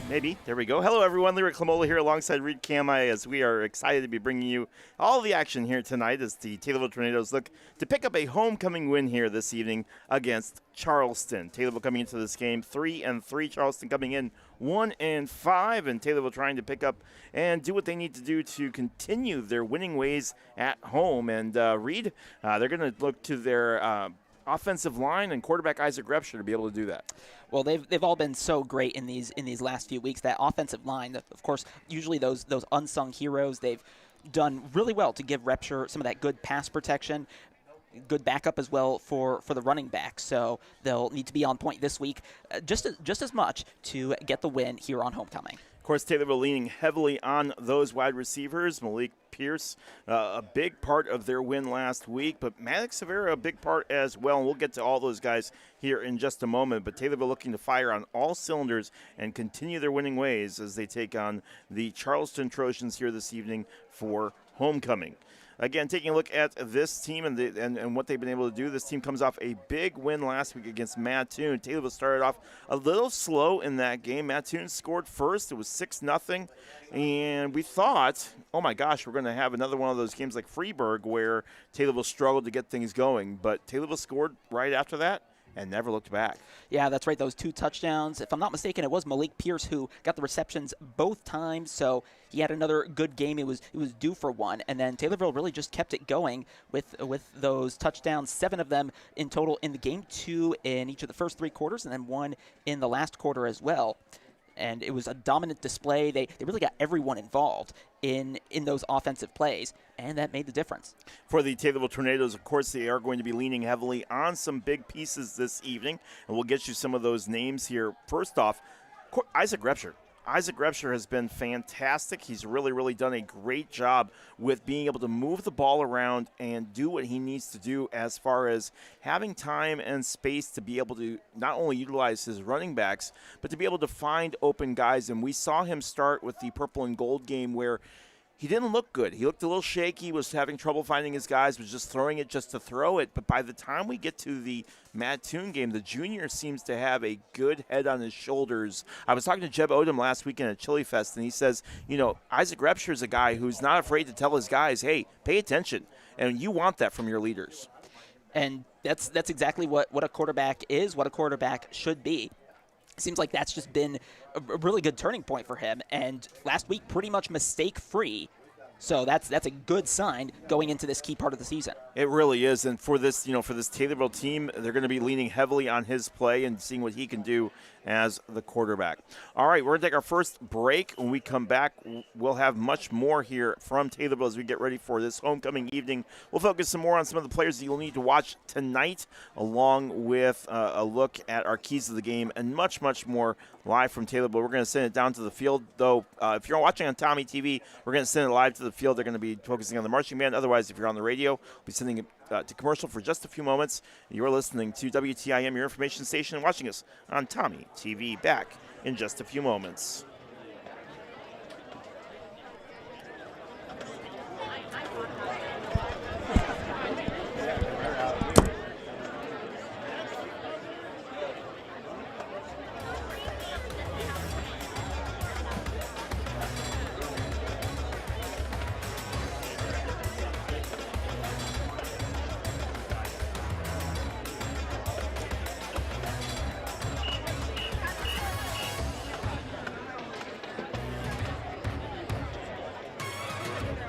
Maybe. There we go. Hello, everyone. Lyric Clamola here alongside Reed Kamai as we are excited to be bringing you all the action here tonight as the Taylorville Tornadoes look to pick up a homecoming win here this evening against Charleston. Taylorville coming into this game 3-3. Charleston coming in 1-5, and Taylorville trying to pick up and do what they need to do to continue their winning ways at home. And Reed, they're going to look to their offensive line and quarterback Isaac Repsher to be able to do that. Well, they've all been so great in these last few weeks. That offensive line, of course, usually those unsung heroes, they've done really well to give Repsher some of that good pass protection, good backup as well for the running back. So they'll need to be on point this week, just as much to get the win here on homecoming. Of course, Taylorville leaning heavily on those wide receivers. Malik Pierce, a big part of their win last week, but Maddox Severa, a big part as well. And we'll get to all those guys here in just a moment. But Taylorville looking to fire on all cylinders and continue their winning ways as they take on the Charleston Trojans here this evening for homecoming. Again, taking a look at this team and what they've been able to do. This team comes off a big win last week against Mattoon. Taylorville started off a little slow in that game. Mattoon scored first. It was 6-0. And we thought, oh, my gosh, we're going to have another one of those games like Freeburg where Taylorville struggled to get things going. But Taylorville scored right after that and never looked back. Yeah, that's right. Those 2 touchdowns. If I'm not mistaken, it was Malik Pierce who got the receptions both times. So he had another good game. It was due for one. And then Taylorville really just kept it going with those touchdowns, 7 of them in total in the game, 2 in each of the first 3 quarters, and then 1 in the last quarter as well. And it was a dominant display. They really got everyone involved in those offensive plays, and that made the difference. For the Taylorville Tornadoes, of course, they are going to be leaning heavily on some big pieces this evening, and we'll get you some of those names here. First off, Isaac Repsher. Isaac Repsher has been fantastic. He's really, really done a great job with being able to move the ball around and do what he needs to do as far as having time and space to be able to not only utilize his running backs, but to be able to find open guys. And we saw him start with the purple and gold game where he didn't look good. He looked a little shaky, was having trouble finding his guys, was just throwing it just to throw it. But by the time we get to the Mattoon game, the junior seems to have a good head on his shoulders. I was talking to Jeb Odom last weekend at Chili Fest, and he says, Isaac Repsher is a guy who's not afraid to tell his guys, hey, pay attention. And you want that from your leaders. And that's exactly what a quarterback is, what a quarterback should be. Seems like that's just been a really good turning point for him. And last week, pretty much mistake-free. So that's a good sign going into this key part of the season. It really is. And for this, for this Taylorville team, they're going to be leaning heavily on his play and seeing what he can do as the quarterback. All right, we're going to take our first break. When we come back, we'll have much more here from Taylorville as we get ready for this homecoming evening. We'll focus some more on some of the players that you'll need to watch tonight, along with a look at our keys to the game and much, much more live from Taylorville. We're going to send it down to the field, though. If you're watching on Tommy TV, we're going to send it live to the field. They're going to be focusing on the marching band. Otherwise, if you're on the radio, we'll be sending it to commercial for just a few moments. You're listening to WTIM, your information station, and watching us on Tommy TV. Back in just a few moments.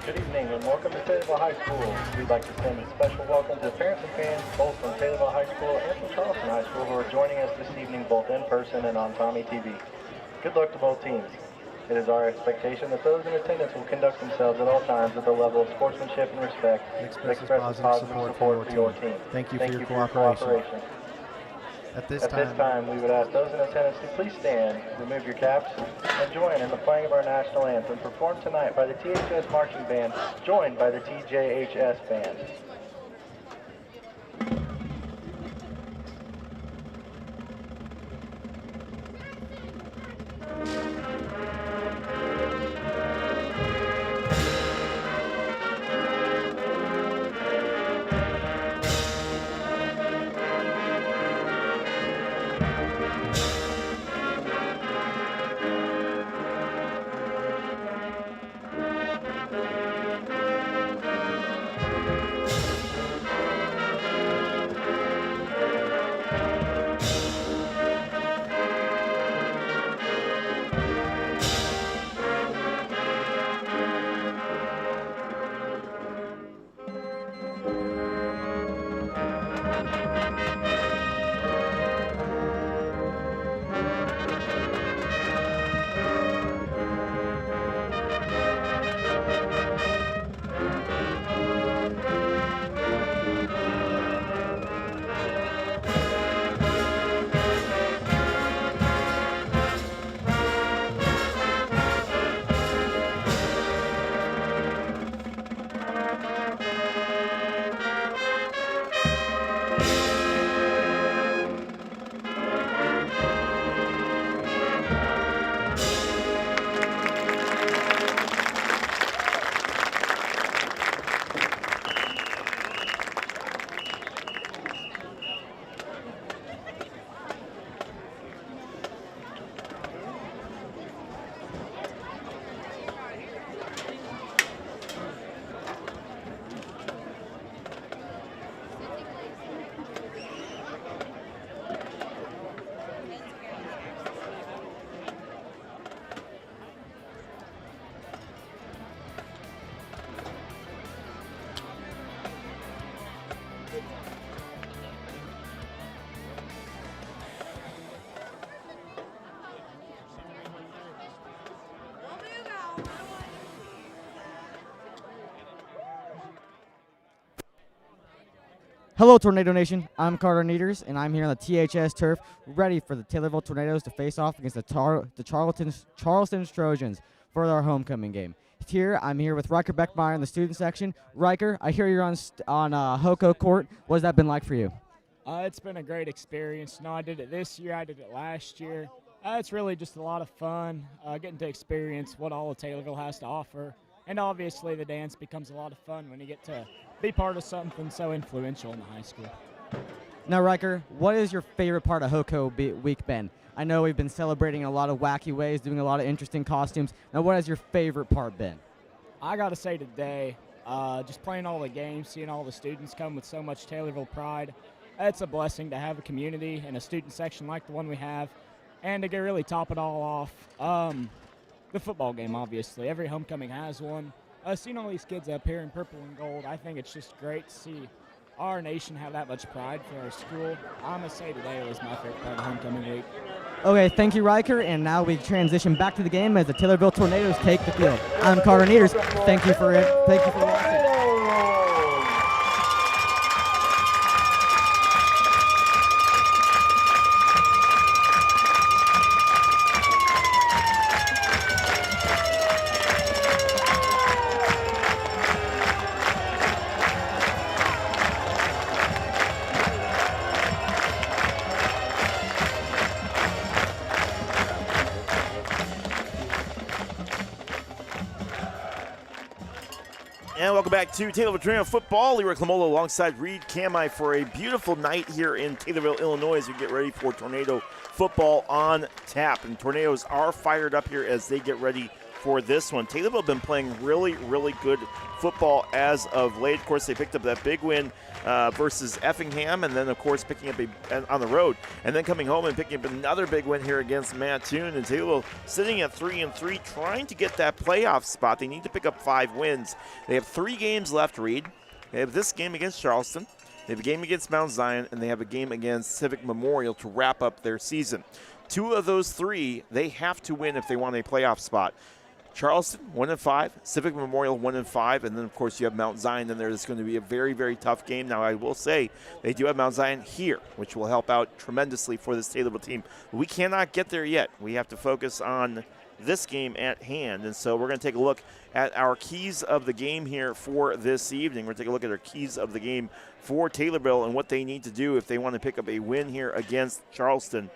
Good evening and welcome to Taylorville High School. We'd like to send a special welcome to parents and fans both from Taylorville High School and from Charleston High School who are joining us this evening both in person and on Tommy TV. Good luck to both teams. It is our expectation that those in attendance will conduct themselves at all times with a level of sportsmanship and respect and express positive support for your team. Thank you for your cooperation. At this time, we would ask those in attendance to please stand, remove your caps, and join in the playing of our national anthem, performed tonight by the THS Marching Band, joined by the TJHS Band. Hello, Tornado Nation. I'm Carter Nieders, and I'm here on the THS Turf, ready for the Taylorville Tornadoes to face off against the Charleston Trojans for our homecoming game. I'm here with Riker Beckmeyer in the student section. Riker, I hear you're on Hoco Court. What has that been like for you? It's been a great experience. I did it this year. I did it last year. It's really just a lot of fun, getting to experience what all of Taylorville has to offer. And obviously the dance becomes a lot of fun when you get to be part of something so influential in the high school. Now, Riker, what is your favorite part of Hoco Week been? I know we've been celebrating in a lot of wacky ways, doing a lot of interesting costumes. Now, what has your favorite part been? I got to say today, just playing all the games, seeing all the students come with so much Taylorville pride, it's a blessing to have a community and a student section like the one we have, and to really top it all off, the football game, obviously. Every homecoming has one. Seeing all these kids up here in purple and gold, I think it's just great to see our nation have that much pride for our school. I'm going to say today was my favorite part of homecoming week. Okay, thank you, Riker, and now we transition back to the game as the Taylorville Tornadoes take the field. I'm Carter Nieders. Thank you for watching. And welcome back to Taylorville Tornado Football. Leroy Clamola alongside Reed Kamai for a beautiful night here in Taylorville, Illinois, as we get ready for Tornado Football on tap. And Tornadoes are fired up here as they get ready for this one. Taylorville have been playing really, really good football as of late. Of course, they picked up that big win versus Effingham, and then, of course, picking up on the road, and then coming home and picking up another big win here against Mattoon. And Taylorville sitting at 3-3, trying to get that playoff spot. They need to pick up 5 wins. They have 3 games left, Reed. They have this game against Charleston, they have a game against Mount Zion, and they have a game against Civic Memorial to wrap up their season. 2 of those 3 they have to win if they want a playoff spot. Charleston, 1-5, Civic Memorial, 1-5, and then, of course, you have Mount Zion in there. It's going to be a very, very tough game. Now, I will say they do have Mount Zion here, which will help out tremendously for this Taylorville team. We cannot get there yet. We have to focus on this game at hand, and so we're going to take a look at our keys of the game here for this evening. We're going to take a look at our keys of the game for Taylorville and what they need to do if they want to pick up a win here against Charleston.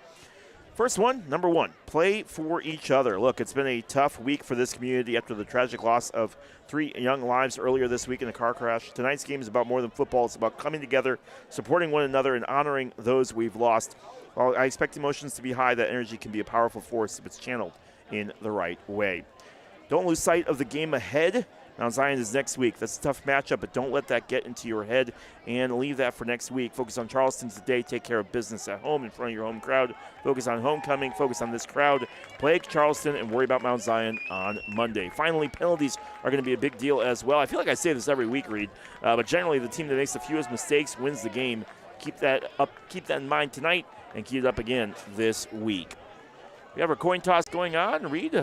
First one, number 1, play for each other. Look, it's been a tough week for this community after the tragic loss of 3 young lives earlier this week in a car crash. Tonight's game is about more than football. It's about coming together, supporting one another, and honoring those we've lost. While I expect emotions to be high, that energy can be a powerful force if it's channeled in the right way. Don't lose sight of the game ahead. Mount Zion is next week. That's a tough matchup, but don't let that get into your head and leave that for next week. Focus on Charleston today. Take care of business at home in front of your home crowd. Focus on homecoming. Focus on this crowd. Play Charleston and worry about Mount Zion on Monday. Finally, penalties are going to be a big deal as well. I feel like I say this every week, Reed, but generally the team that makes the fewest mistakes wins the game. Keep that up. Keep that in mind tonight and keep it up again this week. We have our coin toss going on. Reed,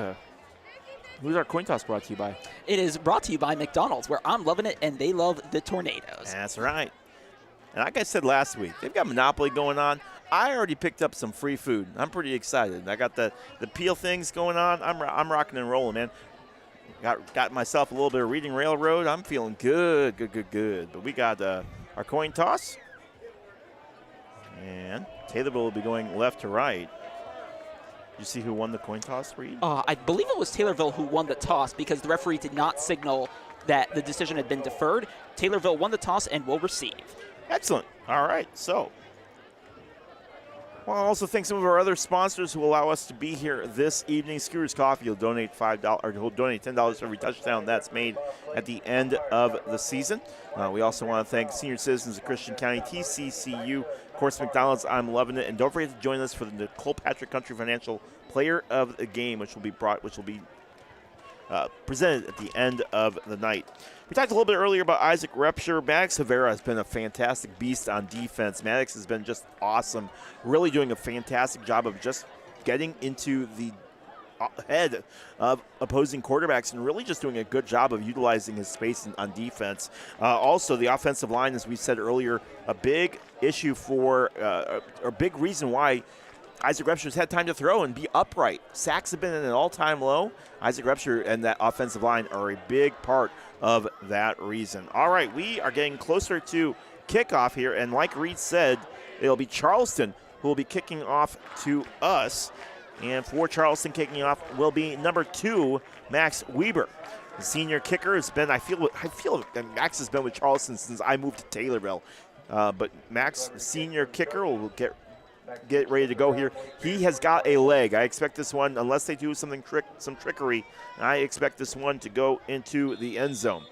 who's our coin toss brought to you by? It is brought to you by McDonald's, where I'm loving it and they love the Tornadoes. That's right. And like I said last week, they've got Monopoly going on. I already picked up some free food. I'm pretty excited. I got the peel things going on. I'm rocking and rolling, man. Got myself a little bit of Reading Railroad. I'm feeling good. But we got our coin toss. And Taylorville will be going left to right. You see who won the coin toss, Reed? I believe it was Taylorville who won the toss because the referee did not signal that the decision had been deferred. Taylorville won the toss and will receive. Excellent. All right. So, well, I'll also thank some of our other sponsors who allow us to be here this evening. Scooters Coffee will donate $10 for every touchdown that's made at the end of the season. We also want to thank Senior Citizens of Christian County, TCCU, of course, McDonald's. I'm loving it, and don't forget to join us for the Nicole Patrick Country Financial Player of the Game, which will be presented at the end of the night. We talked a little bit earlier about Isaac Repsher. Maddox Havera has been a fantastic beast on defense. Maddox has been just awesome, really doing a fantastic job of just getting into the ahead of opposing quarterbacks and really just doing a good job of utilizing his space on defense. Also, the offensive line, as we said earlier, a big issue for, a big reason why Isaac Repsher's had time to throw and be upright. Sacks have been at an all-time low. Isaac Repsher and that offensive line are a big part of that reason. All right, we are getting closer to kickoff here, and like Reed said, it'll be Charleston who will be kicking off to us. And for Charleston, kicking off will be number 2, Max Weber. The senior kicker has been, I feel that Max has been with Charleston since I moved to Taylorville. But Max, the senior kicker, will get ready to go here. He has got a leg. I expect this one, unless they do some trickery, I expect this one to go into the end zone.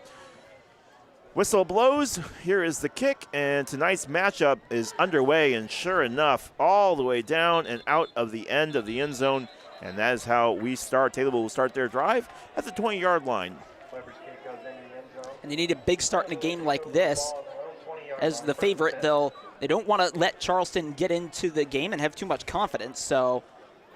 Whistle blows. Here is the kick, and tonight's matchup is underway, and sure enough, all the way down and out of the end zone, and that is how we start. Taylorville will start their drive at the 20-yard line. And they need a big start in a game like this. As the favorite, they don't want to let Charleston get into the game and have too much confidence, so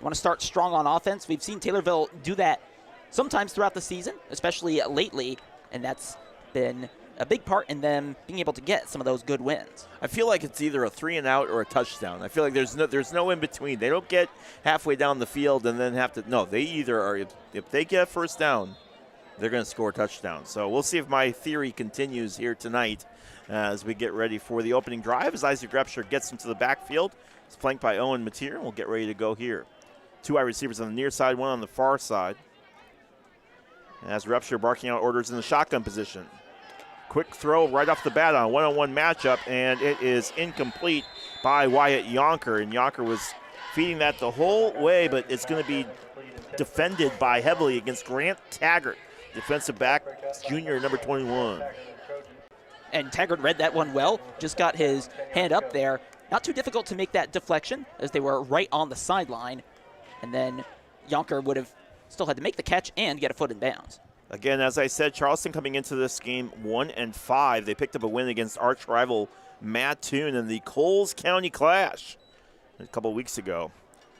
want to start strong on offense. We've seen Taylorville do that sometimes throughout the season, especially lately, and that's been a big part in them being able to get some of those good wins. I feel like it's either a 3-and-out or a touchdown. I feel like there's no in between. They don't get halfway down the field and then have to. No, they either are. If they get first down, they're going to score a touchdown. So we'll see if my theory continues here tonight as we get ready for the opening drive. As Isaac Repsher gets into the backfield, it's flanked by Owen Mateer. We'll get ready to go here. 2 wide receivers on the near side, 1 on the far side. As Repsher barking out orders in the shotgun position. Quick throw right off the bat on a one-on-one matchup, and it is incomplete by Wyatt Yonker. And Yonker was feeding that the whole way, but it's going to be defended by heavily against Grant Taggart, defensive back, junior, number 21. And Taggart read that one well, just got his hand up there. Not too difficult to make that deflection as they were right on the sideline. And then Yonker would have still had to make the catch and get a foot in bounds. Again, as I said, Charleston coming into this game 1-5. They picked up a win against arch rival Mattoon in the Coles County Clash a couple of weeks ago.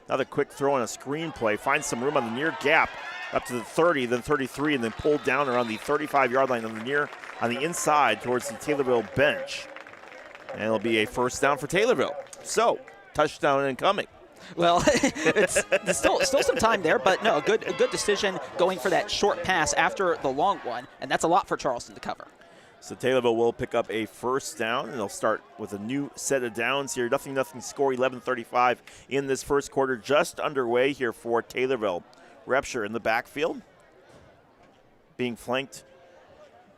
Another quick throw on a screen play. Finds some room on the near gap up to the 30, then 33, and then pulled down around the 35-yard line on the inside towards the Taylorville bench. And it'll be a first down for Taylorville. So, touchdown incoming. Well, it's still some time there, but no, a good decision going for that short pass after the long one, and that's a lot for Charleston to cover. So Taylorville will pick up a first down, and they'll start with a new set of downs here. Nothing score, 11:35 in this first quarter, just underway here for Taylorville. Repsher in the backfield, being flanked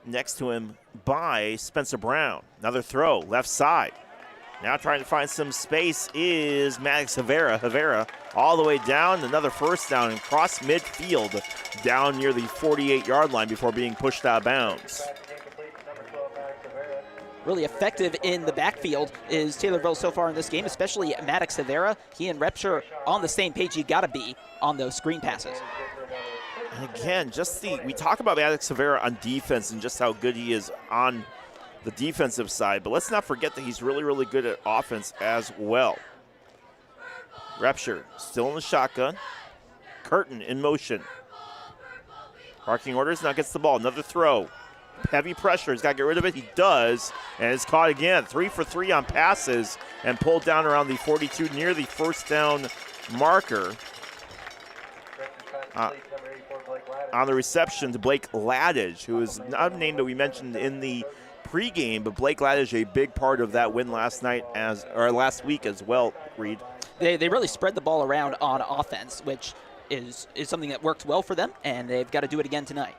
next to him by Spencer Brown. Another throw, left side. Now trying to find some space is Maddox Havera. Havera all the way down, another first down and cross midfield down near the 48-yard line before being pushed out of bounds. Really effective in the backfield is Taylorville so far in this game, especially Maddox Havera. He and Repsher on the same page. You got to be on those screen passes. And again, we talk about Maddox Havera on defense and just how good he is on the defensive side, but let's not forget that he's really, really good at offense as well. Repsher still in the shotgun. Curtin in motion. Barking orders, now gets the ball. Another throw. Heavy pressure. He's got to get rid of it. He does, and it's caught again. 3 for 3 on passes and pulled down around the 42 near the first down marker. On the reception to Blake Laddage, who is not a name that we mentioned in the pregame, but Blake Laddage a big part of that win last week as well, Reed. They really spread the ball around on offense, which is something that worked well for them, and they've got to do it again tonight.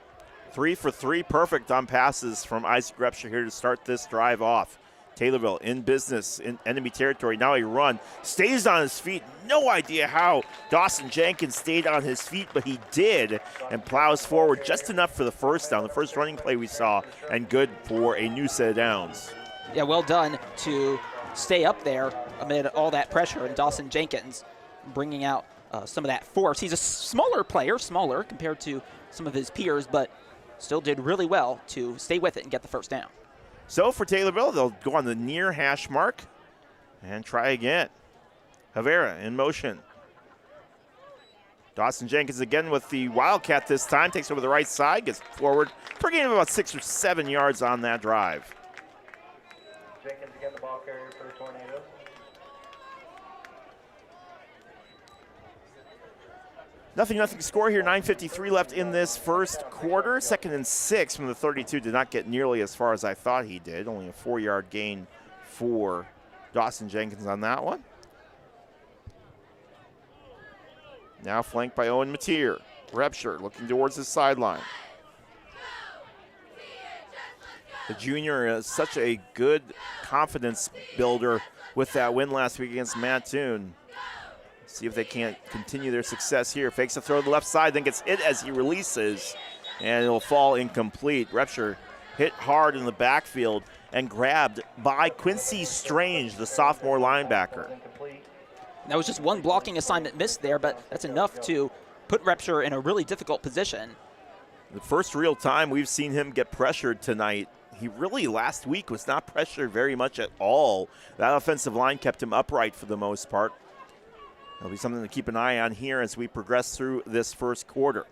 3 for 3 perfect on passes from Isaac Repsher here to start this drive off. Taylorville in business in enemy territory. Now a run. Stays on his feet. No idea how Dawson Jenkins stayed on his feet, but he did, and plows forward just enough for the first down. The first running play we saw, and good for a new set of downs. Yeah, well done to stay up there amid all that pressure, and Dawson Jenkins bringing out some of that force. He's a smaller player, smaller compared to some of his peers, but still did really well to stay with it and get the first down. So for Taylorville, they'll go on the near hash mark and try again. Havera in motion. Dawson Jenkins again with the Wildcat this time. Takes over the right side, gets forward for a gain of about 6 or 7 yards on that drive. Jenkins again, the ball carrier for the Tornadoes. Nothing score here. 9:53 left in this first quarter. 2nd and 6 from the 32. Did not get nearly as far as I thought he did. Only a 4-yard gain for Dawson Jenkins on that one. Now flanked by Owen Mateer. Repsher looking towards his sideline. The junior is such a good confidence builder with that win last week against Mattoon. See if they can't continue their success here. Fakes a throw to the left side, then gets hit as he releases, and it'll fall incomplete. Repsher hit hard in the backfield and grabbed by Quincy Strange, the sophomore linebacker. That was just one blocking assignment missed there, but that's enough to put Repsher in a really difficult position. The first real time we've seen him get pressured tonight. He really, last week, was not pressured very much at all. That offensive line kept him upright for the most part. It'll be something to keep an eye on here as we progress through this first quarter.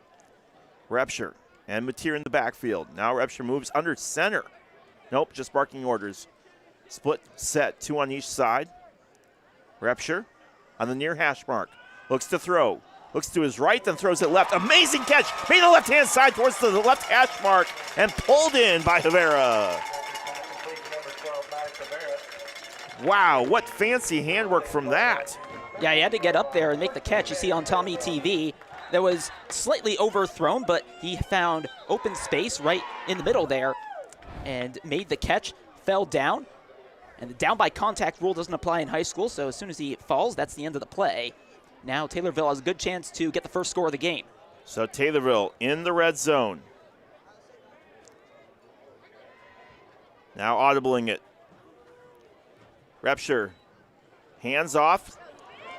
Repsher and Mateer in the backfield. Now Repsher moves under center. Nope, just barking orders. Split set, 2 on each side. Repsher on the near hash mark. Looks to throw. Looks to his right, then throws it left. Amazing catch. Made the left-hand side towards the left hash mark and pulled in by Rivera. Wow, what fancy handwork from that. Yeah, he had to get up there and make the catch. You see on Tommy TV, that was slightly overthrown, but he found open space right in the middle there and made the catch, fell down. And the down by contact rule doesn't apply in high school, so as soon as he falls, that's the end of the play. Now Taylorville has a good chance to get the first score of the game. So Taylorville in the red zone. Now audibling it. Repsher, hands off.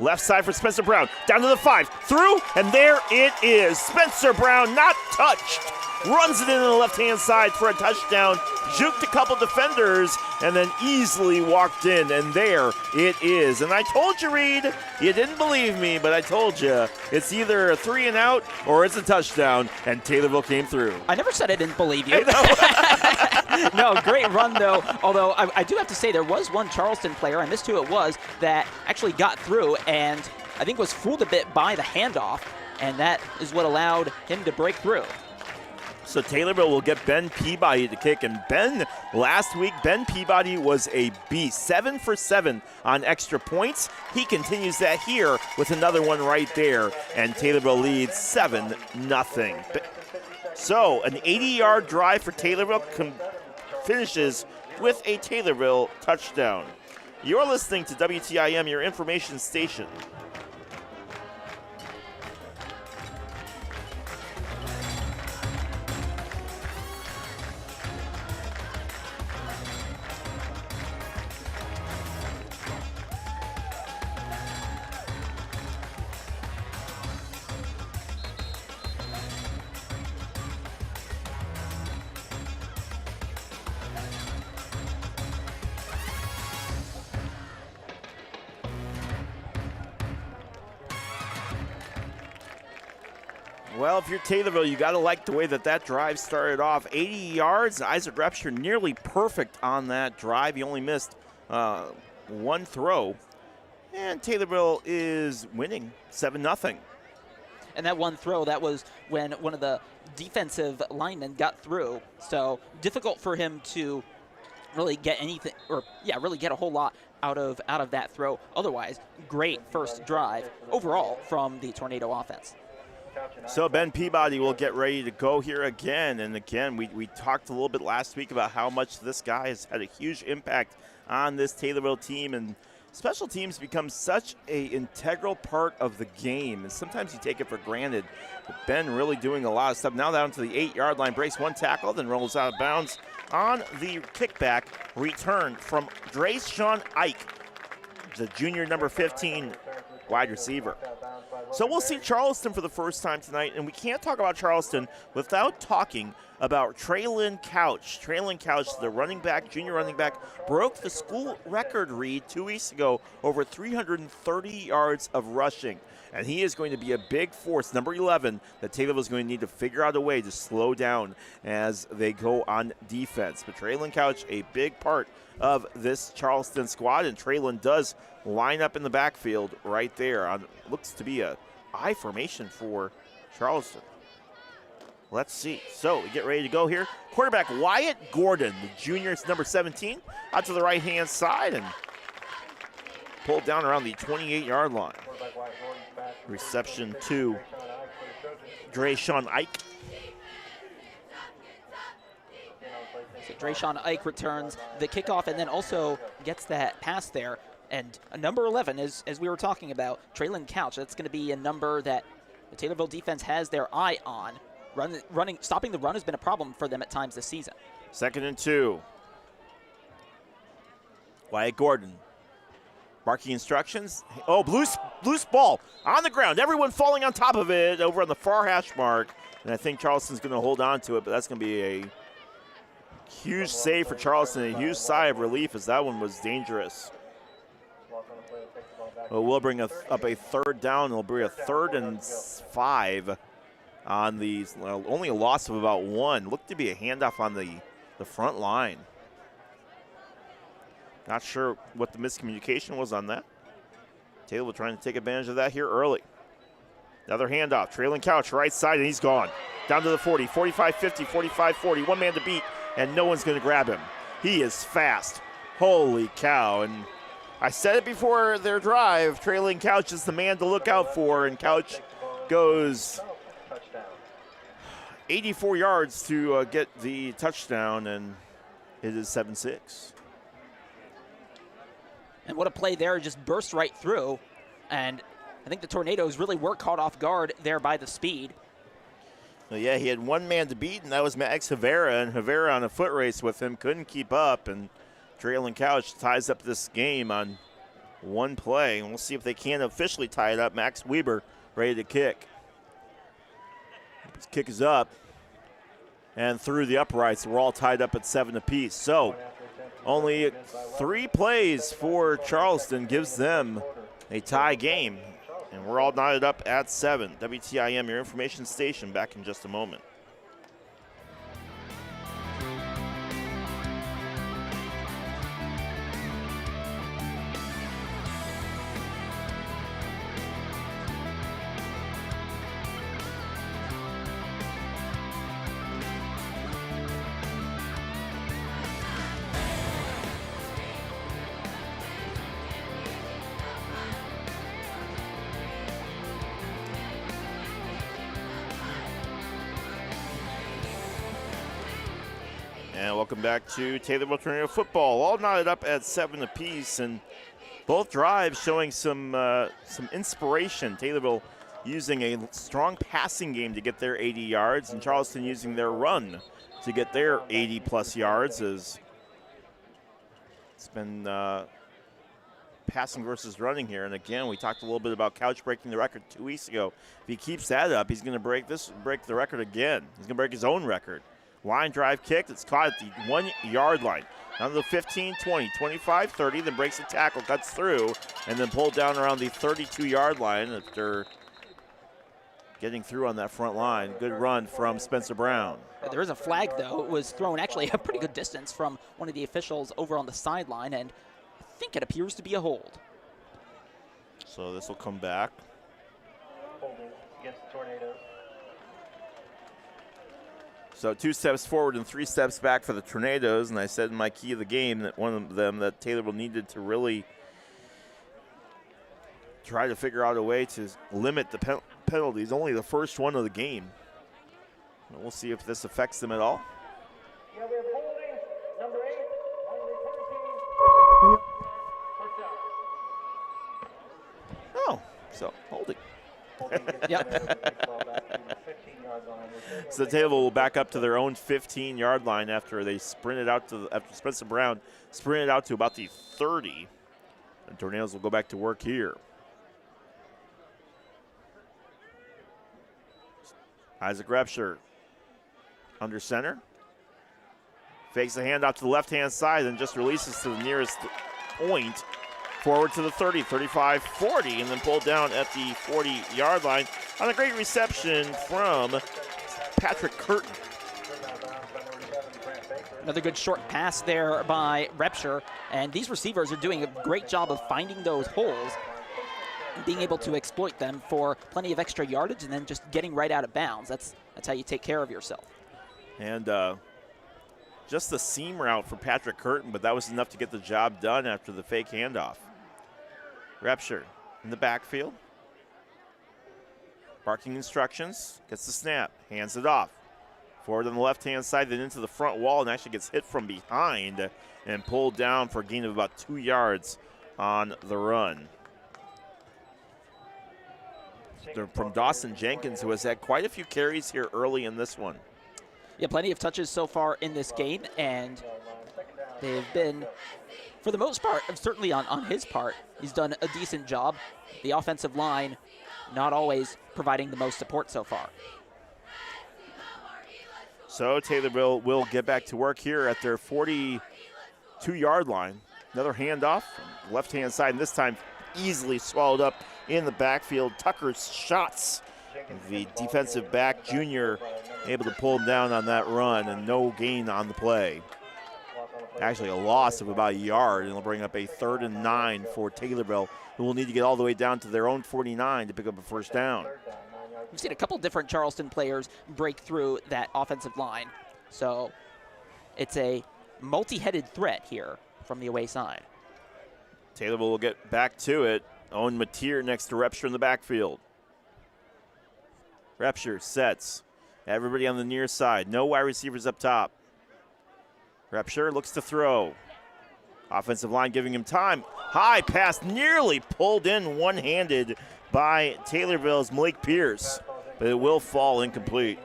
Left side for Spencer Brown. Down to the 5. Through, and there it is. Spencer Brown not touched. Runs it in on the left-hand side for a touchdown. Juked a couple defenders and then easily walked in, and there it is. And I told you, Reed, you didn't believe me, but I told you it's either a 3 and out or it's a touchdown, and Taylorville came through. I never said I didn't believe you. No, great run, though. Although I do have to say there was one Charleston player, I missed who it was, that actually got through and I think was fooled a bit by the handoff, and that is what allowed him to break through. So Taylorville will get Ben Peabody to kick, and last week, Ben Peabody was a beast. 7 for 7 on extra points. He continues that here with another one right there, and Taylorville leads 7-0. So an 80-yard drive for Taylorville finishes with a Taylorville touchdown. You're listening to WTIM, your information station. Well, if you're Taylorville, you got to like the way that drive started off. 80 yards. Isaac Repsher nearly perfect on that drive. He only missed one throw. And Taylorville is winning 7-0. And that one throw, that was when one of the defensive linemen got through. So difficult for him to really get anything, really get a whole lot out of that throw. Otherwise, great first drive overall from the Tornado offense. So Ben Peabody will get ready to go here again. And again, we talked a little bit last week about how much this guy has had a huge impact on this Taylorville team. And special teams become such an integral part of the game. And sometimes you take it for granted. But Ben really doing a lot of stuff. Now down to the 8-yard line, breaks one tackle, then rolls out of bounds on the kickback return from Drayshawn Ike, the junior number 15 wide receiver. So we'll see Charleston for the first time tonight, and we can't talk about Charleston without talking about Traylon Couch. Traylon Couch, the running back, junior running back, broke the school record read 2 weeks ago, over 330 yards of rushing. And he is going to be a big force, number 11, that Taylorville is going to need to figure out a way to slow down as they go on defense. But Traylon Couch, a big part of this Charleston squad, and Traylon does line up in the backfield right there. On looks to be a I formation for Charleston. Let's see. So we get ready to go here. Quarterback Wyatt Gordon, the junior, number 17, out to the right-hand side and pulled down around the 28-yard line. Reception to Drayshawn Ike. So Drayshawn Ike returns the kickoff and then also gets that pass there. And number 11, as we were talking about, Traylon Couch, that's going to be a number that the Taylorville defense has their eye on. Stopping the run has been a problem for them at times this season. 2nd and 2. Wyatt Gordon. Marking instructions. Oh, loose ball on the ground. Everyone falling on top of it over on the far hash mark. And I think Charleston's going to hold on to it, but that's going to be a huge save for Charleston, a huge sigh of relief as that one was dangerous. Well, we'll bring up a 3rd down. It'll be a 3rd and 5 on these. Well, only a loss of about 1. Looked to be a handoff on the front line. Not sure what the miscommunication was on that. Taylor trying to take advantage of that here early. Another handoff. Traylon Couch, right side, and he's gone. Down to the 40, 45-50, 45-40. One man to beat, and no one's going to grab him. He is fast. Holy cow. And I said it before their drive. Traylon Couch is the man to look out for, and Couch goes 84 yards to get the touchdown, and it is 7-6. And what a play there, just burst right through. And I think the Tornadoes really were caught off guard there by the speed. Well, yeah, he had one man to beat, and that was Max Havera, and Havera on a foot race with him, couldn't keep up, and Traylon Couch ties up this game on one play, and we'll see if they can officially tie it up. Max Weber ready to kick. His kick is up, and through the uprights, we're all tied up at 7 apiece. So only 3 plays for Charleston gives them a tie game. And we're all knotted up at 7. WTIM, your information station, back in just a moment. And welcome back to Taylorville Tornadoes Football. All knotted up at 7 apiece, and both drives showing some inspiration. Taylorville using a strong passing game to get their 80 yards, and Charleston using their run to get their 80-plus yards. As it's been passing versus running here. And again, we talked a little bit about Couch breaking the record 2 weeks ago. If he keeps that up, he's going to break the record again. He's going to break his own record. Line drive kick that's caught at the 1-yard line. Down to the 15, 20, 25, 30, then breaks the tackle, cuts through, and then pulled down around the 32-yard line after getting through on that front line. Good run from Spencer Brown. There is a flag, though. It was thrown actually a pretty good distance from one of the officials over on the sideline, and I think it appears to be a hold. So this will come back. Holding against the Tornadoes. So 2 steps forward and 3 steps back for the Tornadoes, and I said in my key of the game that one of them that Taylorville needed to really try to figure out a way to limit the penalties. Only the first one of the game. And we'll see if this affects them at all. Yeah, we're holding number 8 on the 13. Oh, so holding. Yep. So the Taylorville will back up to their own 15-yard line after they sprinted out after Spencer Brown sprinted out to about the 30. And Tornadoes will go back to work here. Isaac Repsher under center. Fakes the handoff to the left-hand side and just releases to the nearest point Forward to the 30, 35, 40, and then pulled down at the 40-yard line on a great reception from Patrick Curtin. Another good short pass there by Repshire, and these receivers are doing a great job of finding those holes and being able to exploit them for plenty of extra yardage and then just getting right out of bounds. That's how you take care of yourself. And just the seam route for Patrick Curtin, but that was enough to get the job done after the fake handoff. Repshire in the backfield. Barking instructions, gets the snap, hands it off. Forward on the left-hand side, then into the front wall, and actually gets hit from behind and pulled down for a gain of about 2 yards on the run. They're from Dawson Jenkins, who has had quite a few carries here early in this one. Yeah, plenty of touches so far in this game, and they've been, for the most part, certainly on his part, he's done a decent job. The offensive line not always providing the most support so far. So Taylorville will get back to work here at their 42-yard line. Another handoff, left-hand side, and this time easily swallowed up in the backfield. Tucker's shots. The defensive back, junior, able to pull him down on that run, and no gain on the play. Actually a loss of about a yard, and it'll bring up a 3rd and 9 for Taylorville, who will need to get all the way down to their own 49 to pick up a first down. We've seen a couple different Charleston players break through that offensive line. So it's a multi-headed threat here from the away side. Taylorville will get back to it. Owen Mateer next to Repshire in the backfield. Repshire sets. Everybody on the near side. No wide receivers up top. Repshire looks to throw. Offensive line giving him time. High pass nearly pulled in one-handed by Taylorville's Malik Pierce, but it will fall incomplete.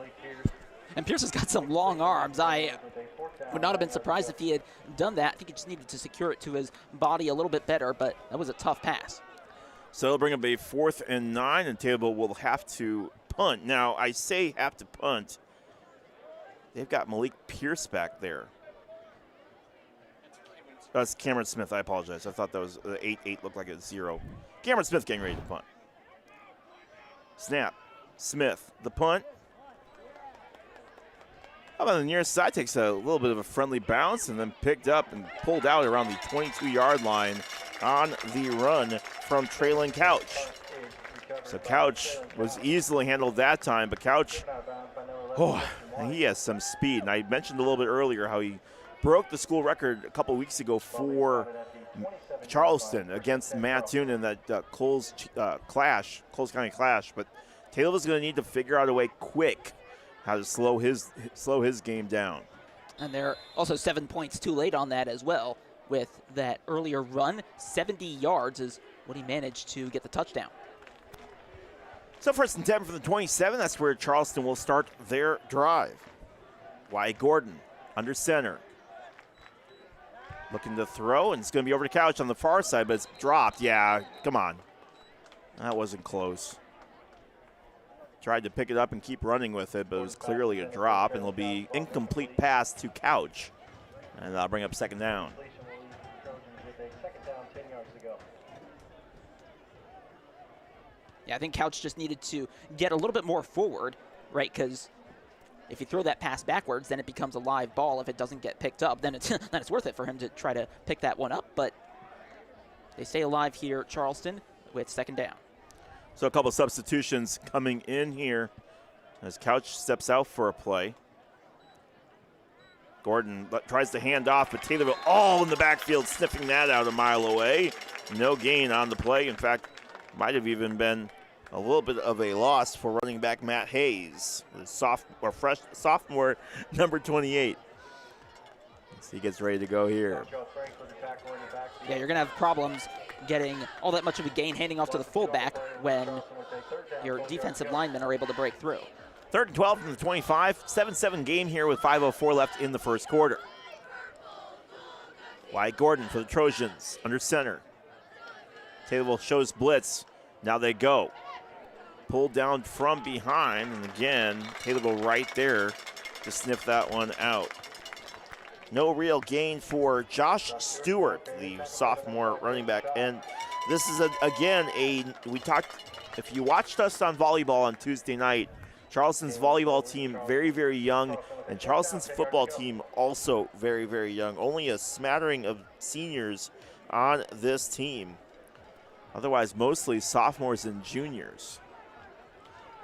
And Pierce has got some long arms. I would not have been surprised if he had done that. I think he just needed to secure it to his body a little bit better, but that was a tough pass. So it'll bring up a 4th and 9, and Taylorville will have to punt. Now, I say have to punt. They've got Malik Pierce back there. That's Cameron Smith. I apologize. I thought that was 8-8 looked like a 0. Cameron Smith getting ready to punt. Snap. Smith, the punt. How about the near side? Takes a little bit of a friendly bounce and then picked up and pulled out around the 22-yard line on the run from Traylon Couch. So Couch was easily handled that time, but Couch, he has some speed. And I mentioned a little bit earlier how he broke the school record a couple weeks ago for Charleston against Mattoon in that Coles County clash. But Taylorville's going to need to figure out a way quick how to slow his game down. And they're also 7 points too late on that as well. With that earlier run, 70 yards is what he managed to get the touchdown. So 1st and 10 from the 27. That's where Charleston will start their drive. Wyatt Gordon under center. Looking to throw, and it's going to be over to Couch on the far side, but it's dropped. Yeah, come on. That wasn't close. Tried to pick it up and keep running with it, but it was clearly a drop, and it'll be incomplete pass to Couch. And that'll bring up 2nd down. Yeah, I think Couch just needed to get a little bit more forward, right? Because if you throw that pass backwards, then it becomes a live ball. If it doesn't get picked up, then it's worth it for him to try to pick that one up. But they stay alive here, Charleston, with 2nd down. So a couple of substitutions coming in here as Couch steps out for a play. Gordon tries to hand off, but Taylorville all in the backfield, sniffing that out a mile away. No gain on the play. In fact, might have even been a little bit of a loss for running back Matt Hayes, the sophomore, number 28. As he gets ready to go here. Yeah, you're going to have problems getting all that much of a gain handing off to the fullback when your defensive linemen are able to break through. 3rd and 12 from the 25. 7-7 game here with 5:04 left in the first quarter. Wyatt Gordon for the Trojans under center. Taylorville shows blitz. Now they go. Pulled down from behind, and again, Taylorville right there to sniff that one out. No real gain for Josh Stewart, the sophomore running back. And this is, if you watched us on volleyball on Tuesday night, Charleston's volleyball team very, very young, and Charleston's football team also very, very young. Only a smattering of seniors on this team. Otherwise, mostly sophomores and juniors.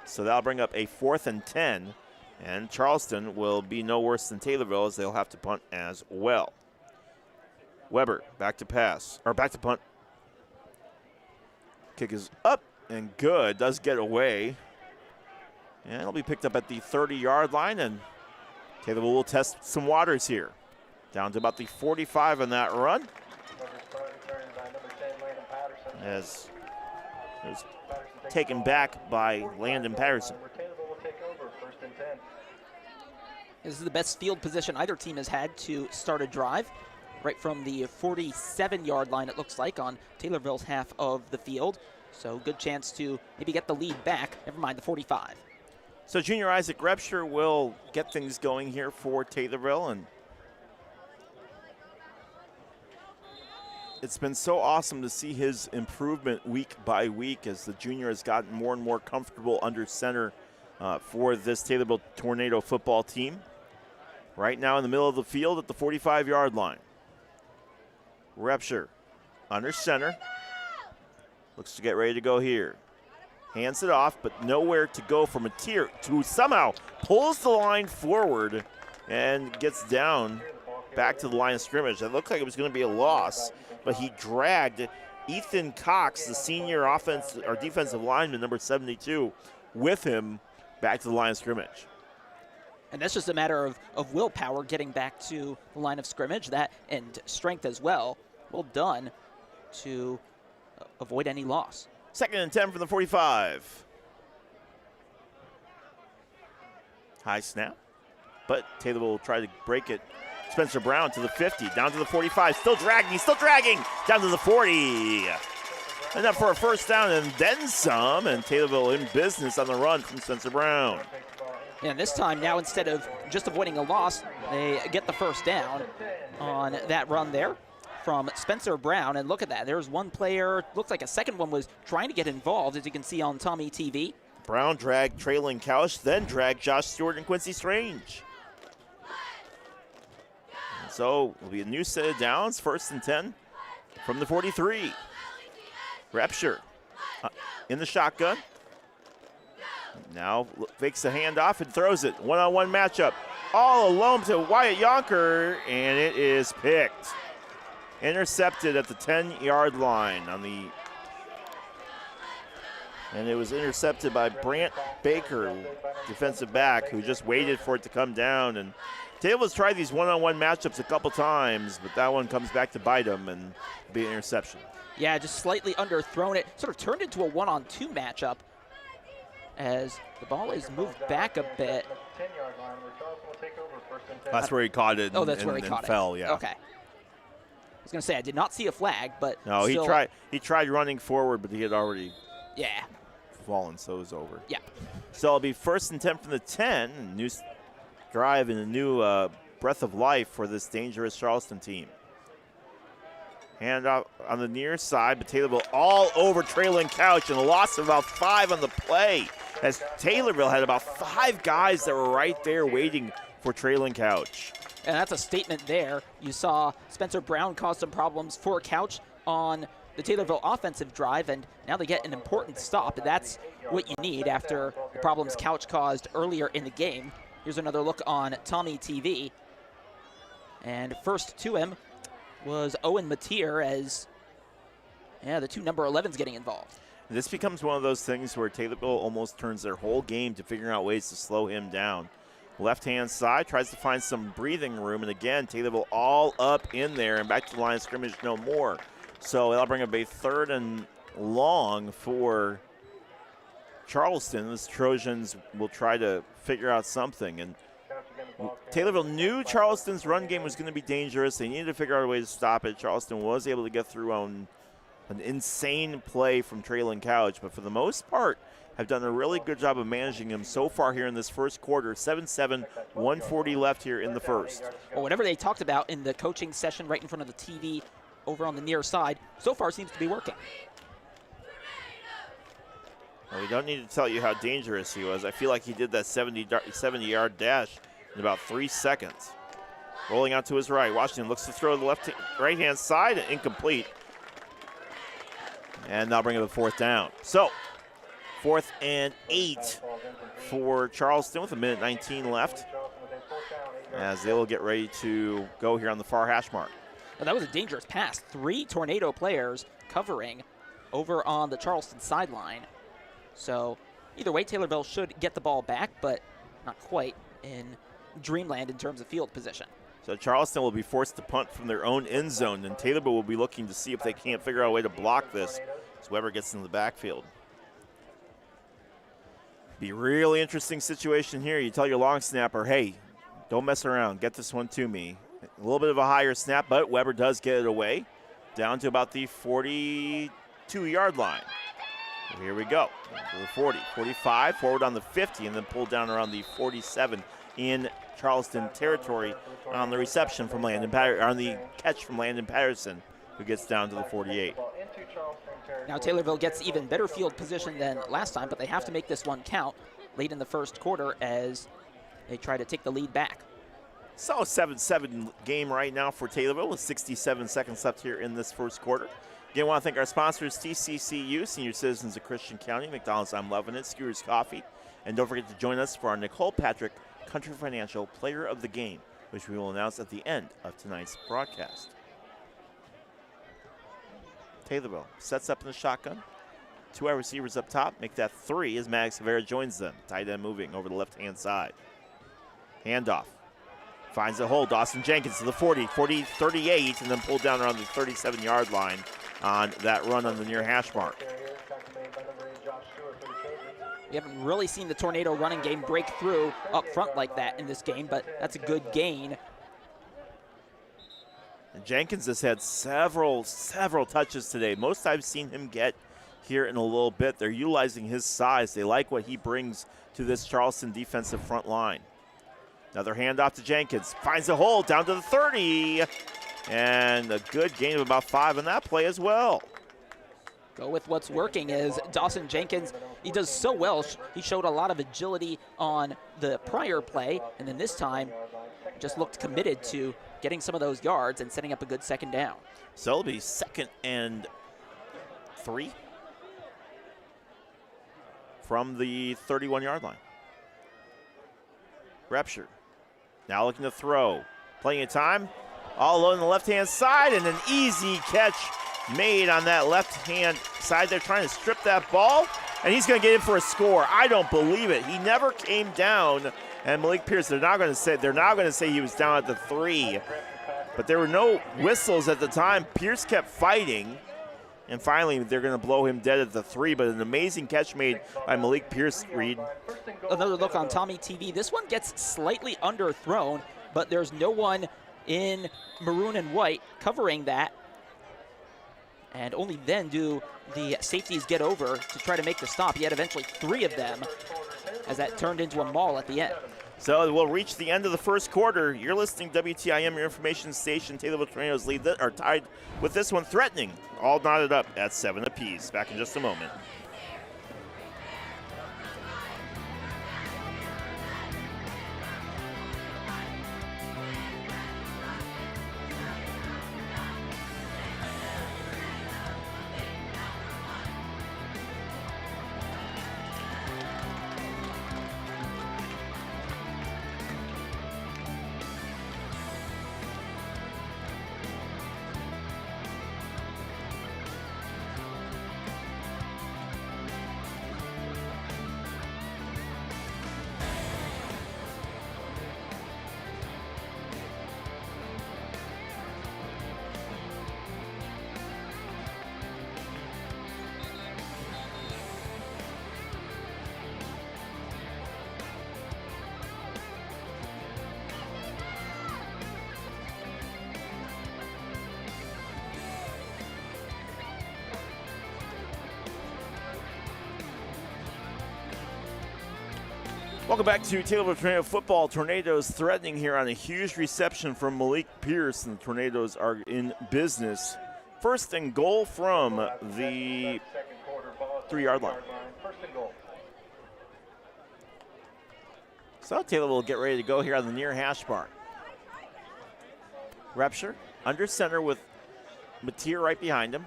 So that'll bring up a 4th and 10, and Charleston will be no worse than Taylorville, as they'll have to punt as well. Weber back to punt. Kick is up and good, does get away. And it'll be picked up at the 30-yard line, and Taylorville will test some waters here. Down to about the 45 on that run. As it was taken back by Landon Patterson. This is the best field position either team has had to start a drive. Right from the 47-yard line, it looks like, on Taylorville's half of the field. So good chance to maybe get the lead back. Never mind the 45. So junior Isaac Repsher will get things going here for Taylorville, and it's been so awesome to see his improvement week by week as the junior has gotten more and more comfortable under center for this Taylorville Tornado football team. Right now in the middle of the field at the 45-yard line. Repsher under center. Looks to get ready to go here. Hands it off, but nowhere to go for Mateer, who somehow pulls the line forward and gets down back to the line of scrimmage. It looked like it was going to be a loss, but he dragged Ethan Cox, the senior defensive lineman, number 72, with him back to the line of scrimmage. And that's just a matter of willpower getting back to the line of scrimmage, that and strength as well. Well done to avoid any loss. 2nd and 10 from the 45. High snap, but Taylor will try to break it. Spencer Brown to the 50, down to the 45, still dragging, down to the 40. Enough for a first down and then some, and Taylorville in business on the run from Spencer Brown. And this time now, instead of just avoiding a loss, they get the first down on that run there from Spencer Brown. And look at that, there's one player, looks like a second one was trying to get involved, as you can see on Tommy TV. Brown dragged Traylon Couch, then dragged Josh Stewart and Quincy Strange. And so it'll be a new set of downs, 1st and 10 from the 43. Repsher in the shotgun. Now fakes the handoff and throws it. One-on-one matchup. All alone to Wyatt Yonker, and it is picked. Intercepted at the 10-yard line and it was intercepted by Brant Baker, defensive back, who just waited for it to come down. And Taylor's tried these one-on-one matchups a couple times, but that one comes back to bite him and be an interception. Yeah, just slightly underthrown it. Sort of turned into a 1-on-2 matchup as the ball is moved back a bit. That's where he caught it. Oh, that's where he caught it. Fell, yeah. Okay. I was going to say, I did not see a flag, but no, still, he tried running forward, but he had already yeah, fallen, so it was over. Yeah. So it'll be 1st and 10 from the 10. New drive and a new breath of life for this dangerous Charleston team. Hand off on the near side, but Taylorville all over Traylon Couch, and a loss of about 5 on the play, as Taylorville had about 5 guys that were right there waiting for Traylon Couch. And that's a statement there. You saw Spencer Brown cause some problems for Couch on the Taylorville offensive drive, and now they get an important stop. That's what you need after the problems Couch caused earlier in the game. Here's another look on Tommy TV. And first to him was Owen Mateer, as the 2 number 11s getting involved. This becomes one of those things where Taylorville almost turns their whole game to figuring out ways to slow him down. Left-hand side, tries to find some breathing room, and again, Taylorville all up in there and back to the line of scrimmage no more. So that'll bring up a 3rd and long for Charleston. The Trojans will try to figure out something, and Taylorville knew Charleston's run game was going to be dangerous. They needed to figure out a way to stop it. Charleston was able to get through on an insane play from Traylon Couch, but for the most part, have done a really good job of managing him so far here in this first quarter. 7-7, 140 left here in the first. Well, whatever they talked about in the coaching session right in front of the TV over on the near side, so far seems to be working. Well, we don't need to tell you how dangerous he was. I feel like he did that 70-yard dash in about 3 seconds. Rolling out to his right. Washington looks to throw to the right-hand side, incomplete. And now bring it to 4th down. So, 4th and 8 for Charleston with 1:19 left, as they will get ready to go here on the far hash mark. Well, that was a dangerous pass. 3 Tornado players covering over on the Charleston sideline. So either way, Taylorville should get the ball back, but not quite in dreamland in terms of field position. So Charleston will be forced to punt from their own end zone, and Taylorville will be looking to see if they can't figure out a way to block this as Weber gets into the backfield. Be really interesting situation here. You tell your long snapper, hey, don't mess around. Get this one to me. A little bit of a higher snap, but Weber does get it away down to about the 42-yard line. Here we go. To the 40, 45, forward on the 50, and then pulled down around the 47 in Charleston territory on the reception from Landon on the catch from Landon Patterson, who gets down to the 48. Now Taylorville gets even better field position than last time, but they have to make this one count late in the first quarter as they try to take the lead back. So 7-7 game right now for Taylorville with 67 seconds left here in this first quarter. Again, I want to thank our sponsors, TCCU, Senior Citizens of Christian County, McDonald's I'm Loving It, Skewers Coffee, and don't forget to join us for our Nicole Patrick Country Financial Player of the Game, which we will announce at the end of tonight's broadcast. Taylorville sets up in the shotgun. 2 wide receivers up top, make that 3 as Maddox Rivera joins them. Tight end moving over the left-hand side. Handoff. Finds a hole. Dawson Jenkins to the 40, 38, and then pulled down around the 37-yard line on that run on the near hash mark. We haven't really seen the Tornado running game break through up front like that in this game, but that's a good gain. And Jenkins has had several touches today. Most I've seen him get here in a little bit. They're utilizing his size. They like what he brings to this Charleston defensive front line. Another handoff to Jenkins. Finds a hole down to the 30. And a good gain of about 5 on that play as well. Go with what's working is Dawson Jenkins. He does so well. He showed a lot of agility on the prior play, and then this time just looked committed to getting some of those yards and setting up a good second down. So it'll be 2nd and 3 from the 31-yard line. Repsher now looking to throw. Plenty of time. All alone on the left-hand side, and an easy catch made on that left-hand side. They're trying to strip that ball, and he's going to get in for a score. I don't believe it. He never came down, and Malik Pierce, they're now going to say he was down at the 3, but there were no whistles at the time. Pierce kept fighting, and finally they're going to blow him dead at the 3, but an amazing catch made by Malik Pierce, Reed. Another look on Tommy TV. This one gets slightly underthrown, but there's no one in maroon and white covering that. And only then do the safeties get over to try to make the stop. He had eventually 3 of them as that turned into a maul at the end. So we'll reach the end of the first quarter. You're listening to WTIM, your information station. Taylorville Tornadoes are tied with this one, threatening. All knotted up at 7 apiece. Back in just a moment. Welcome back to Taylorville Tornado Football. Tornadoes threatening here on a huge reception from Malik Pierce, and the Tornadoes are in business. First and goal from the 3-yard line. First and goal. So Taylor will get ready to go here on the near hash mark. Repsher under center with Mateer right behind him.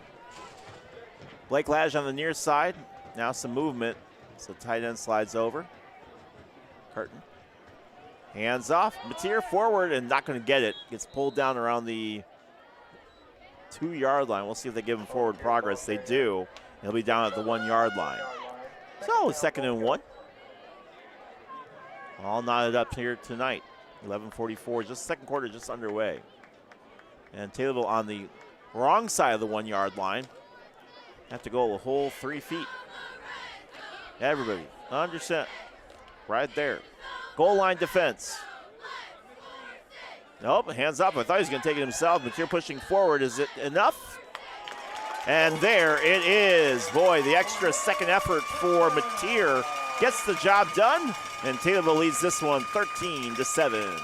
Blake Lash on the near side. Now some movement. So tight end slides over. Curtin. Hands off. Mateer forward and not going to get it. Gets pulled down around the 2-yard line. We'll see if they give him forward progress. They do. He'll be down at the 1-yard line. So 2nd and 1. All knotted up here tonight. 11:44, just second quarter just underway. And Taylorville on the wrong side of the 1-yard line. Have to go a whole 3 feet. Everybody, 100%. Right there. Goal line defense. Nope, hands up. I thought he was going to take it himself, but you're pushing forward. Is it enough? And there it is. Boy, the extra second effort for Mateer gets the job done, and Taylorville leads this one 13-7.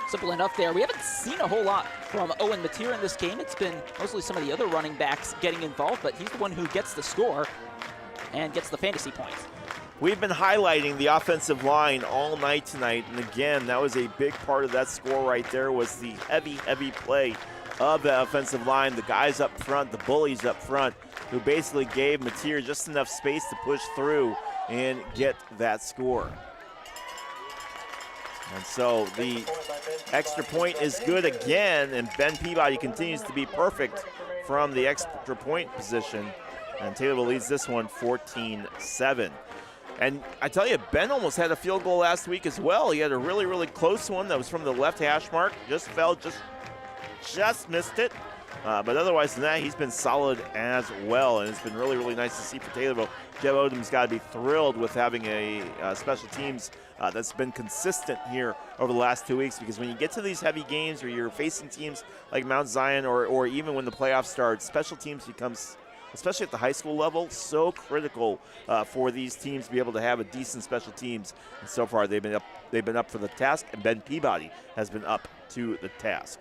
Simple enough there. We haven't seen a whole lot from Owen Mateer in this game. It's been mostly some of the other running backs getting involved, but he's the one who gets the score and gets the fantasy points. We've been highlighting the offensive line all night tonight, and again, that was a big part of that score right there was the heavy play of the offensive line, the guys up front, the bullies up front, who basically gave Mateer just enough space to push through and get that score. And so the extra point is good again, and Ben Peabody continues to be perfect from the extra point position. And Taylorville leads this one 14-7. And I tell you, Ben almost had a field goal last week as well. He had a really close one that was from the left hash mark. Just fell, just missed it. But otherwise than that, he's been solid as well, and it's been really nice to see for Taylorville. Jeff Odom's got to be thrilled with having a special teams that's been consistent here over the last 2 weeks, because when you get to these heavy games where you're facing teams like Mount Zion or even when the playoffs start, special teams becomes, especially at the high school level, so critical for these teams to be able to have a decent special teams. And so far they've been up for the task, and Ben Peabody has been up to the task.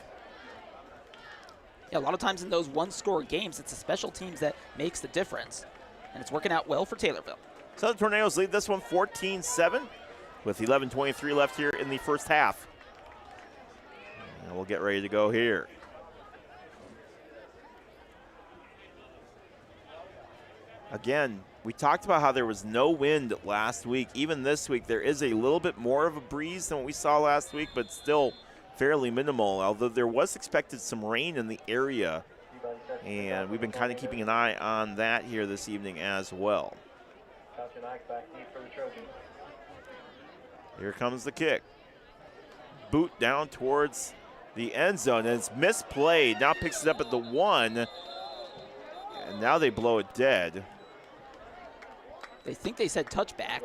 Yeah, a lot of times in those one-score games, it's the special teams that makes the difference. And it's working out well for Taylorville. So the Tornadoes lead this one 14-7 with 11:23 left here in the first half. And we'll get ready to go here. Again, we talked about how there was no wind last week. Even this week, there is a little bit more of a breeze than what we saw last week, but still fairly minimal, although there was expected some rain in the area, and we've been kind of keeping an eye on that here this evening as well. Here comes the kick. Boot down towards the end zone, and it's misplayed. Now picks it up at the 1, and now they blow it dead. They think they said touchback.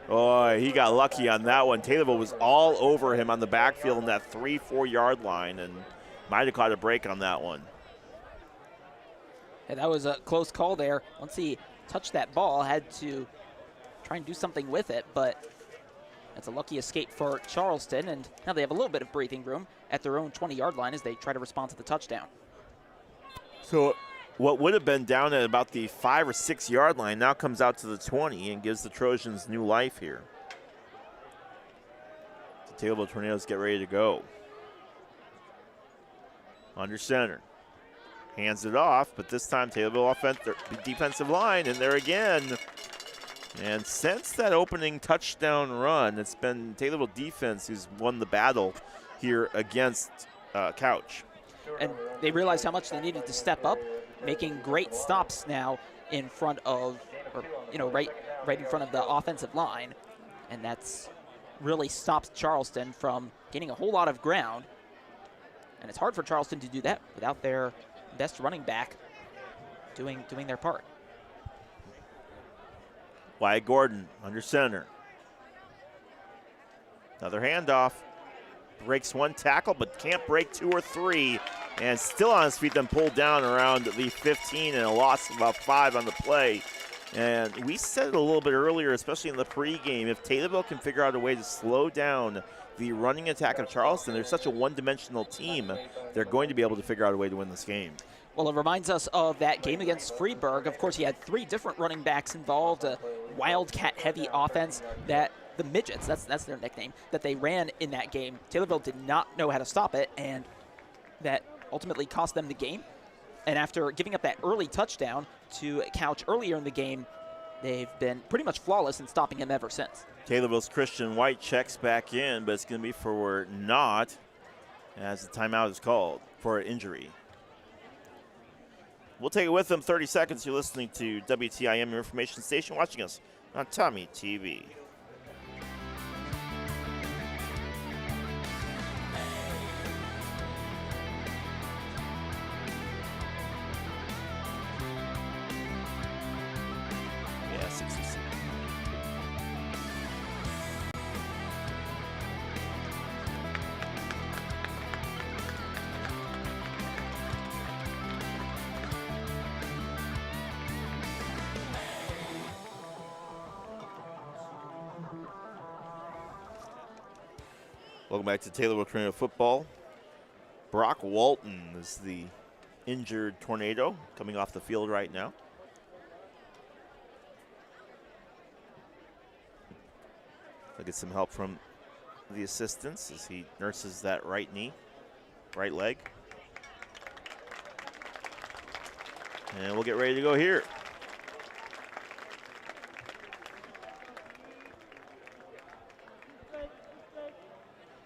Oh, he got lucky on that one. Taylorville was all over him on the backfield in that 3-4 yard line, and might have caught a break on that one. Yeah, that was a close call there. Once he touched that ball, had to try and do something with it, but that's a lucky escape for Charleston, and now they have a little bit of breathing room at their own 20-yard line as they try to respond to the touchdown. So what would have been down at about the 5 or 6 yard line now comes out to the 20 and gives the Trojans new life here. The Taylorville Tornadoes get ready to go. Under center. Hands it off, but this time Taylorville defensive line, and there again. And since that opening touchdown run, it's been Taylorville defense who's won the battle here against Couch. And they realized how much they needed to step up, making great stops now in front of, right in front of the offensive line. And that's really stopped Charleston from gaining a whole lot of ground. And it's hard for Charleston to do that without their best running back doing their part. Wyatt Gordon under center. Another handoff. Breaks one tackle, but can't break 2 or 3. And still on his feet, then pulled down around the 15, and a loss of about 5 on the play. And we said it a little bit earlier, especially in the pregame, if Taylorville can figure out a way to slow down the running attack of Charleston, they're such a one-dimensional team, they're going to be able to figure out a way to win this game. Well, it reminds us of that game against Freeburg. Of course, you had 3 different running backs involved, a wildcat-heavy offense that the Midgets, that's their nickname, that they ran in that game. Taylorville did not know how to stop it, and that ultimately cost them the game. And after giving up that early touchdown to Couch earlier in the game, they've been pretty much flawless in stopping him ever since. Taylorville's Christian White checks back in, but it's going to be for naught as the timeout is called for an injury. We'll take it with them 30 seconds. You're listening to WTIM, your information station, watching us on Tommy TV. Yeah, 66. Welcome back to Taylorville Tornado Football. Brock Walton is the injured Tornado coming off the field right now. I'll get some help from the assistants as he nurses that right knee, right leg. And we'll get ready to go here.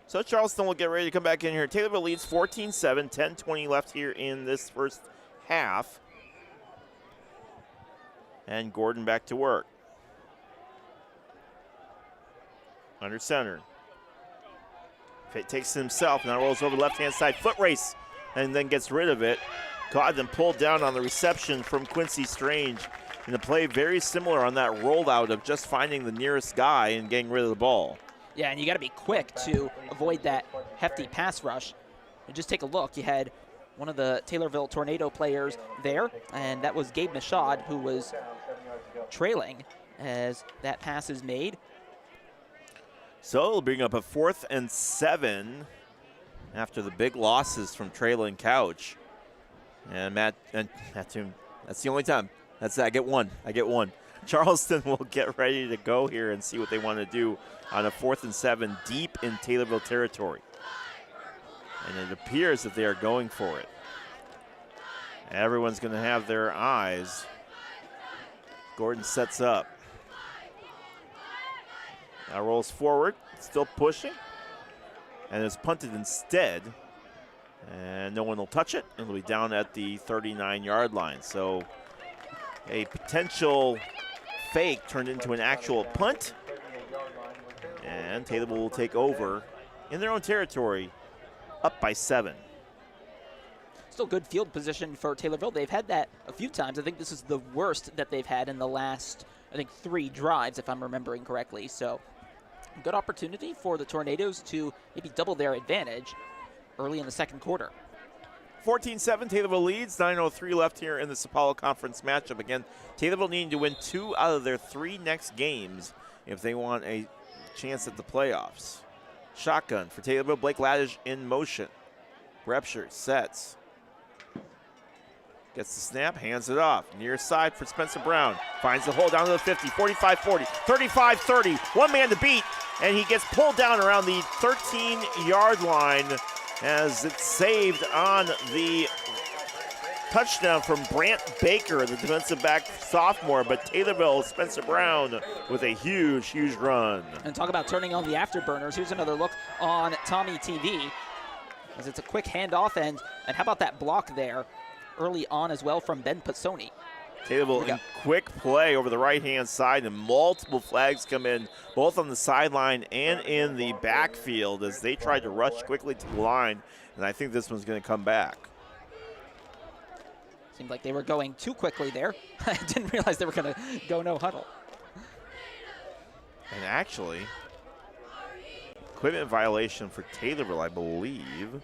So Charleston will get ready to come back in here. Taylorville leads 14-7, 10:20 left here in this first half. And Gordon back to work. Under center. Takes it himself, now rolls over the left-hand side. Foot race, and then gets rid of it. Caught and pulled down on the reception from Quincy Strange. And the play very similar on that rollout of just finding the nearest guy and getting rid of the ball. Yeah, and you got to be quick to avoid that hefty pass rush. And just take a look. You had one of the Taylorville Tornado players there, and that was Gabe Nashad, who was trailing as that pass is made. So it'll bring up a 4th and 7 after the big losses from trailing Couch. And Matt Toon, that's the only time. I get one. Charleston will get ready to go here and see what they want to do on a 4th and 7 deep in Taylorville territory. And it appears that they are going for it. Everyone's going to have their eyes. Gordon sets up. Now rolls forward, still pushing. And is punted instead. And no one will touch it. It'll be down at the 39-yard line. So a potential fake turned into an actual punt. And Taylorville will take over in their own territory, up by 7. Still good field position for Taylorville. They've had that a few times. I think this is the worst that they've had in the last, 3 drives, if I'm remembering correctly. So good opportunity for the Tornadoes to maybe double their advantage early in the second quarter. 14-7, Taylorville leads. 9:03 left here in the Sapalo Conference matchup. Again, Taylorville needing to win 2 out of their 3 next games if they want a chance at the playoffs. Shotgun for Taylorville. Blake Laddish in motion. Repsher sets. Gets the snap, hands it off. Near side for Spencer Brown. Finds the hole down to the 50, 45-40, 35-30. One man to beat, and he gets pulled down around the 13-yard line as it's saved on the touchdown from Brant Baker, the defensive back sophomore. But Taylorville, Spencer Brown with a huge, huge run. And talk about turning on the afterburners. Here's another look on Tommy TV as it's a quick handoff. And how about that block there early on as well from Ben Pisoni. Taylorville in quick play over the right-hand side, and multiple flags come in, both on the sideline and in the backfield as they tried to rush quickly to the line, and I think this one's going to come back. Seemed like they were going too quickly there. I didn't realize they were going to go no huddle. And actually, equipment violation for Taylorville, I believe.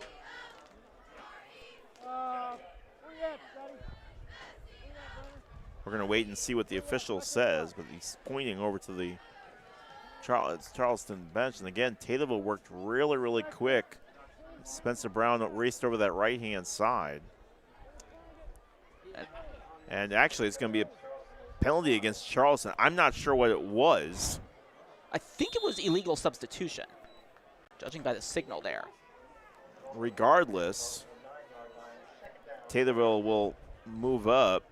We're going to wait and see what the official says, but he's pointing over to the Charleston bench. And again, Taylorville worked really, really quick. Spencer Brown raced over that right-hand side. And actually, it's going to be a penalty against Charleston. I'm not sure what it was. I think it was illegal substitution, judging by the signal there. Regardless, Taylorville will move up.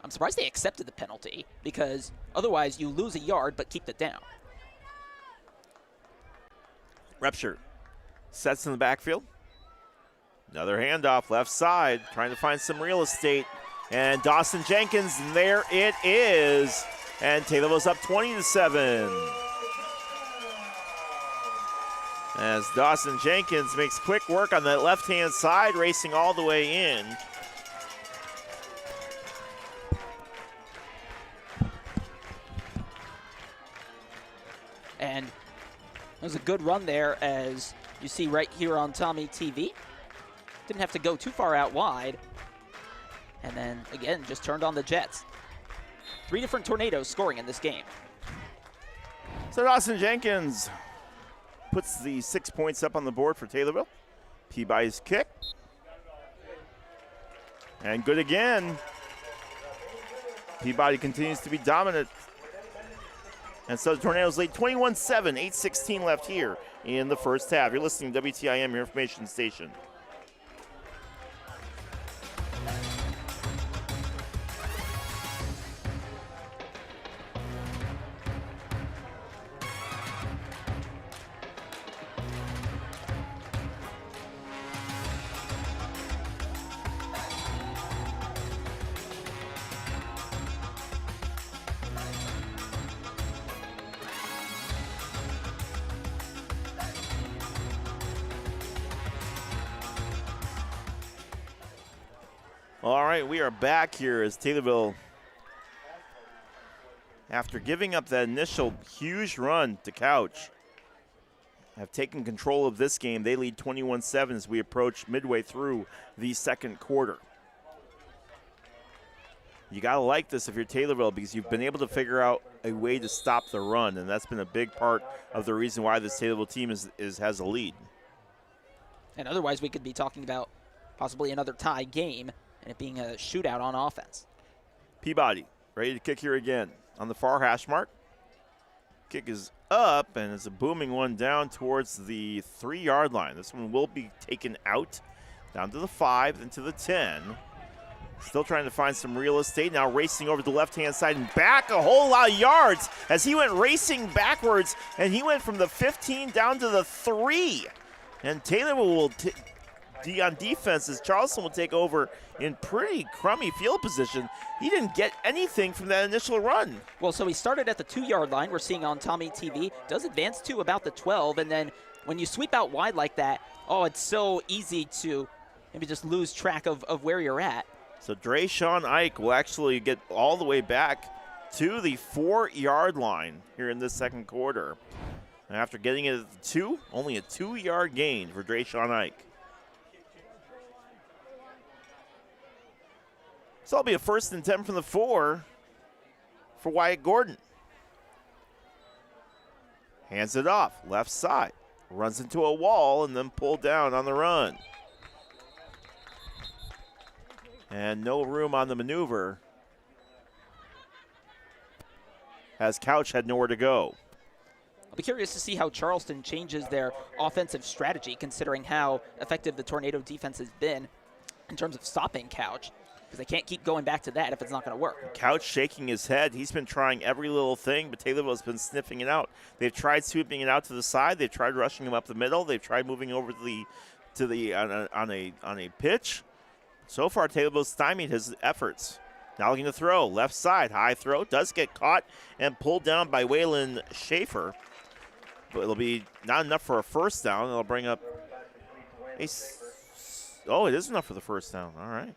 I'm surprised they accepted the penalty, because otherwise you lose a yard but keep it down. Repsher sets in the backfield. Another handoff, left side, trying to find some real estate. And Dawson Jenkins, there it is. And Taylorville's up 20-7. As Dawson Jenkins makes quick work on that left-hand side, racing all the way in. And it was a good run there, as you see right here on Tommy TV. Didn't have to go too far out wide. And then, again, just turned on the Jets. 3 different Tornadoes scoring in this game. So Dawson Jenkins puts the 6 points up on the board for Taylorville. Peabody's kick. And good again. Peabody continues to be dominant. And so the Tornadoes lead 21-7, 8:16 left here in the first half. You're listening to WTIM, your information station. All right, we are back here as Taylorville, after giving up that initial huge run to Couch, have taken control of this game. They lead 21-7 as we approach midway through the second quarter. You got to like this if you're Taylorville, because you've been able to figure out a way to stop the run, and that's been a big part of the reason why this Taylorville team has a lead. And otherwise we could be talking about possibly another tie game and it being a shootout on offense. Peabody ready to kick here again on the far hash mark. Kick is up, and it's a booming one down towards the 3-yard line. This one will be taken out, down to the 5, then to the 10. Still trying to find some real estate. Now racing over to the left-hand side and back a whole lot of yards as he went racing backwards, and he went from the 15 down to the 3. And Taylorville will on defense as Charleston will take over in pretty crummy field position. He didn't get anything from that initial run. Well, so he started at the 2-yard line, we're seeing on Tommy TV, does advance to about the 12, and then when you sweep out wide like that, oh, it's so easy to maybe just lose track of where you're at. So Drayshawn Ike will actually get all the way back to the 4-yard line here in this second quarter. And after getting it at the 2, only a 2-yard gain for Drayshawn Ike. So it'll be a 1st and 10 from the 4 for Wyatt Gordon. Hands it off, left side. Runs into a wall and then pulled down on the run. And no room on the maneuver, as Couch had nowhere to go. I'll be curious to see how Charleston changes their offensive strategy, considering how effective the Tornado defense has been in terms of stopping Couch, because they can't keep going back to that if it's not going to work. Couch shaking his head. He's been trying every little thing, but Taylorville has been sniffing it out. They've tried sweeping it out to the side. They've tried rushing him up the middle. They've tried moving over to the on a pitch. So far, Taylorville stymied his efforts. Now looking to throw. Left side, high throw. Does get caught and pulled down by Waylon Schaefer. But it'll be not enough for a first down. It'll bring up oh, it is enough for the first down. All right.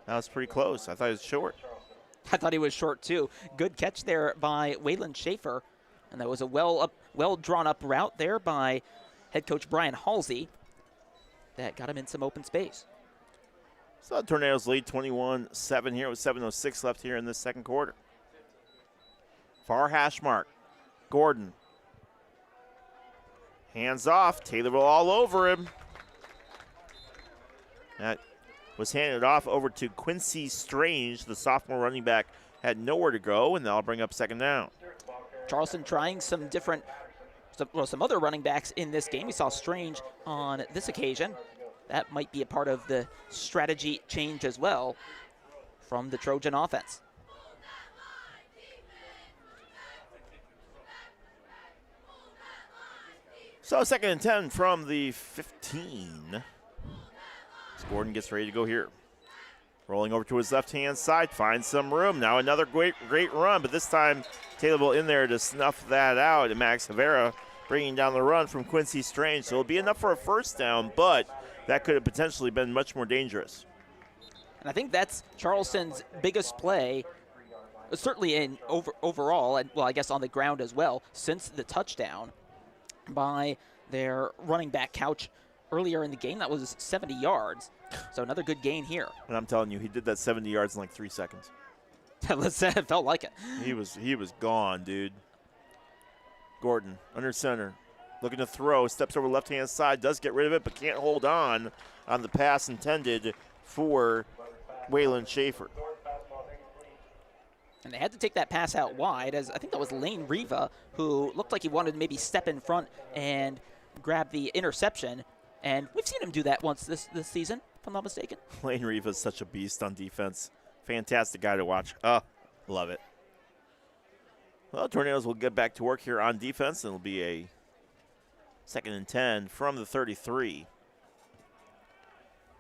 That was pretty close. I thought it was short. I thought he was short, too. Good catch there by Waylon Schaefer. And that was a well drawn up route there by head coach Brian Halsey that got him in some open space. So the Tornadoes lead 21-7 here with 7:06 left here in this second quarter. Far hash mark. Gordon. Hands off. Taylorville all over him. That was handed off over to Quincy Strange. The sophomore running back had nowhere to go, and that'll bring up second down. Charleston trying some other running backs in this game. We saw Strange on this occasion. That might be a part of the strategy change as well from the Trojan offense. So 2nd and 10 from the 15. As Gordon gets ready to go here. Rolling over to his left-hand side, finds some room. Now another great run, but this time Taylorville in there to snuff that out. And Max Rivera bringing down the run from Quincy Strange. So it'll be enough for a first down, but that could have potentially been much more dangerous. And I think that's Charleston's biggest play, certainly in overall, and well, I guess on the ground as well, since the touchdown by their running back Couch earlier in the game. That was 70 yards. So another good gain here. And I'm telling you, he did that 70 yards in like 3 seconds. It felt like it. He was gone, dude. Gordon, under center, looking to throw, steps over left-hand side, does get rid of it, but can't hold on the pass intended for Waylon Schaefer. And they had to take that pass out wide, as I think that was Lane Riva, who looked like he wanted to maybe step in front and grab the interception. And we've seen him do that once this season, if I'm not mistaken. Lane Riva is such a beast on defense. Fantastic guy to watch. Love it. Well, Tornadoes will get back to work here on defense, and it'll be a 2nd and 10 from the 33.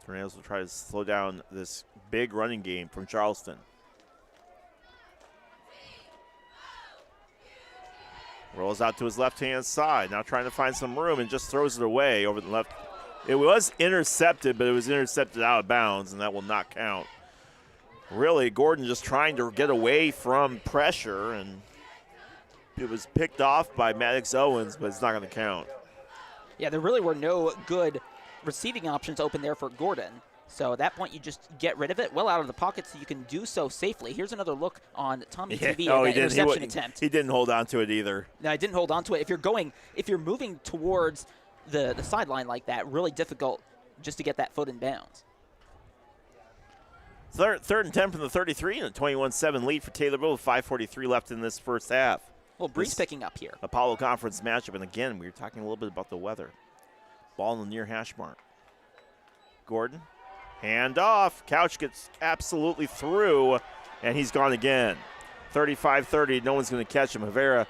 Tornadoes will try to slow down this big running game from Charleston. Rolls out to his left-hand side, now trying to find some room and just throws it away over the left. It was intercepted, but it was intercepted out of bounds, and that will not count. Really, Gordon just trying to get away from pressure, and it was picked off by Maddox Owens, but it's not going to count. Yeah, there really were no good receiving options open there for Gordon. So at that point, you just get rid of it well out of the pocket so you can do so safely. Here's another look on Tommy TV at that interception attempt. He didn't hold on to it either. No, I didn't hold on to it. If you're moving towards the sideline like that, really difficult just to get that foot in bounds. Third and 10 from the 33 and a 21-7 lead for Taylorville with 5:43 left in this first half. Well, breeze picking up here. Apollo Conference matchup, and again, we were talking a little bit about the weather. Ball in the near hash mark. Gordon. Hand off. Couch gets absolutely through, and he's gone again. 35-30. No one's going to catch him. Rivera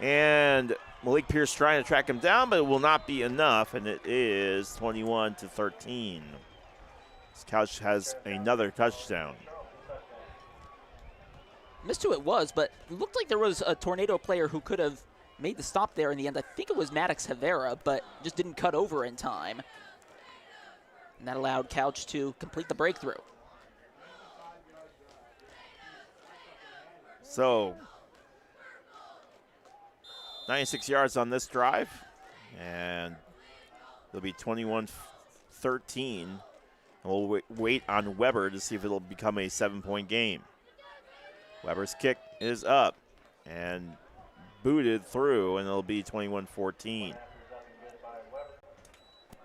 and Malik Pierce trying to track him down, but it will not be enough, and it is 21-13. Couch has another touchdown. Missed who it was, but it looked like there was a Tornado player who could have made the stop there in the end. I think it was Maddox Rivera, but just didn't cut over in time. And that allowed Couch to complete the breakthrough. So, 96 yards on this drive, and it'll be 21-13. We'll wait on Weber to see if it'll become a 7-point game. Weber's kick is up and booted through, and it'll be 21-14.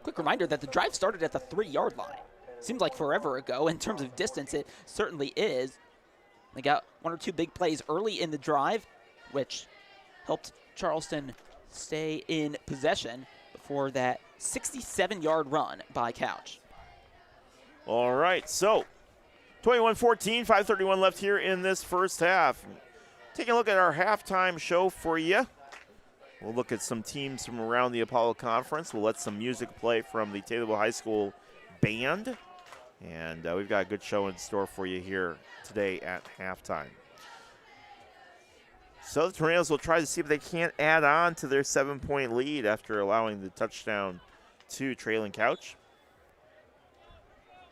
Quick reminder that the drive started at the 3-yard line. Seems like forever ago. In terms of distance, it certainly is. They got one or two big plays early in the drive, which helped Charleston stay in possession before that 67-yard run by Couch. All right, so 21-14, 5:31 left here in this first half. Taking a look at our halftime show for you. We'll look at some teams from around the Apollo Conference. We'll let some music play from the Taylorville High School band. And we've got a good show in store for you here today at halftime. So the Tornadoes will try to see if they can't add on to their 7-point lead after allowing the touchdown to Traylon Couch.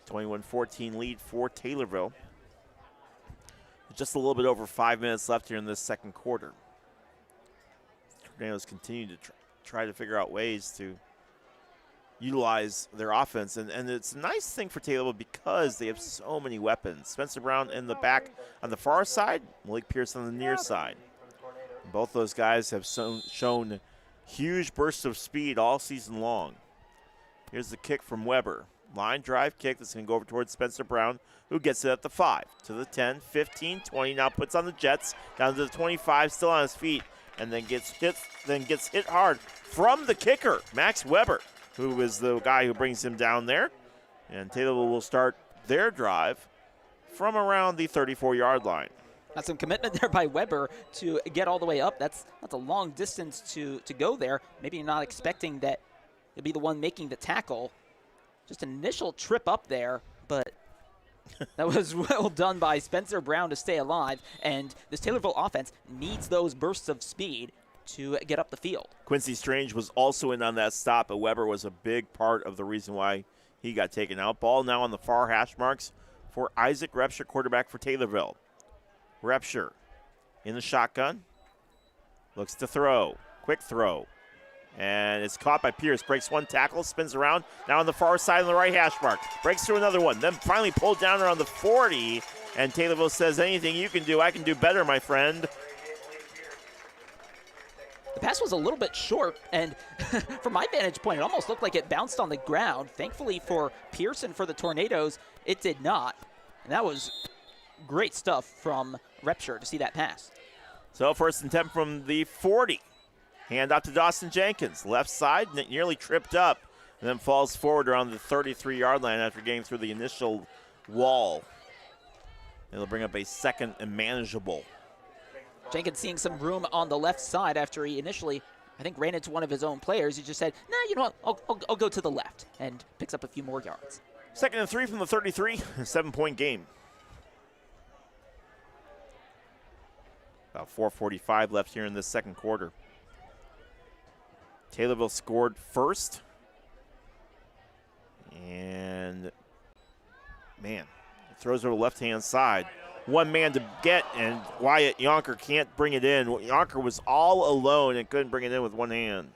21-14 lead for Taylorville. Just a little bit over 5 minutes left here in this second quarter. Tornadoes continue to try to figure out ways to utilize their offense. And it's a nice thing for Taylorville because they have so many weapons. Spencer Brown in the back on the far side, Malik Pierce on the near side. Both those guys have shown huge bursts of speed all season long. Here's the kick from Weber. Line drive kick that's going to go over towards Spencer Brown, who gets it at the 5, to the 10, 15, 20. Now puts on the Jets, down to the 25, still on his feet, and then gets hit hard from the kicker, Max Weber, who is the guy who brings him down there. And Taylorville will start their drive from around the 34-yard line. That's some commitment there by Weber to get all the way up. That's a long distance to go there. Maybe you're not expecting that he'll be the one making the tackle. Just an initial trip up there, but that was well done by Spencer Brown to stay alive. And this Taylorville offense needs those bursts of speed to get up the field. Quincy Strange was also in on that stop, but Weber was a big part of the reason why he got taken out. Ball now on the far hash marks for Isaac Repsher, quarterback for Taylorville. Repsher in the shotgun, looks to throw, quick throw. And it's caught by Pierce, breaks one tackle, spins around, now on the far side on the right hash mark, breaks through another one, then finally pulled down around the 40, and Taylorville says, anything you can do, I can do better, my friend. The pass was a little bit short, and from my vantage point, it almost looked like it bounced on the ground. Thankfully for Pearson, for the Tornadoes, it did not. And that was great stuff from Repsher to see that pass. So first and 10 from the 40. Hand out to Dawson Jenkins. Left side, nearly tripped up, and then falls forward around the 33-yard line after getting through the initial wall. It'll bring up a second and manageable. Jenkins seeing some room on the left side after he initially, I think, ran into one of his own players. He just said, nah, you know what, I'll go to the left, and picks up a few more yards. Second and 3 from the 33, a 7-point game. About 4:45 left here in this second quarter. Taylorville scored first. And, man, throws over the left-hand side. One man to get, and Wyatt Yonker can't bring it in. Yonker was all alone and couldn't bring it in with one hand.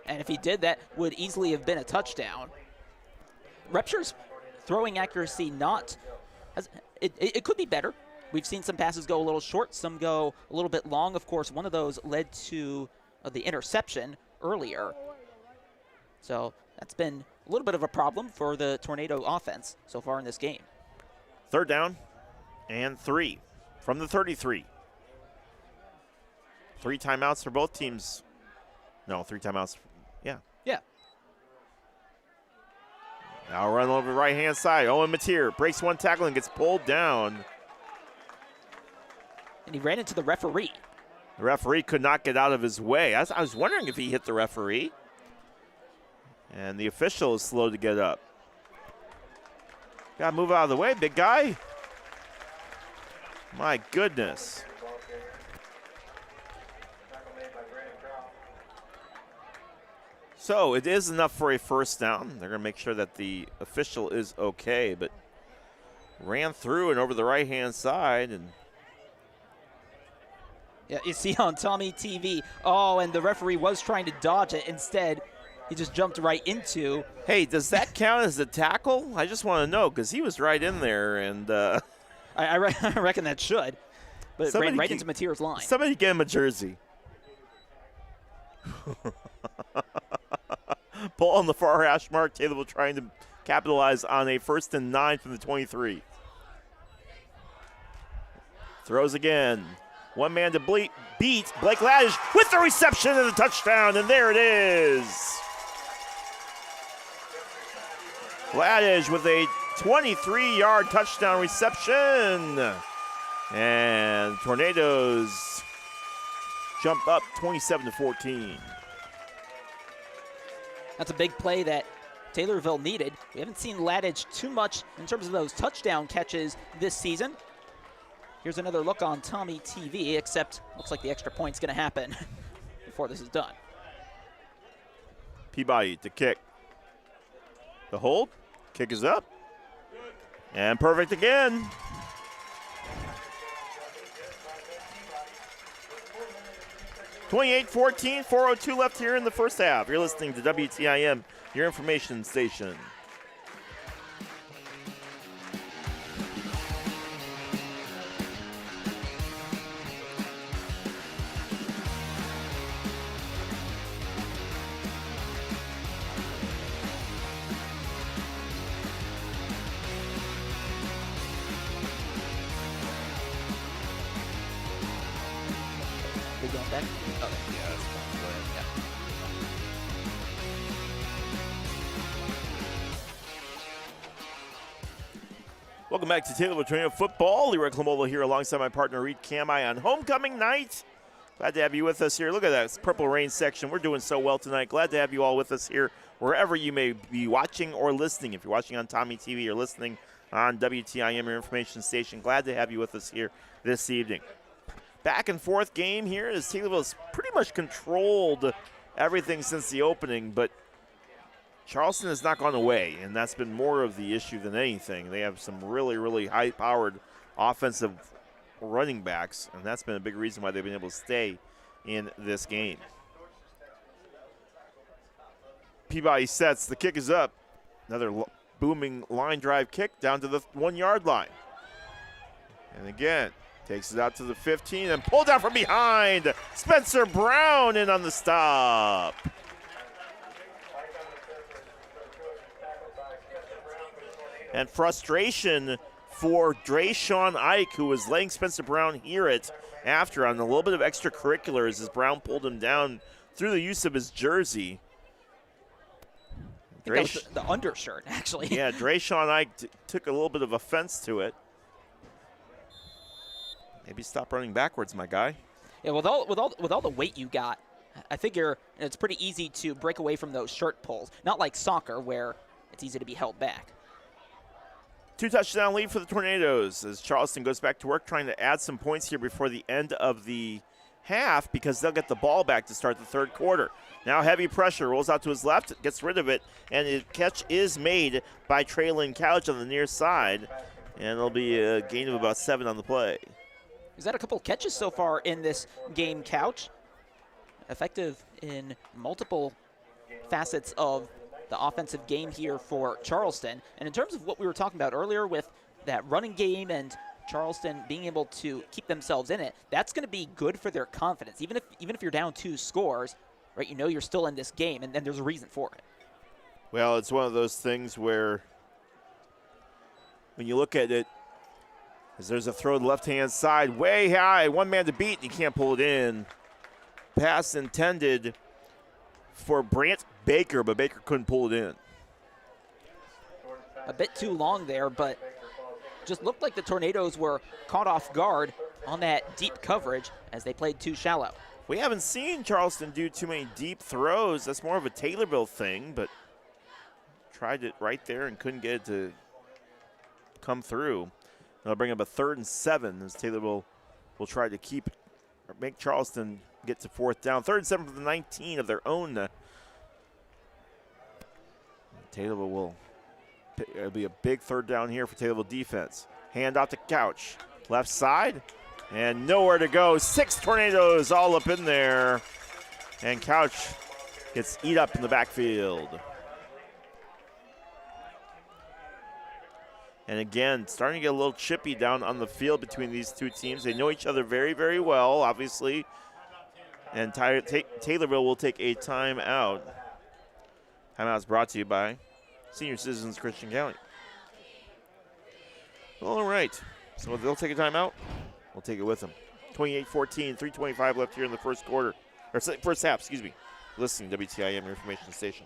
And if he did, that would easily have been a touchdown. Repsher's throwing accuracy it could be better. We've seen some passes go a little short, some go a little bit long. Of course, one of those led to the interception earlier. So that's been a little bit of a problem for the Tornado offense so far in this game. Third down and 3 from the 33. 3 timeouts for both teams. No, 3 timeouts. Yeah. Yeah. Now run over the right-hand side. Owen Mateer breaks one tackle and gets pulled down. And he ran into the referee. The referee could not get out of his way. I was wondering if he hit the referee. And the official is slow to get up. Got to move out of the way, big guy. My goodness. So it is enough for a first down. They're going to make sure that the official is okay, but ran through and over the right-hand side. And yeah, you see on Tommy TV, oh, and the referee was trying to dodge it. Instead, he just jumped right into. Hey, does that count as a tackle? I just want to know, because he was right in there. And I reckon that should. But it ran right into Mateer's line. Somebody get him a jersey. Ball on the far hash mark. Taylorville trying to capitalize on a 1st and 9 from the 23. Throws again. One man to beat Blake Laddish with the reception and the touchdown, and there it is. Laddish with a 23-yard touchdown reception. And Tornadoes jump up 27-14. That's a big play that Taylorville needed. We haven't seen Laddish too much in terms of those touchdown catches this season. Here's another look on Tommy TV, except looks like the extra point's going to happen before this is done. Peabody to kick. The hold. Kick is up. And perfect again. (28-14), 4:02 left here in the first half. You're listening to WTIM your information station. They going back? Okay. Yeah, that's fine. Go ahead. Yeah. Welcome back to Taylorville Tornadoes Football. Leroy Clamola here alongside my partner Reed Camai on homecoming night. Glad to have you with us here. Look at that, it's Purple Rain section. We're doing so well tonight. Glad to have you all with us here wherever you may be watching or listening. If you're watching on Tommy TV or listening on WTIM, your information station, glad to have you with us here this evening. Back and forth game here as Taylorville's pretty much controlled everything since the opening, but Charleston has not gone away, and that's been more of the issue than anything. They have some really, really high-powered offensive running backs, and that's been a big reason why they've been able to stay in this game. Peabody sets. The kick is up. Another booming line drive kick down to the 1-yard line. And again, takes it out to the 15 and pulled down from behind. Spencer Brown in on the stop. And frustration for Drayshawn Ike, who was letting Spencer Brown hear it after on a little bit of extracurriculars as Brown pulled him down through the use of his jersey. I think that was the undershirt, actually. Yeah, Drayshawn Ike took a little bit of offense to it. Maybe stop running backwards, my guy. Yeah, with all the weight you got, I figure it's pretty easy to break away from those shirt pulls. Not like soccer, where it's easy to be held back. 2-touchdown lead for the Tornadoes as Charleston goes back to work trying to add some points here before the end of the half because they'll get the ball back to start the third quarter. Now heavy pressure, rolls out to his left, gets rid of it, and the catch is made by Traylon Couch on the near side, and it'll be a gain of about 7 on the play. He's had a couple catches so far in this game, Couch. Effective in multiple facets of the offensive game here for Charleston. And in terms of what we were talking about earlier with that running game and Charleston being able to keep themselves in it, that's going to be good for their confidence. Even if you're down 2 scores, right, you know you're still in this game, and then there's a reason for it. Well, it's one of those things where when you look at it, as there's a throw to the left-hand side, way high, one man to beat, and you can't pull it in. Pass intended for Brant Baker, but Baker couldn't pull it in. A bit too long there, but just looked like the Tornadoes were caught off guard on that deep coverage as they played too shallow. We haven't seen Charleston do too many deep throws. That's more of a Taylorville thing, but tried it right there and couldn't get it to come through. They'll bring up a 3rd and 7 as Taylorville will try to make Charleston get to 4th down. 3rd and 7 from the 19 of their own. Taylorville will, it'll be a big 3rd down here for Taylorville defense. Hand out to Couch, left side, and nowhere to go. 6 Tornadoes all up in there, and Couch gets eat up in the backfield. And again, starting to get a little chippy down on the field between these two teams. They know each other very, very well, obviously. And Taylorville will take a timeout. Timeout is brought to you by Senior Citizens Christian County. All right, so they'll take a timeout. We'll take it with them. 28-14, 3:25 left here in the first quarter, or first half, excuse me. Listening to WTIM, your information station.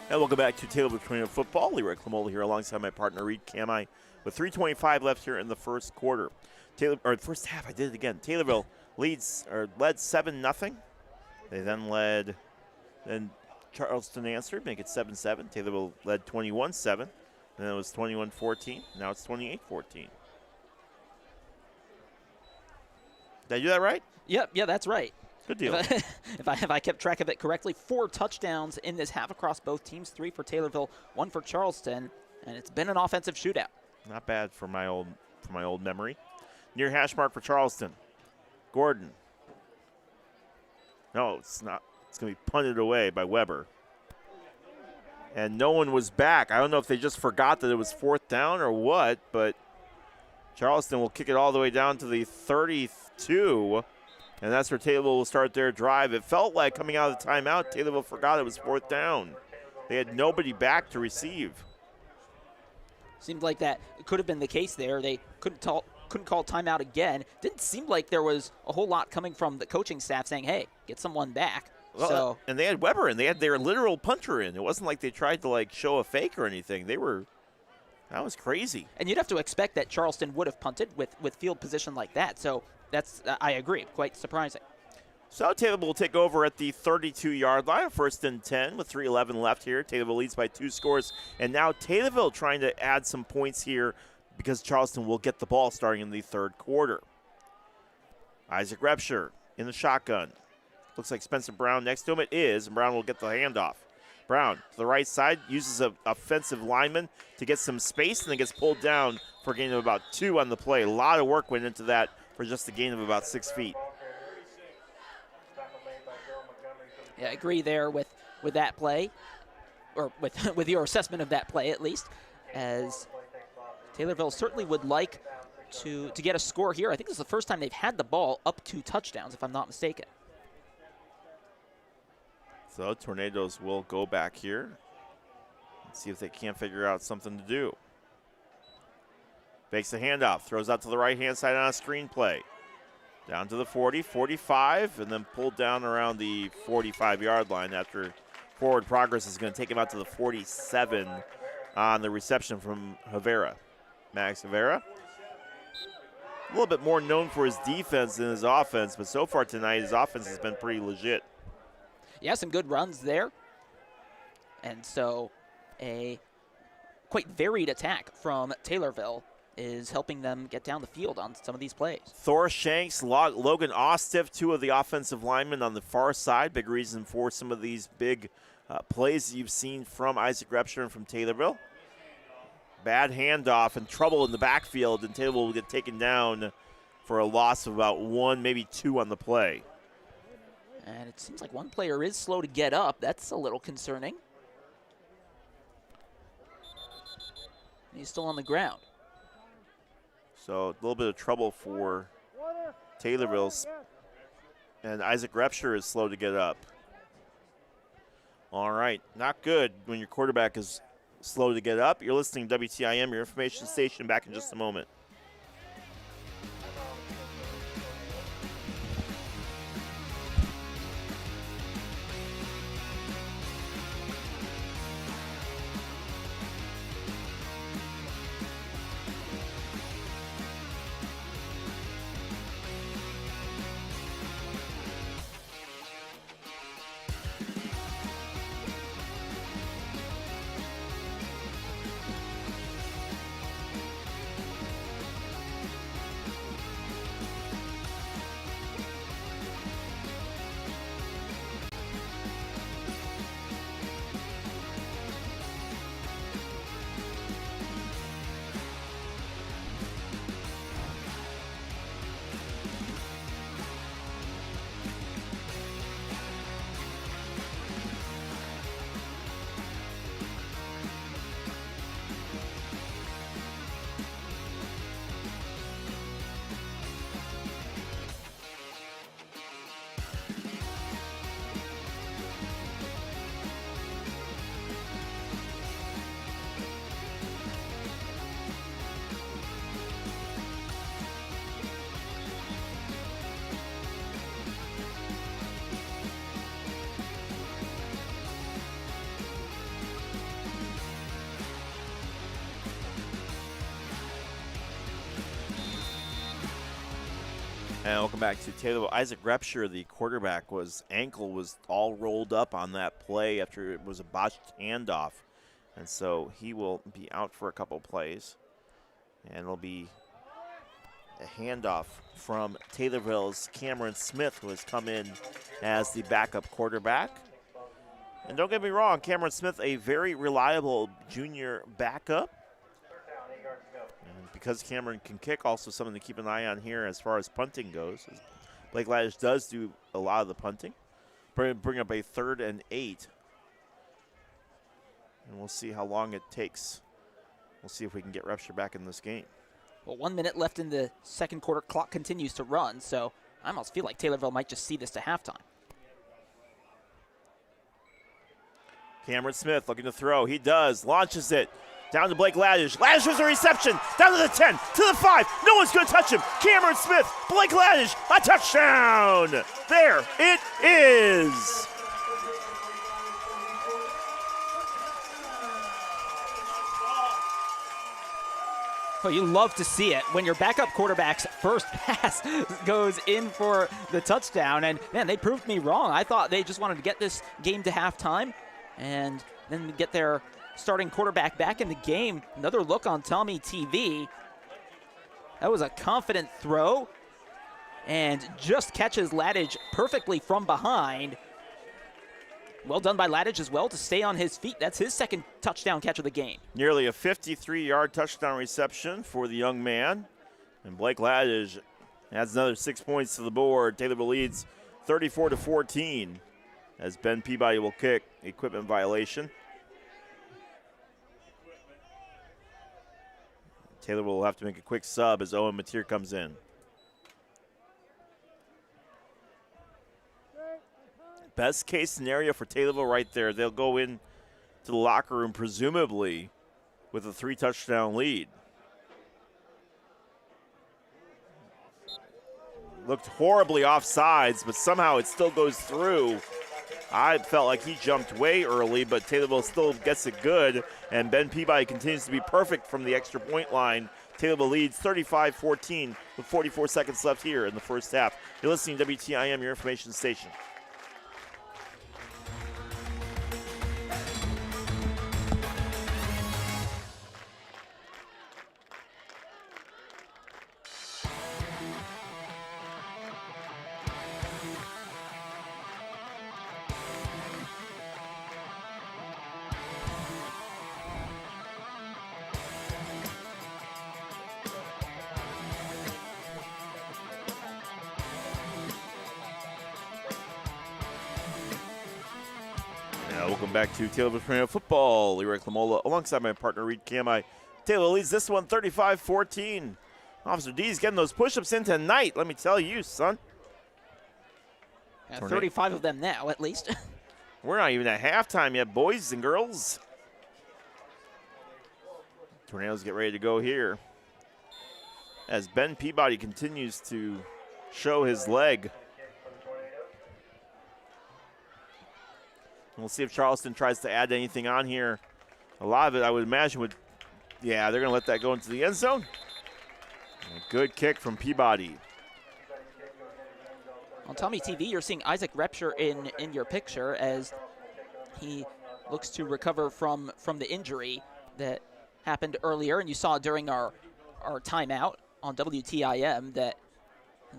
And welcome back to Taylorville Tornadoes Football. Leroy Clamola here alongside my partner Reed Camai with 3:25 left here in the first quarter. First half, I did it again. Taylorville led 7-0. They then led, then Charleston answered, make it 7-7. Taylorville led 21-7, and then it was 21-14. Now it's 28-14. Did I do that right? Yep, yeah, that's right. Good deal. If I kept track of it correctly, 4 touchdowns in this half across both teams, 3 for Taylorville, 1 for Charleston, and it's been an offensive shootout. Not bad for my old memory. Near hash mark for Charleston. Gordon. No, it's not. It's going to be punted away by Weber. And no one was back. I don't know if they just forgot that it was 4th down or what, but Charleston will kick it all the way down to the 32, and that's where Taylorville will start their drive. It felt like coming out of the timeout, Taylorville forgot it was 4th down. They had nobody back to receive. Seemed like that could have been the case there. They couldn't call timeout again. Didn't seem like there was a whole lot coming from the coaching staff saying, hey, get someone back. Well, and they had Weber in. They had their literal punter in. It wasn't like they tried to show a fake or anything. That was crazy. And you'd have to expect that Charleston would have punted with field position like that. So that's, I agree, quite surprising. So Taylorville will take over at the 32-yard line, 1st and 10 with 3:11 left here. Taylorville leads by 2 scores. And now Taylorville trying to add some points here because Charleston will get the ball starting in the 3rd quarter. Isaac Repsher in the shotgun. Looks like Spencer Brown next to him. It is, and Brown will get the handoff. Brown to the right side, uses an offensive lineman to get some space, and then gets pulled down for a gain of about 2 on the play. A lot of work went into that for just a gain of about 6 feet. Yeah, I agree there with that play, or with your assessment of that play at least, as Taylorville certainly would like to get a score here. I think this is the first time they've had the ball up 2 touchdowns, if I'm not mistaken. So Tornadoes will go back here and see if they can't figure out something to do. Fakes the handoff, throws out to the right-hand side on a screen play. Down to the 40, 45, and then pulled down around the 45-yard line after forward progress is going to take him out to the 47 on the reception from Havera. Max Havera, a little bit more known for his defense than his offense, but so far tonight his offense has been pretty legit. Yeah, some good runs there. And so a quite varied attack from Taylorville is helping them get down the field on some of these plays. Thor Shanks, Logan Ostiff, 2 of the offensive linemen on the far side. Big reason for some of these big plays that you've seen from Isaac Repsher and from Taylorville. Bad handoff and trouble in the backfield, and Taylorville will get taken down for a loss of about 1, maybe 2 on the play. And it seems like one player is slow to get up. That's a little concerning. He's still on the ground. So a little bit of trouble for Taylorville. And Isaac Repsher is slow to get up. All right, not good when your quarterback is slow to get up. You're listening to WTIM, your information station. Back in just a moment. And welcome back to Taylorville. Isaac Repsher, the quarterback, ankle was all rolled up on that play after it was a botched handoff. And so he will be out for a couple plays. And it'll be a handoff from Taylorville's Cameron Smith, who has come in as the backup quarterback. And don't get me wrong, Cameron Smith, a very reliable junior backup. And because Cameron can kick, also something to keep an eye on here as far as punting goes. Blake Laddish does do a lot of the punting. Bring up a 3rd and 8. And we'll see how long it takes. We'll see if we can get Repsher back in this game. Well, 1 minute left in the second quarter. Clock continues to run, so I almost feel like Taylorville might just see this to halftime. Cameron Smith looking to throw. He does. Launches it. Down to Blake Laddish. Laddish with a reception. Down to the 10. To the 5. No one's going to touch him. Cameron Smith. Blake Laddish. A touchdown. There it is. Well, you love to see it when your backup quarterback's first pass goes in for the touchdown. And, man, they proved me wrong. I thought they just wanted to get this game to halftime and then get their starting quarterback back in the game. Another look on Tommy TV. That was a confident throw and just catches Laddish perfectly from behind. Well done by Laddish as well to stay on his feet. That's his second touchdown catch of the game. Nearly a 53-yard touchdown reception for the young man. And Blake Laddish adds another 6 points to the board. Taylorville leads 34-14 as Ben Peabody will kick. Equipment violation. Taylorville will have to make a quick sub as Owen Mateer comes in. Best case scenario for Taylorville right there. They'll go in to the locker room presumably with a 3-touchdown lead. Looked horribly offsides, but somehow it still goes through. I felt like he jumped way early, but Taylorville still gets it good, and Ben Peabody continues to be perfect from the extra point line. Taylorville leads 35-14 with 44 seconds left here in the first half. You're listening to WTIM, your information station. Welcome back to Taylorville Football. Leroy Clamola alongside my partner Reed Camai. Taylor leads this one 35-14. Officer D's getting those push-ups in tonight, let me tell you, son. 35 of them now, at least. We're not even at halftime yet, boys and girls. Tornadoes get ready to go here as Ben Peabody continues to show his leg. We'll see if Charleston tries to add anything on here. A lot of it, I would imagine, they're going to let that go into the end zone. A good kick from Peabody. On Tommy TV, you're seeing Isaac Repsher in your picture as he looks to recover from the injury that happened earlier. And you saw during our timeout on WTIM that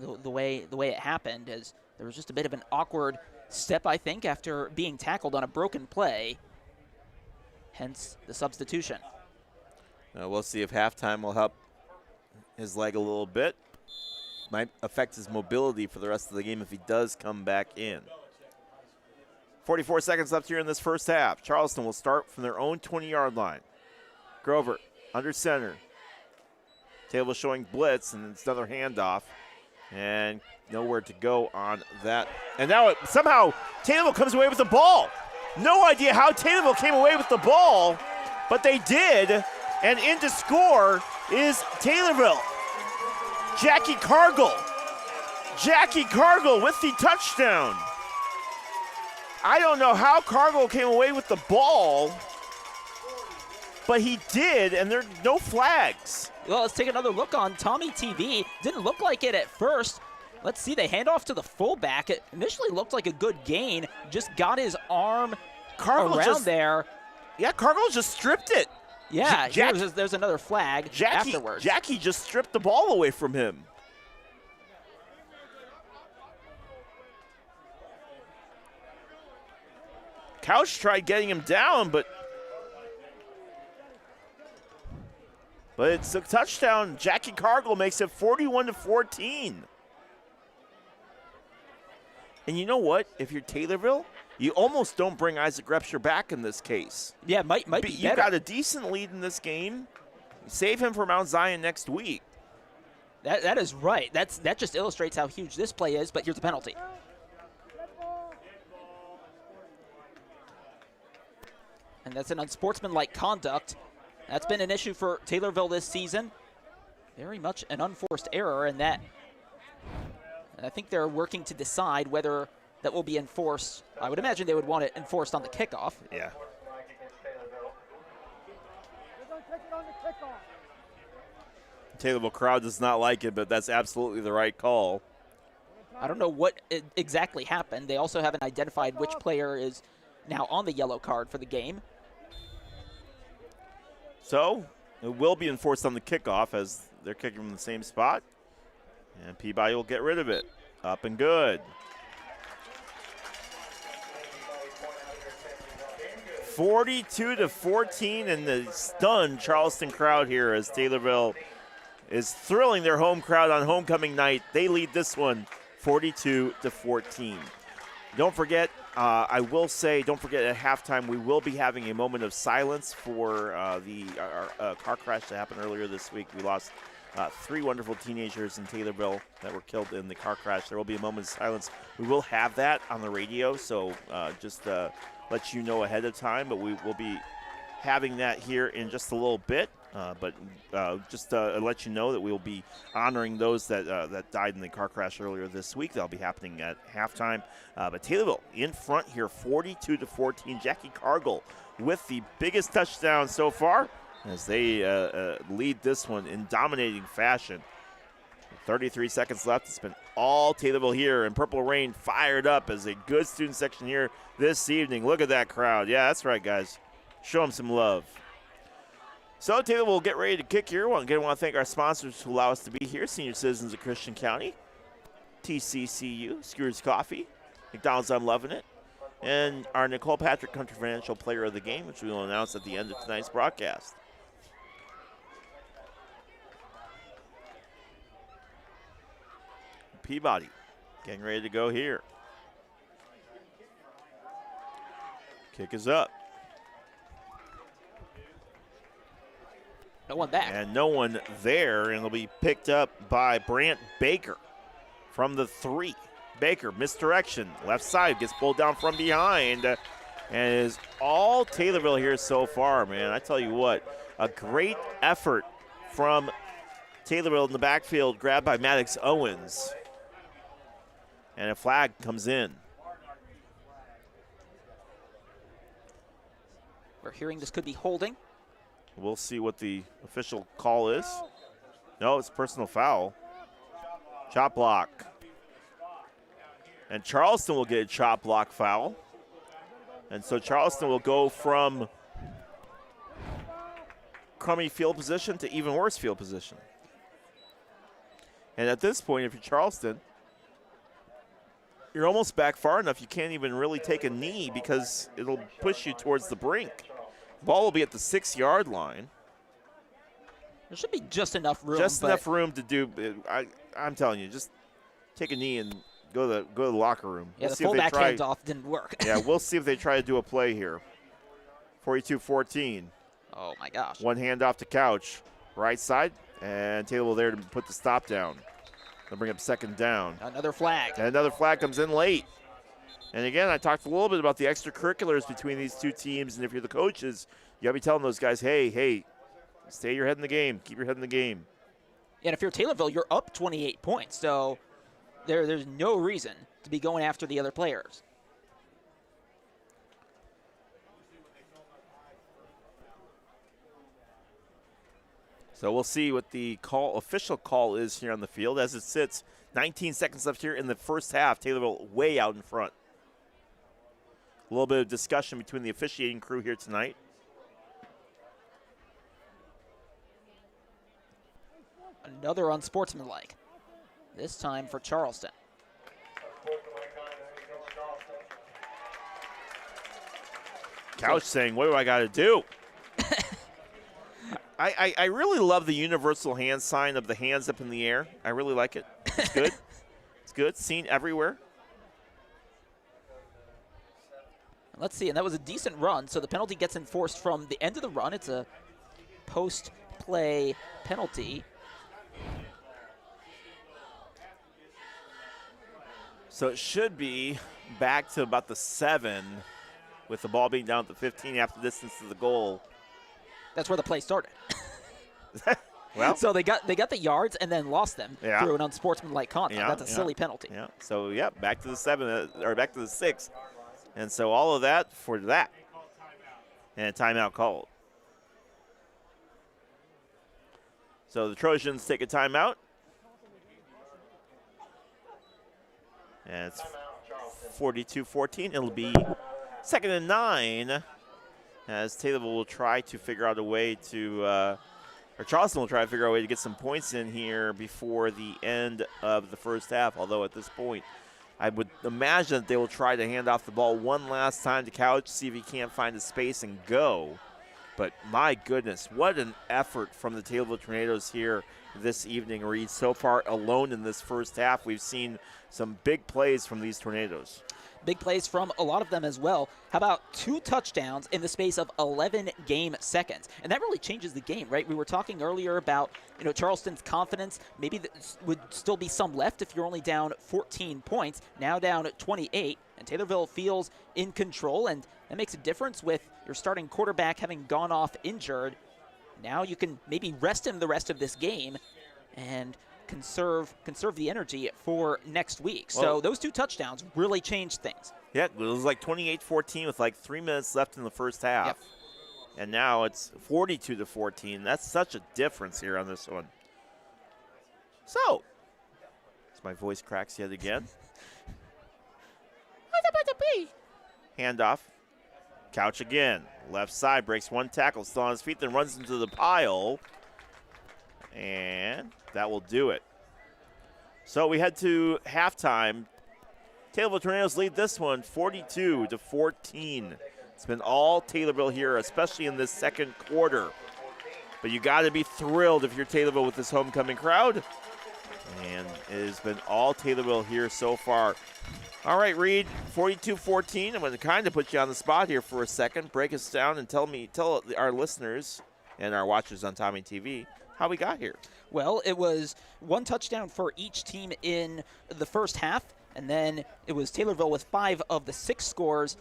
the way it happened is there was just a bit of an awkward step, I think, after being tackled on a broken play, hence the substitution. We'll see if halftime will help his leg a little bit. Might affect his mobility for the rest of the game if he does come back in. 44 seconds left here in this first half. Charleston will start from their own 20-yard line. Grover under center. Taylorville showing blitz, and it's another handoff. And nowhere to go on that. And now somehow Taylorville comes away with the ball. No idea how Taylorville came away with the ball, but they did. And in to score is Taylorville. Jackie Cargill. Jackie Cargill with the touchdown. I don't know how Cargill came away with the ball, but he did, and there are no flags. Well, let's take another look on Tommy TV. Didn't look like it at first. Let's see, they hand off to the fullback. It initially looked like a good gain, just got his arm around there. Yeah, Cargill just stripped it. Yeah, there's another flag afterwards. Jackie just stripped the ball away from him. Couch tried getting him down, but it's a touchdown. Jackie Cargill makes it 41-14. And you know what? If you're Taylorville, you almost don't bring Isaac Repsher back in this case. Yeah, might be better. You got a decent lead in this game. Save him for Mount Zion next week. That is right. That just illustrates how huge this play is, but here's the penalty. And that's an unsportsmanlike conduct. That's been an issue for Taylorville this season. Very much an unforced error, and I think they're working to decide whether that will be enforced. I would imagine they would want it enforced on the kickoff. Yeah. Taylorville crowd does not like it, but that's absolutely the right call. I don't know what exactly happened. They also haven't identified which player is now on the yellow card for the game. So it will be enforced on the kickoff as they're kicking from the same spot. And Peabody will get rid of it. Up and good. 42-14 in the stunned Charleston crowd here as Taylorville is thrilling their home crowd on homecoming night. They lead this one 42-14. Don't forget, I will say, don't forget at halftime we will be having a moment of silence for the car crash that happened earlier this week. We lost 3 wonderful teenagers in Taylorville that were killed in the car crash. There will be a moment of silence. We will have that on the radio, so just let you know ahead of time, but we will be having that here in just a little bit. But just let you know that we will be honoring those that died in the car crash earlier this week. That'll be happening at halftime. But Taylorville in front here, 42-14. Jackie Cargill with the biggest touchdown so far as they lead this one in dominating fashion. 33 seconds left. It's been all Taylorville here, and Purple Rain fired up as a good student section here this evening. Look at that crowd. Yeah, that's right, guys. Show them some love. So Taylor will get ready to kick here. Again, I want to thank our sponsors who allow us to be here. Senior Citizens of Christian County, TCCU, Skewers Coffee, McDonald's I'm Loving It, and our Nicole Patrick Country Financial Player of the Game, which we will announce at the end of tonight's broadcast. Peabody getting ready to go here. Kick is up. No one back. And no one there, and it'll be picked up by Brant Baker from the 3. Baker, misdirection, left side, gets pulled down from behind, and is all Taylorville here so far, man. I tell you what, a great effort from Taylorville in the backfield, grabbed by Maddox Owens. And a flag comes in. We're hearing this could be holding. We'll see what the official call is. No, it's personal foul. Chop block. And Charleston will get a chop block foul. And so Charleston will go from crummy field position to even worse field position. And at this point, if you're Charleston, you're almost back far enough you can't even really take a knee because it'll push you towards the brink. Ball will be at the 6-yard line. There should be just enough room. Just enough room to do. I'm telling you, just take a knee and go to the locker room. Yeah, the fullback handoff didn't work. Yeah, we'll see if they try to do a play here. 42-14. Oh my gosh. One handoff to Couch, right side, and Taylor there to put the stop down. They'll bring up second down. Another flag. And another flag comes in late. And again, I talked a little bit about the extracurriculars between these two teams, and if you're the coaches, you got to be telling those guys, hey, stay your head in the game. Keep your head in the game. Yeah, and if you're Taylorville, you're up 28 points, so there's no reason to be going after the other players. So we'll see what the official call is here on the field. As it sits, 19 seconds left here in the first half. Taylorville way out in front. A little bit of discussion between the officiating crew here tonight. Another unsportsmanlike, this time for Charleston. Couch saying, what do I got to do? I really love the universal hand sign of the hands up in the air. I really like it. It's good. It's good. Seen everywhere. Let's see, and that was a decent run, so the penalty gets enforced from the end of the run. It's a post-play penalty. So it should be back to about the 7 with the ball being down at the 15 after distance to the goal. That's where the play started. Well, so they got the yards and then lost them through an unsportsmanlike conduct. That's a silly penalty. Yeah. So back to the 7 or back to the 6, and so all of that for that, and a timeout called. So the Trojans take a timeout, and it's 42-14. It'll be 2nd and 9. As Taylorville will try to figure out a way to, or Charleston will try to figure out a way to get some points in here before the end of the first half. Although at this point, I would imagine that they will try to hand off the ball one last time to Couch, see if he can't find a space and go. But my goodness, what an effort from the Taylorville Tornadoes here this evening, Reed. So far alone in this first half, we've seen some big plays from these Tornadoes. Big plays from a lot of them as well. How about 2 touchdowns in the space of 11 game seconds? And that really changes the game, right? We were talking earlier about, Charleston's confidence. Maybe there would still be some left if you're only down 14 points. Now down at 28, and Taylorville feels in control, and that makes a difference with your starting quarterback having gone off injured. Now you can maybe rest him the rest of this game and conserve the energy for next week. So those 2 touchdowns really changed things. Yeah, it was like 28-14 with like 3 minutes left in the first half. Yep. And now it's 42-14. That's such a difference here on this one. So, as my voice cracks yet again. What's about to be? Handoff. Couch again. Left side, breaks 1 tackle, still on his feet, then runs into the pile. And that will do it. So we head to halftime. Taylorville Tornadoes lead this one 42-14. It's been all Taylorville here, especially in this second quarter. But you got to be thrilled if you're Taylorville with this homecoming crowd. And it has been all Taylorville here so far. All right, Reed, 42-14. I'm going to kind of put you on the spot here for a second. Break us down and tell our listeners and our watchers on Tommy TV how we got here. Well, it was 1 touchdown for each team in the first half, and then it was Taylorville with 5 of the 6 scores.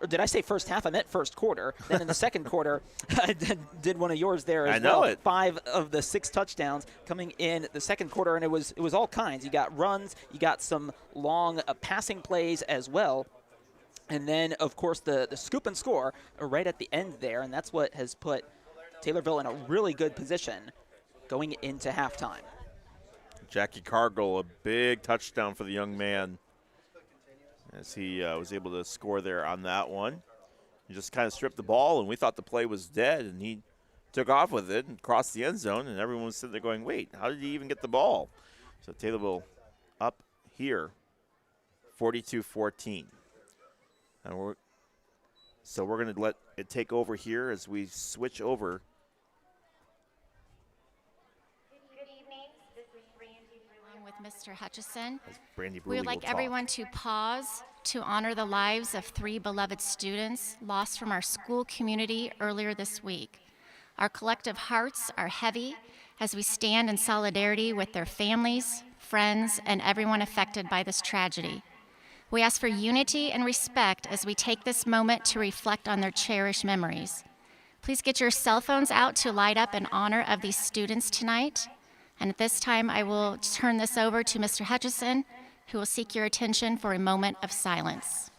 Or did I say first half? I meant first quarter. Then in the second quarter, I did one of yours there as well. I know it. 5 of the 6 touchdowns coming in the second quarter, and it was all kinds. You got runs, you got some long passing plays as well. And then, of course, the scoop and score right at the end there, and that's what has put Taylorville in a really good position going into halftime. Jackie Cargill, a big touchdown for the young man as he was able to score there on that one. He just kind of stripped the ball, and we thought the play was dead, and he took off with it and crossed the end zone, and everyone was sitting there going, wait, how did he even get the ball? So Taylorville up here, 42-14. And we're going to let it take over here as we switch over. With Mr. Hutchison. We would like everyone to pause to honor the lives of 3 beloved students lost from our school community earlier this week. Our collective hearts are heavy as we stand in solidarity with their families, friends, and everyone affected by this tragedy. We ask for unity and respect as we take this moment to reflect on their cherished memories. Please get your cell phones out to light up in honor of these students tonight. And at this time, I will turn this over to Mr. Hutchison, who will seek your attention for a moment of silence.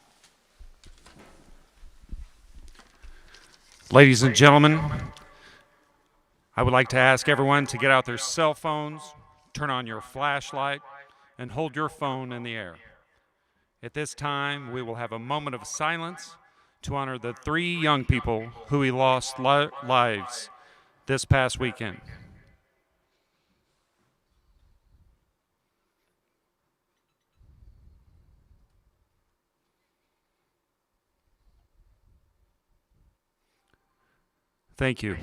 Ladies and gentlemen, I would like to ask everyone to get out their cell phones, turn on your flashlight, and hold your phone in the air. At this time, we will have a moment of silence to honor the 3 young people who lost lives this past weekend. Thank you.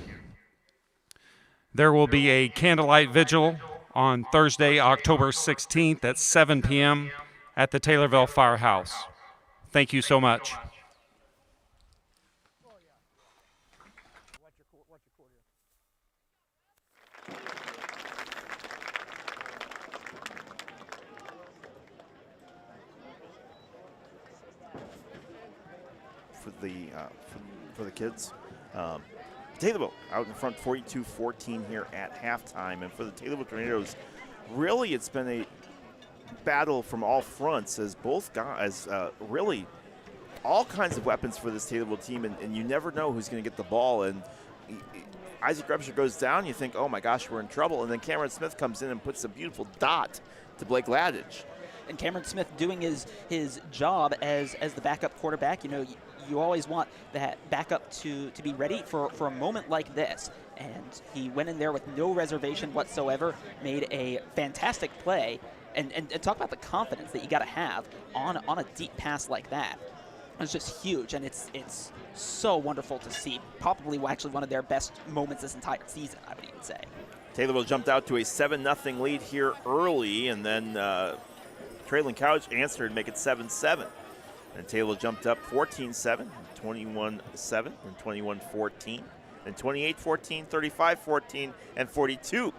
There will be a candlelight vigil on Thursday, October 16th at 7 p.m. at the Taylorville Firehouse. Thank you so much. For the kids. Taylorville out in front 42-14 here at halftime. And for the Taylorville Tornadoes, really it's been a battle from all fronts as both guys really all kinds of weapons for this Taylorville team. And you never know who's going to get the ball. And Isaac Rebsher goes down, you think, oh my gosh, we're in trouble. And then Cameron Smith comes in and puts a beautiful dot to Blake Ladage. And Cameron Smith doing his job as the backup quarterback. You know, you always want that backup to be ready for a moment like this. And he went in there with no reservation whatsoever, made a fantastic play, and talk about the confidence that you got to have on a deep pass like that. It's just huge, and it's so wonderful to see. Probably actually one of their best moments this entire season, I would even say. Taylorville jumped out to a 7-0 lead here early, and then Traylon Couch answered to make it 7-7. And Taylorville jumped up 14-7, 21-7, and 21-14, and 28-14, 35-14, and 42-14.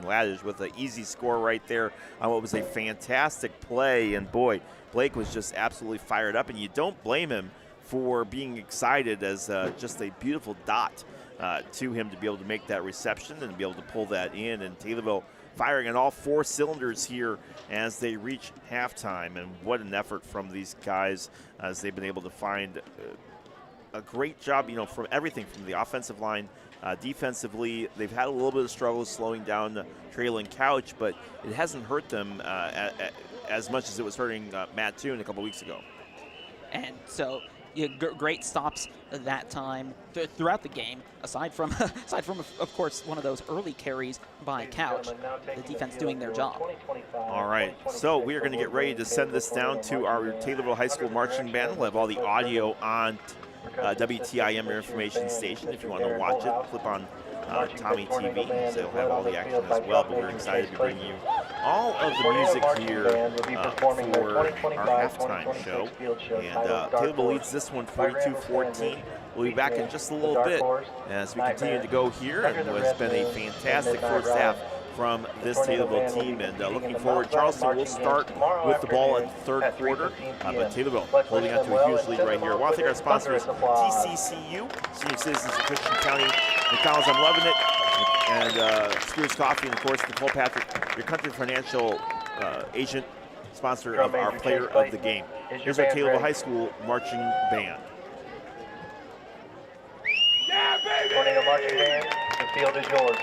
Ladage with an easy score right there on what was a fantastic play. And boy, Blake was just absolutely fired up, and you don't blame him for being excited as just a beautiful dot to him to be able to make that reception and to be able to pull that in. And Taylorville firing on all 4 cylinders here as they reach halftime. And what an effort from these guys as they've been able to find a great job, you know, from everything from the offensive line, defensively. They've had a little bit of struggles slowing down Traylon Couch, but it hasn't hurt them as much as it was hurting Matt Toon a couple weeks ago. And so great stops that time throughout the game, aside from of course one of those early carries by Couch, the defense doing their job. All right, so we are going to get ready to send this down to our Taylorville High School marching band. We'll have all the audio on WTIM, your information station. If you want to watch it, click on Tommy TV, so they'll have all the action as well. But we're excited to bring you all of the music here for our halftime show. And Taylorville leads this one 42-14. We'll be back in just a little bit as we continue to go here. And it's been a fantastic first half from this Taylorville team, and looking forward. Charleston will start with the ball in the third quarter, but Taylorville holding on to a huge lead right here. I want to thank our sponsors, TCCU, Senior Citizens of Christian County, McDonald's, I'm loving it, and Spears Coffee, and of course, Nicole Patrick, your country financial agent, sponsor of our player of the game. Here's our Taylorville High School marching band. Tornado marching band, the field is yours.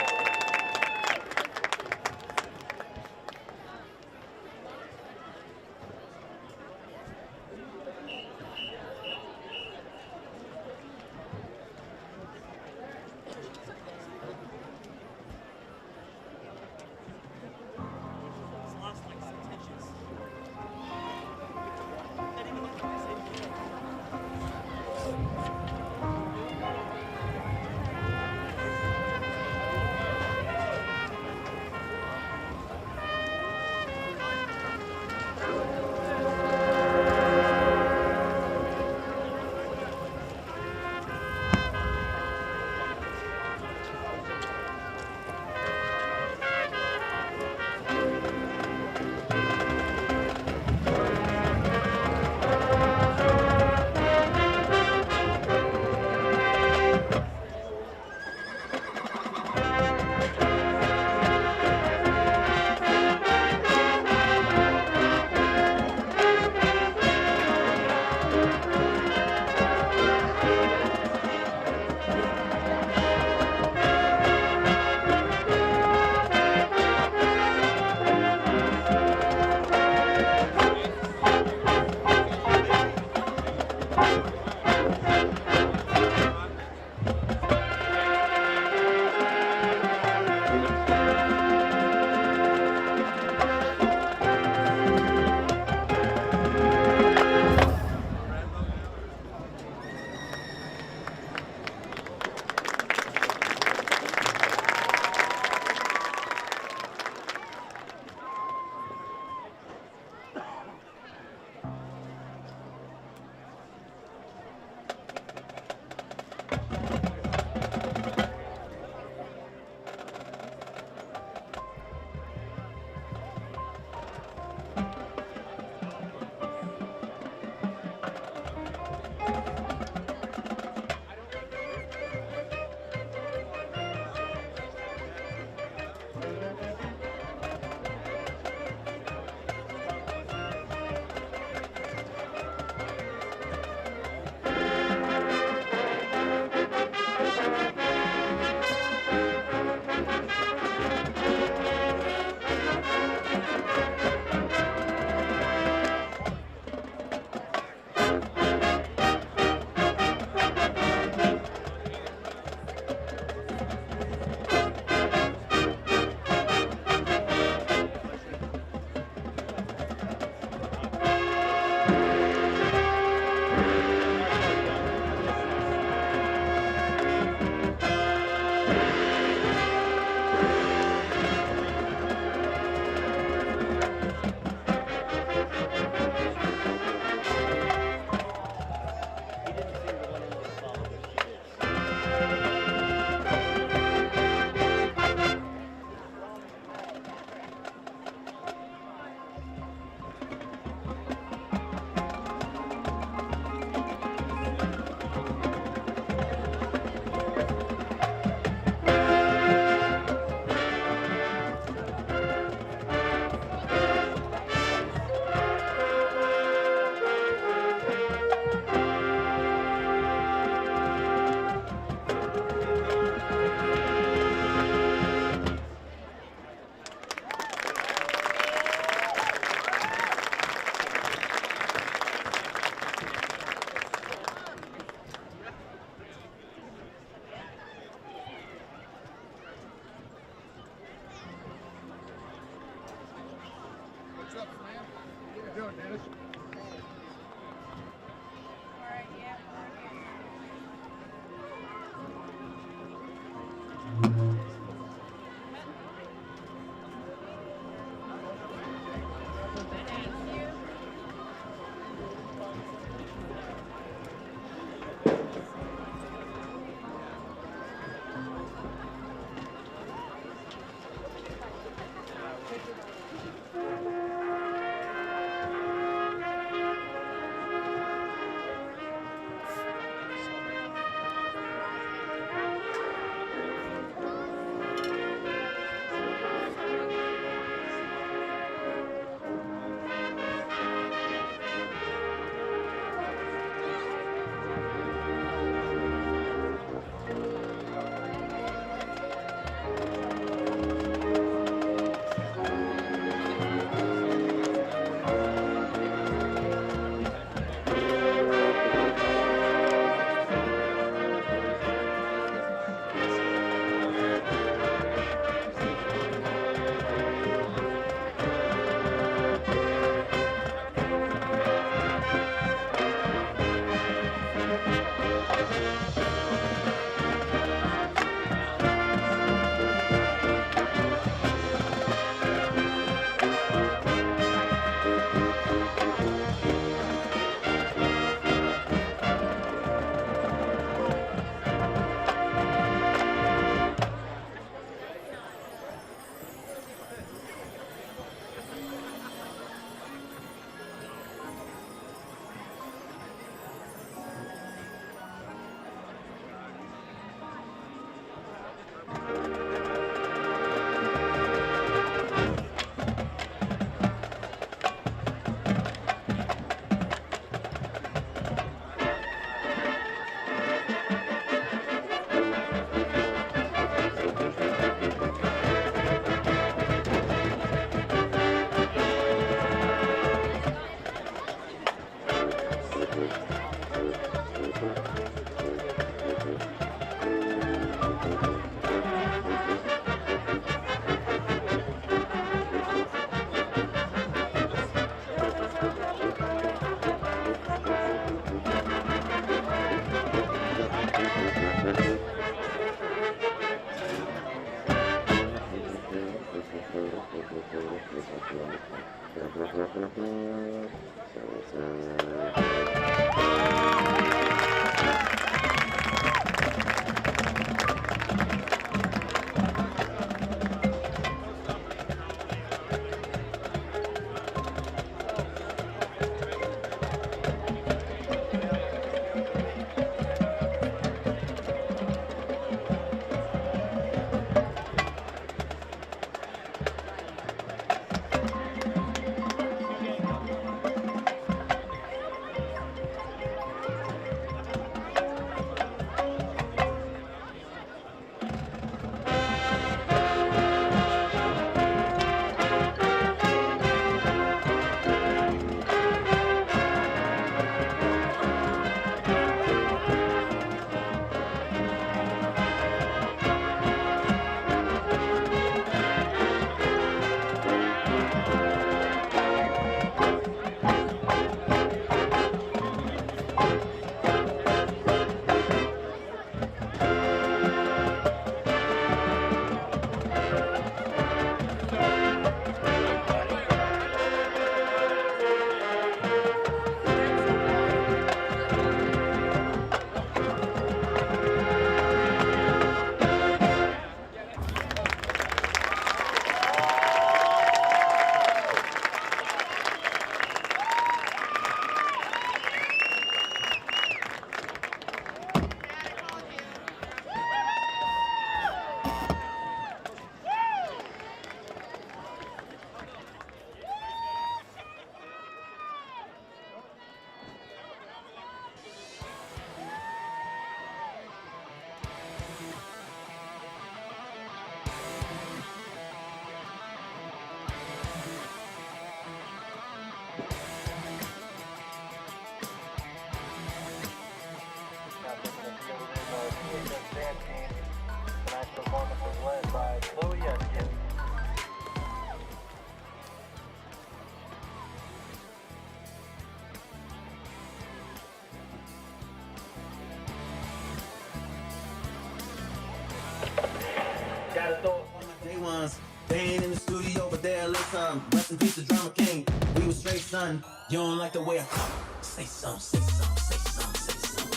drum. Rest in peace, the drummer king. We was straight, son. You don't like the way I talk? Say some, say some, say some, say some,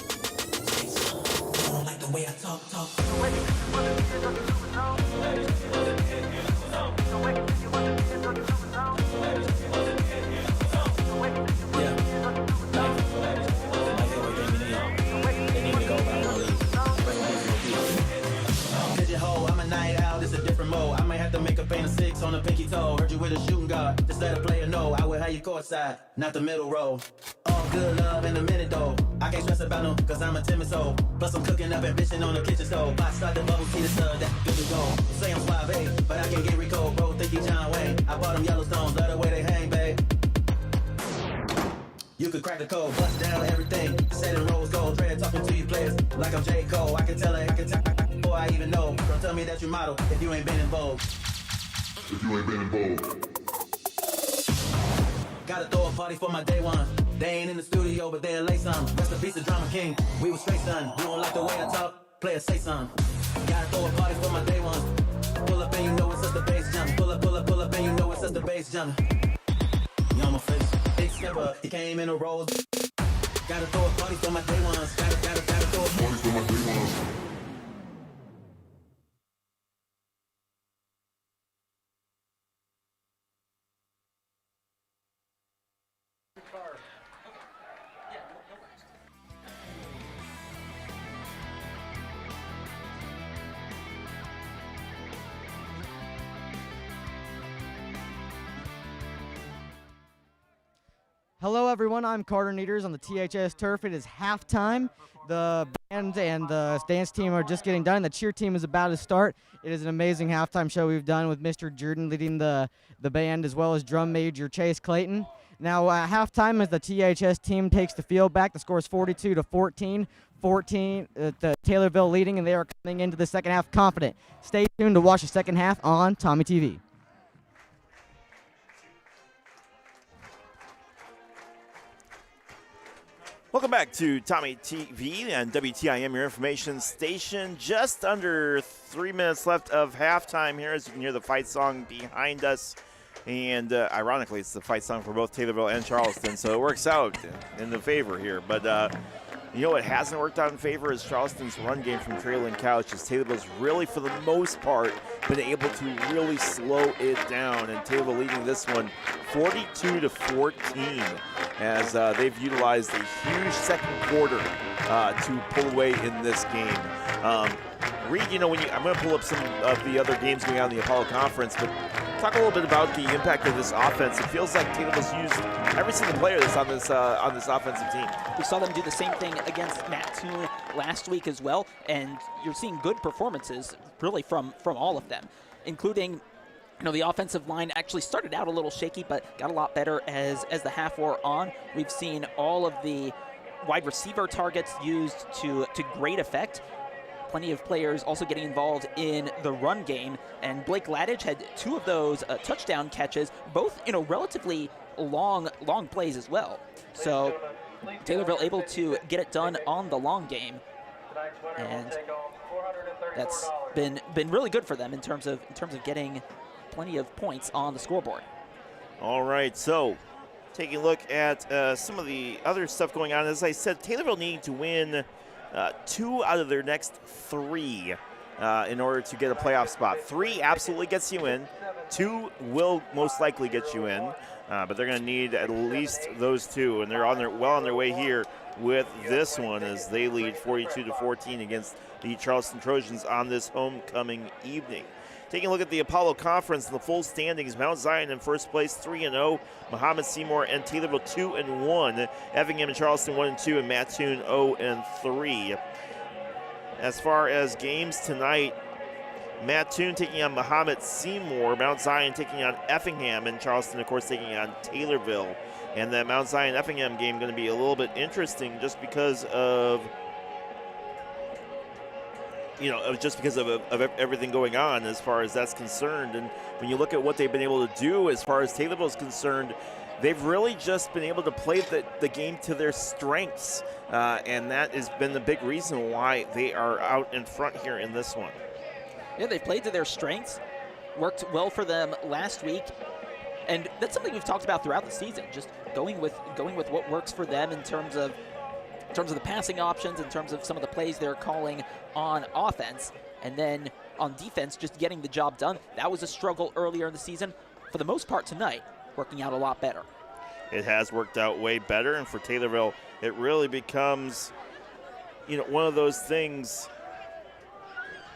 say some. You don't like the way I talk. I'm a night owl, this a different mode. I might have to make a paint of 6 on a pinky toe. Heard you with a shooting guard, just let a player know. I will have you courtside, not the middle row. All good love in a minute though. I can't stress about them, cause I'm a timid soul. Plus I'm cooking up ambition on the kitchen stove. I start the bubble, see the sun, that's good to go. Say I'm suave, but I can't get Rico. Bro, think he John Wayne. I bought them Yellowstones, love the way they hang, babe. You could crack the code, bust down everything. Set in rose gold, dread talking to you players like I'm J. Cole. I can tell before I even know. Don't tell me that you model if you ain't been involved. Gotta throw a party for my day one. They ain't in the studio, but they'll lay some. Rest in peace, the drama king. We was straight, son. You don't like the way I talk? Player, say something. Gotta throw a party for my day one. Pull up and you know it's just the bass jump. Pull up and you know it's just the bass jump. You on my face. Big stepper, he came in a rose. Gotta throw a party for my day ones. Gotta throw a party for my day ones. Hello, everyone. I'm Carter Needers on the THS Turf. It is halftime. The band and the dance team are just getting done. The cheer team is about to start. It is an amazing halftime show we've done with Mr. Jordan leading the band, as well as drum major Chase Clayton. Now, halftime, as the THS team takes the field back, the score is 42-14. The Taylorville leading, and they are coming into the second half confident. Stay tuned to watch the second half on Tommy TV. Welcome back to Tommy TV and WTIM, your information station. Just under 3 minutes left of halftime here, as you can hear the fight song behind us. And ironically, it's the fight song for both Taylorville and Charleston, so it works out in the favor here. But you know what hasn't worked out in favor is Charleston's run game from trailing couch, as Taylorville's really, for the most part, been able to really slow it down. And Taylorville leading this one 42-14, as they've utilized a huge second quarter to pull away in this game. Reed, you know, I'm going to pull up some of the other games going on in the Apollo Conference, but talk a little bit about the impact of this offense. It feels like Taylorville's used every single player that's on this offensive team. We saw them do the same thing against Mattoon last week as well, and you're seeing good performances really from all of them, including, you know, the offensive line actually started out a little shaky, but got a lot better as the half wore on. We've seen all of the wide receiver targets used to great effect. Plenty of players also getting involved in the run game, and Blake Ladage had 2 of those touchdown catches, both, you know, relatively long plays as well. So Taylorville able to get it done on the long game, and that's been really good for them in terms of getting plenty of points on the scoreboard. All right, so taking a look at some of the other stuff going on. As I said, Taylorville needing to win 2 out of their next 3 in order to get a playoff spot. 3 absolutely gets you in. 2 will most likely get you in, but they're going to need at least those 2, and they're well on their way here with this one, as they lead 42-14 against the Charleston Trojans on this homecoming evening. Taking a look at the Apollo Conference and the full standings, Mount Zion in first place, 3-0. Muhammad Seymour and Taylorville 2-1. Effingham and Charleston 1-2, and Mattoon 0-3. As far as games tonight, Mattoon taking on Muhammad Seymour, Mount Zion taking on Effingham, and Charleston, of course, taking on Taylorville. And that Mount Zion-Effingham game going to be a little bit interesting just because of everything going on as far as that's concerned. And when you look at what they've been able to do as far as Taylorville is concerned, they've really just been able to play the game to their strengths, and that has been the big reason why they are out in front here in this one. Yeah, they've played to their strengths. Worked well for them last week. And that's something we've talked about throughout the season, just going with what works for them in terms of the passing options, in terms of some of the plays they're calling on offense, and then on defense, just getting the job done. That was a struggle earlier in the season. For the most part tonight, working out a lot better. It has worked out way better, and for Taylorville, it really becomes, one of those things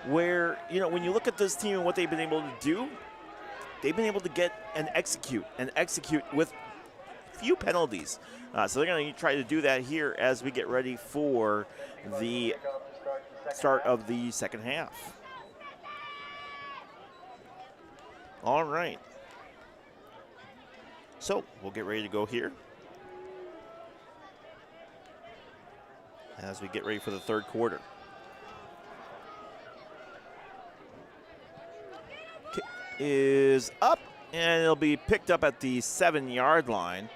where, when you look at this team and what they've been able to do, they've been able to get and execute with few penalties. So they're going to try to do that here as we get ready for the start of the second half. All right. So we'll get ready to go here as we get ready for the third quarter. Kick is up, and it'll be picked up at the 7-yard line.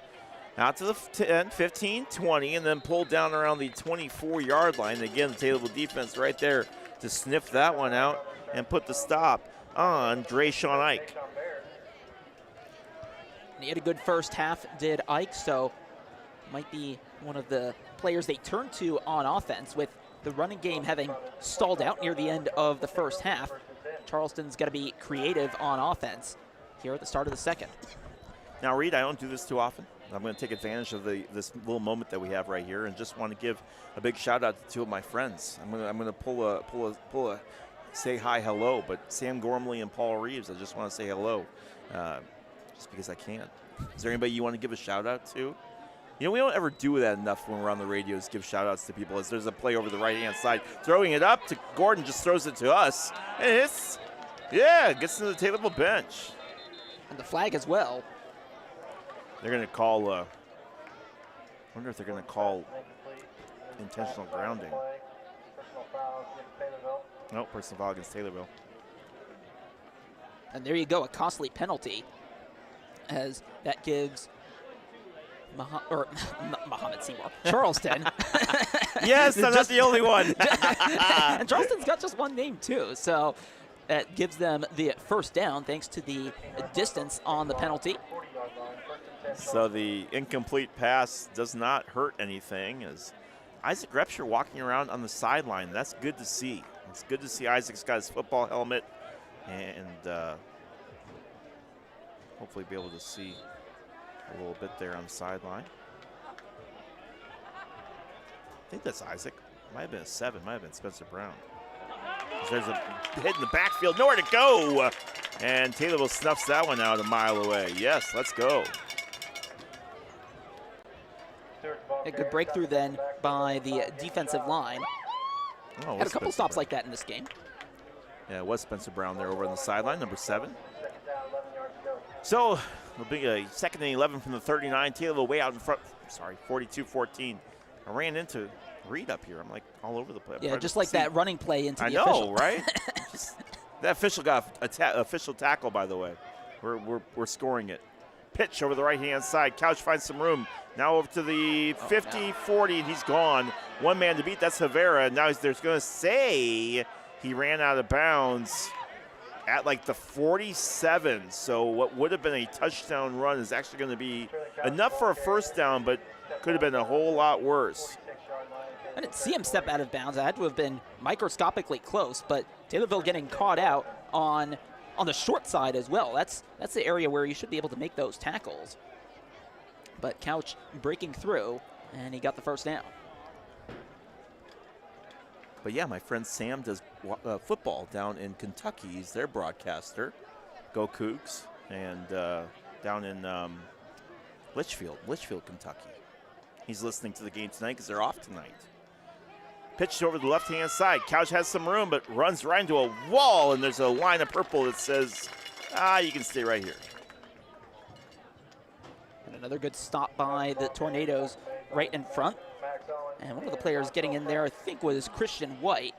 Out to the 10, 15, 20, and then pulled down around the 24-yard line. Again, the Taylorville defense right there to sniff that one out and put the stop on Drayshawn Ike. He had a good first half, did Ike, so might be one of the players they turn to on offense, with the running game having stalled out near the end of the first half. Charleston's got to be creative on offense here at the start of the second. Now, Reed, I don't do this too often. I'm going to take advantage of this little moment that we have right here, and just want to give a big shout out to two of my friends. I'm going to pull a say hi, hello, but Sam Gormley and Paul Reeves, I just want to say hello, just because I can. Is there anybody you want to give a shout out to? We don't ever do that enough when we're on the radios, give shout outs to people. As there's a play over the right hand side, throwing it up to Gordon, just throws it to us, and gets to the Taylorville bench. And the flag as well. They're going to call, I wonder if they're going to call intentional grounding. No, personal foul against Taylorville. And there you go, a costly penalty, as that gives Muhammad Seymour, Charleston. Yes, I'm not the only one. And Charleston's got just one name too, so that gives them the first down thanks to the distance on the penalty. So the incomplete pass does not hurt anything, as Isaac Repsher walking around on the sideline. That's good to see. It's good to see Isaac's got his football helmet, and hopefully be able to see a little bit there on the sideline. I think that's Isaac. Might have been a 7, might have been Spencer Brown. There's a hit in the backfield, nowhere to go. And Taylorville snuffs that one out a mile away. Yes, let's go. A good breakthrough then by the defensive line. Oh, had a couple stops like that in this game. Yeah, it was Spencer Brown there over on the sideline, number 7. So it'll be a 2nd and 11 from the 39. Taylorville way out in front. Sorry, 42-14. I ran into Reed up here. I'm like all over the place. Yeah, just like that running play into the official. official. Right? That official got official tackle, by the way. We're scoring it. Pitch over the right-hand side. Couch finds some room. Now over to the 50-40, and he's gone. One man to beat, that's Havera. Now there's going to say he ran out of bounds at like the 47. So what would have been a touchdown run is actually going to be enough for a first down, but could have been a whole lot worse. I didn't see him step out of bounds. I had to have been microscopically close, but Taylorville getting caught out on the short side as well. That's the area where you should be able to make those tackles. But Couch breaking through, and he got the first down. But yeah, my friend Sam does football down in Kentucky. He's their broadcaster. Go Cougs. And down in Litchfield, Kentucky. He's listening to the game tonight because they're off tonight. Pitched over the left-hand side. Couch has some room, but runs right into a wall, and there's a line of purple that says, you can stay right here. And another good stop by the Tornadoes right in front. And one of the players getting in there, I think, was Christian White,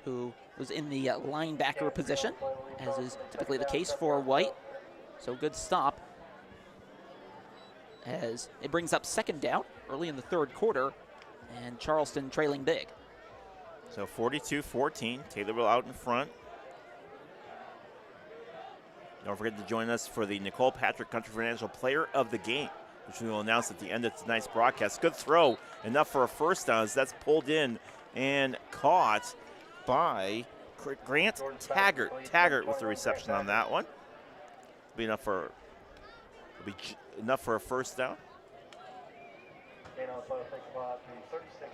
who was in the linebacker position, as is typically the case for White. So good stop, as it brings up 2nd down early in the 3rd quarter, and Charleston trailing big. So 42-14, Taylorville out in front. Don't forget to join us for the Nicole Patrick Country Financial Player of the Game, which we will announce at the end of tonight's broadcast. Good throw, enough for a first down as that's pulled in and caught by Grant Taggart. Taggart with the reception on that one. Be enough for a first down.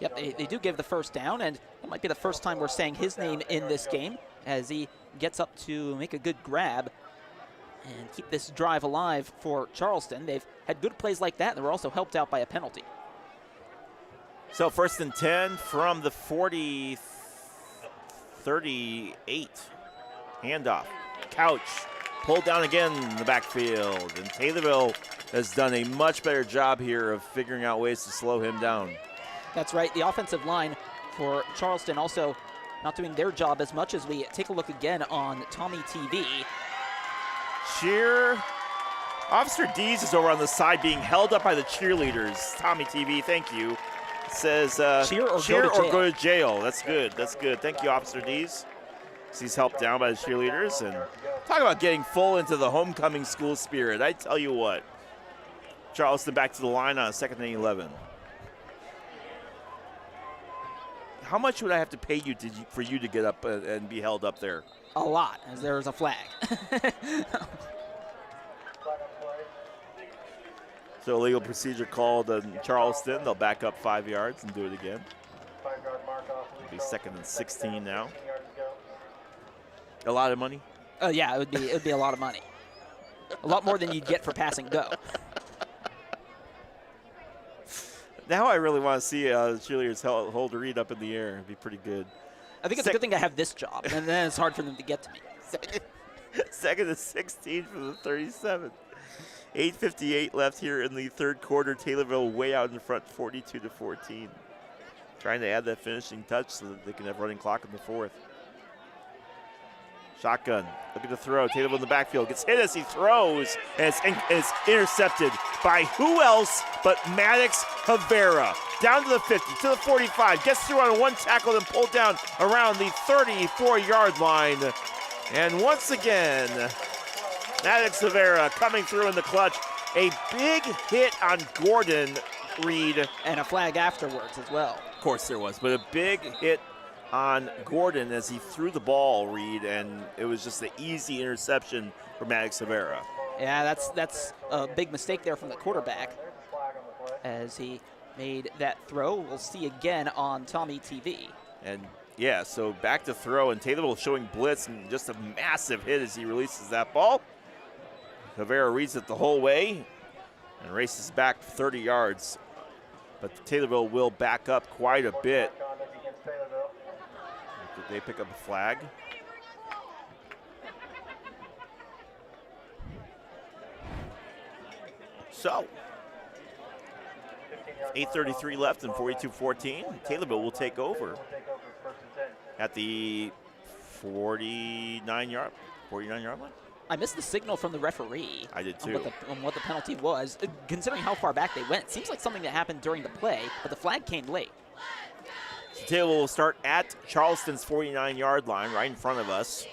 Yep, they do give the first down, and that might be the first time we're saying his name in this game as he gets up to make a good grab and keep this drive alive for Charleston. They've had good plays like that, and they were also helped out by a penalty. So 1st and 10 from the 38. Handoff. Couch. Pulled down again in the backfield. And Taylorville has done a much better job here of figuring out ways to slow him down. That's right. The offensive line for Charleston also not doing their job as much as we take a look again on Tommy TV. Cheer. Officer Dees is over on the side being held up by the cheerleaders. Tommy TV, thank you. It says cheer or go to jail. That's good. That's good. Thank you, Officer Dees. He's helped down by the cheerleaders. And talk about getting full into the homecoming school spirit. I tell you what. Charleston back to the line on 2nd and 11. How much would I have to pay you for you to get up and be held up there? A lot, as there's a flag. So illegal procedure called in Charleston. They'll back up 5 yards and do it again. It'll be 2nd and 16 now. A lot of money? Yeah, it would be a lot of money. A lot more than you'd get for pass and go. Now I really want to see the cheerleaders hold a read up in the air. It'd be pretty good. I think it's a good thing I have this job, and then it's hard for them to get to me. 2nd and 16 for the 37. 8:58 left here in the third quarter. Taylorville way out in front, 42-14. Trying to add that finishing touch so that they can have running clock in the fourth. Shotgun, looking to throw. Taylorville in the backfield, gets hit as he throws, and it's intercepted by who else but Maddox Havera. Down to the 50, to the 45, gets through on one tackle, then pulled down around the 34-yard line. And once again, Maddox Havera coming through in the clutch. A big hit on Gordon Reed. And a flag afterwards as well. Of course there was, but a big hit on Gordon as he threw the ball, Reed, and it was just an easy interception for Maddox Havera. Yeah, that's a big mistake there from the quarterback as he made that throw. We'll see again on Tommy TV. And yeah, so back to throw, and Taylorville showing blitz and just a massive hit as he releases that ball. Havera reads it the whole way and races back 30 yards. But Taylorville will back up quite a bit. They pick up a flag. So, 8:33 left and 42-14. Taylorville will take over at the 49-yard line. I missed the signal from the referee. I did too. On what the penalty was. Considering how far back they went, it seems like something that happened during the play, but the flag came late. Taylorville will start at Charleston's 49-yard line, right in front of us.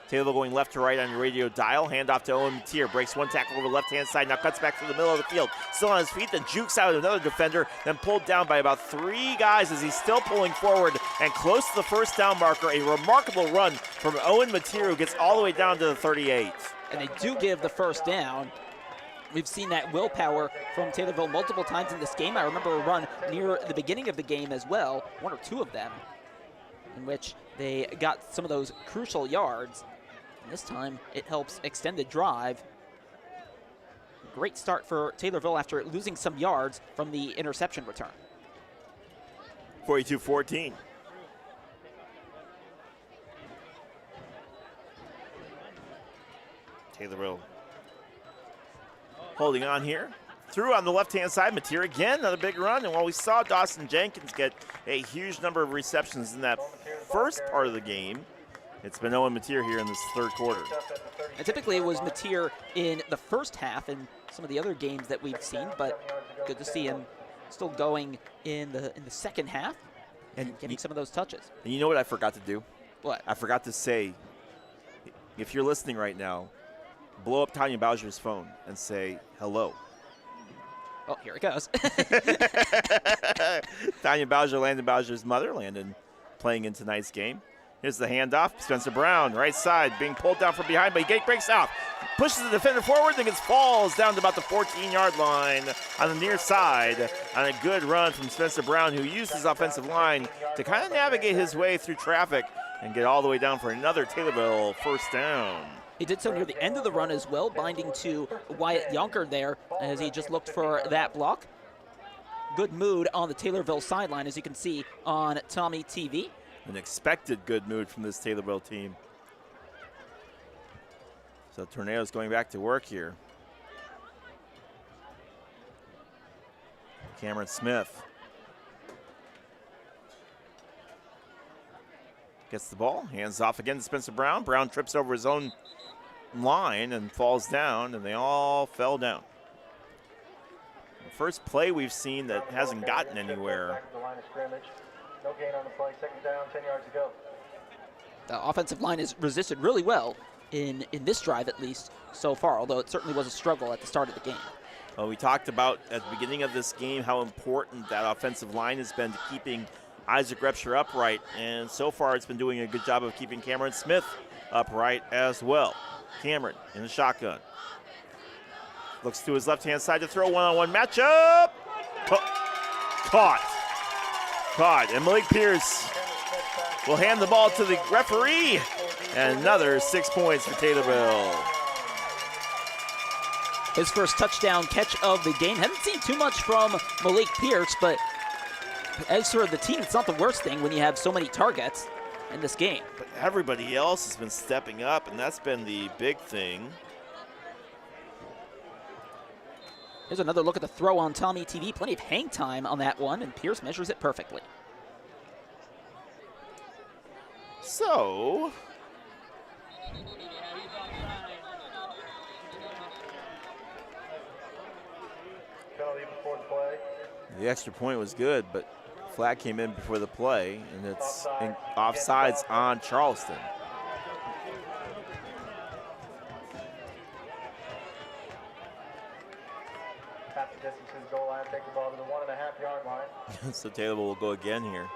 Taylorville going left to right on your radio dial. Handoff to Owen Matier. Breaks one tackle over the left-hand side. Now cuts back to the middle of the field. Still on his feet, then jukes out another defender. Then pulled down by about 3 guys as he's still pulling forward and close to the first down marker. A remarkable run from Owen Matier, who gets all the way down to the 38. And they do give the first down. We've seen that willpower from Taylorville multiple times in this game. I remember a run near the beginning of the game as well, 1 or 2 of them, in which they got some of those crucial yards. And this time, it helps extend the drive. Great start for Taylorville after losing some yards from the interception return. 42-14. Taylorville holding on here. Through on the left-hand side, Matier again, another big run. And while we saw Dawson Jenkins get a huge number of receptions in that first part of the game, it's been Owen Matier here in this third quarter. And typically it was Matier in the first half in some of the other games that we've seen, but good to see him still going in the second half and getting some of those touches. And you know what I forgot to do? What? I forgot to say, if you're listening right now, blow up Tanya Bowser's phone and say hello. Oh, here it goes. Tanya Bowser, Landon Bowser's mother. Landon playing in tonight's game. Here's the handoff. Spencer Brown, right side, being pulled down from behind, but he breaks out. Pushes the defender forward, then gets falls down to about the 14-yard line on the near side. On a good run from Spencer Brown, who used his offensive line to kind of navigate his way through traffic and get all the way down for another Taylorville first down. He did so near the end of the run as well, binding to Wyatt Yonker there as he just looked for that block. Good mood on the Taylorville sideline, as you can see on Tommy TV. An expected good mood from this Taylorville team. So Tornadoes going back to work here. Cameron Smith gets the ball, hands off again to Spencer Brown. Brown trips over his own line and falls down, and they all fell down. The first play we've seen that hasn't gotten anywhere. No gain on the play, second down, 10 yards to go. The offensive line has resisted really well in this drive, at least so far, although it certainly was a struggle at the start of the game. Well, we talked about at the beginning of this game how important that offensive line has been to keeping Isaac Repsher upright, and so far it's been doing a good job of keeping Cameron Smith upright as well. Cameron in the shotgun. Looks to his left-hand side to throw one-on-one matchup. Caught. And Malik Pierce will hand the ball to the referee. And another 6 points for Taylorville. His first touchdown catch of the game. Haven't seen too much from Malik Pierce, but as for the team, it's not the worst thing when you have so many targets in this game. But everybody else has been stepping up, and that's been the big thing. Here's another look at the throw on Tommy TV. Plenty of hang time on that one, and Pierce measures it perfectly. So, the extra point was good, but flag came in before the play, and it's offsides on Charleston. Half the distance to the goal line, take the ball to the 1.5-yard line. So Taylorville will go again here.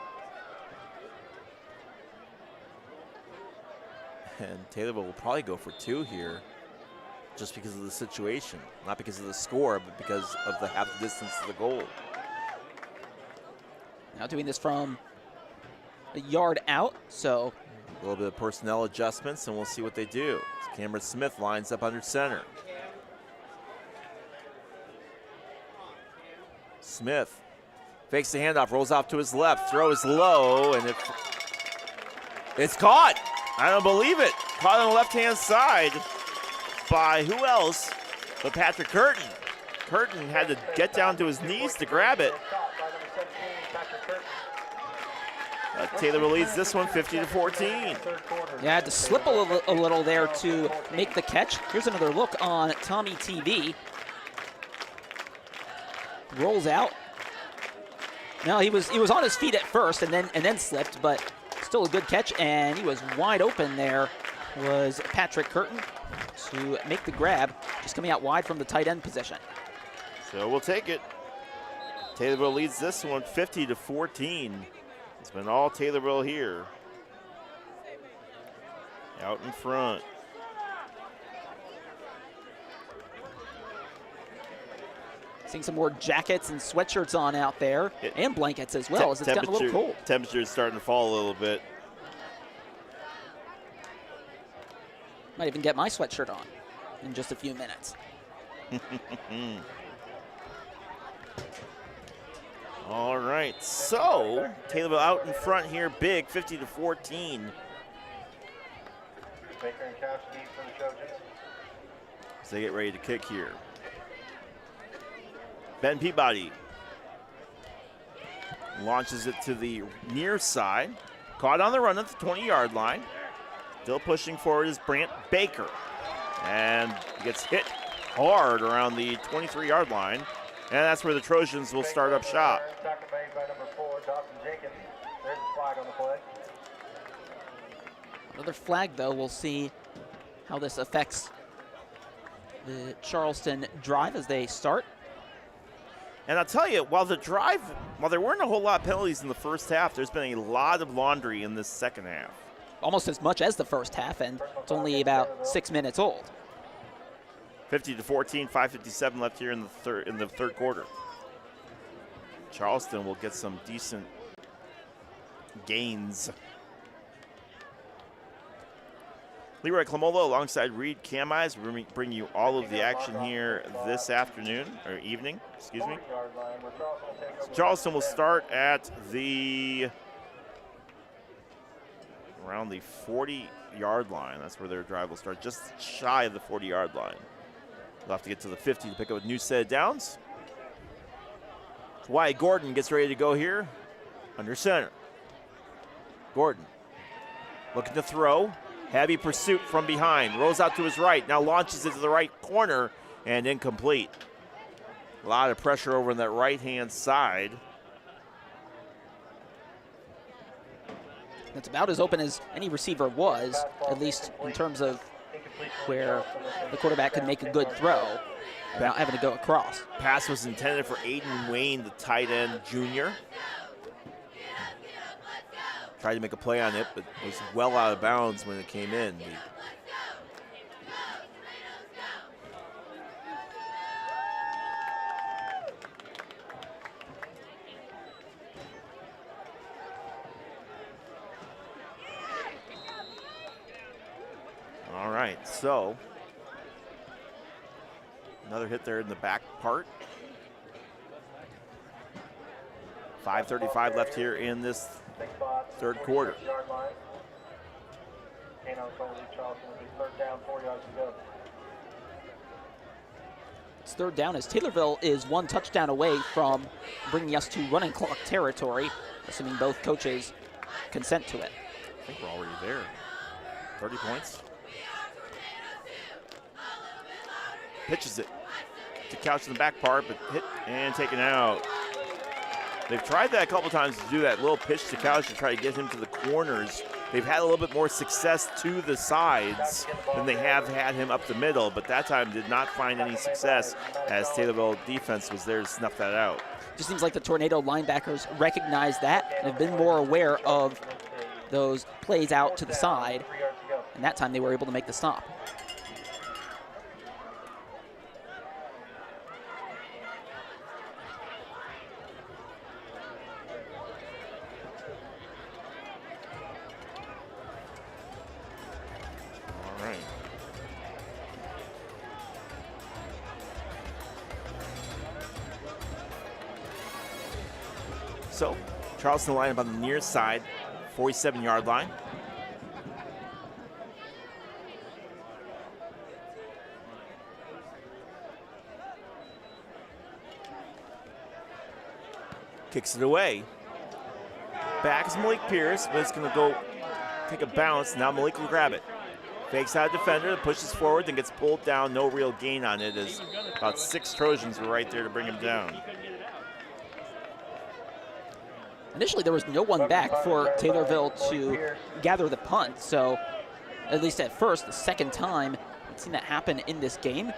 And Taylorville will probably go for 2 here just because of the situation. Not because of the score, but because of the half the distance to the goal. Now doing this from a yard out, so a little bit of personnel adjustments, and we'll see what they do. So Cameron Smith lines up under center. Smith fakes the handoff, rolls off to his left, throw is low, and it's caught. I don't believe it. Caught on the left-hand side by who else but Patrick Curtin. Curtin had to get down to his knees to grab it. Taylorville leads this one 50-14. Yeah, had to slip a little there to make the catch. Here's another look on Tommy TV. Rolls out. No, he was on his feet at first and then slipped, but still a good catch, and he was wide open there. Was Patrick Curtin to make the grab, just coming out wide from the tight end position. So we'll take it. Taylorville leads this one 50-14. It's been all Taylorville here. Out in front. Seeing some more jackets and sweatshirts on out there, and blankets as well, as it's gotten a little cold. Temperature is starting to fall a little bit. Might even get my sweatshirt on in just a few minutes. All right, so Taylorville out in front here, big, 50-14. Baker and Kowski for the Trojans. As they get ready to kick here. Ben Peabody launches it to the near side. Caught on the run at the 20-yard line. Still pushing forward is Brant Baker. And gets hit hard around the 23-yard line. And that's where the Trojans will start up shop. Tackle made by number 4, Dawson Jenkins. There's a flag on the play. Another flag, though. We'll see how this affects the Charleston drive as they start. And I'll tell you, while there weren't a whole lot of penalties in the first half, there's been a lot of laundry in this second half. Almost as much as the first half, and it's only about 6 minutes old. 50-14, 5:57 left here in the third quarter. Charleston will get some decent gains. Leroy Clamola alongside Reed Camize. We bring you all of the action here this afternoon, or evening, excuse me. Charleston will start at around the 40-yard line. That's where their drive will start, just shy of the 40-yard line. They'll have to get to the 50 to pick up a new set of downs. Wyatt Gordon gets ready to go here under center. Gordon looking to throw. Heavy pursuit from behind. Rolls out to his right. Now launches it to the right corner and incomplete. A lot of pressure over on that right-hand side. It's about as open as any receiver was, at least in terms of where the quarterback could make a good throw without having to go across. Pass was intended for Aiden Wayne, the tight end junior. Tried to make a play on it, but was well out of bounds when it came in. All right, so another hit there in the back part. 5:35 left here in this third quarter. It's third down as Taylorville is one touchdown away from bringing us to running clock territory, assuming both coaches consent to it. I think we're already there. 30 points. Pitches it to Couch in the back part, but hit and taken out. They've tried that a couple times to do that little pitch to Couch to try to get him to the corners. They've had a little bit more success to the sides than they have had him up the middle, but that time did not find any success as Taylorville defense was there to snuff that out. Just seems like the Tornado linebackers recognize that and have been more aware of those plays out to the side, and that time they were able to make the stop. So, Charleston line up on the near side, 47-yard line. Kicks it away. Back is Malik Pierce, but it's going to go take a bounce. Now Malik will grab it. Fakes out a defender, pushes forward, then gets pulled down. No real gain on it as about 6 Trojans were right there to bring him down. Initially, there was no one back for Taylorville to gather the punt, so at least at first, the second time I've seen that happen in this game.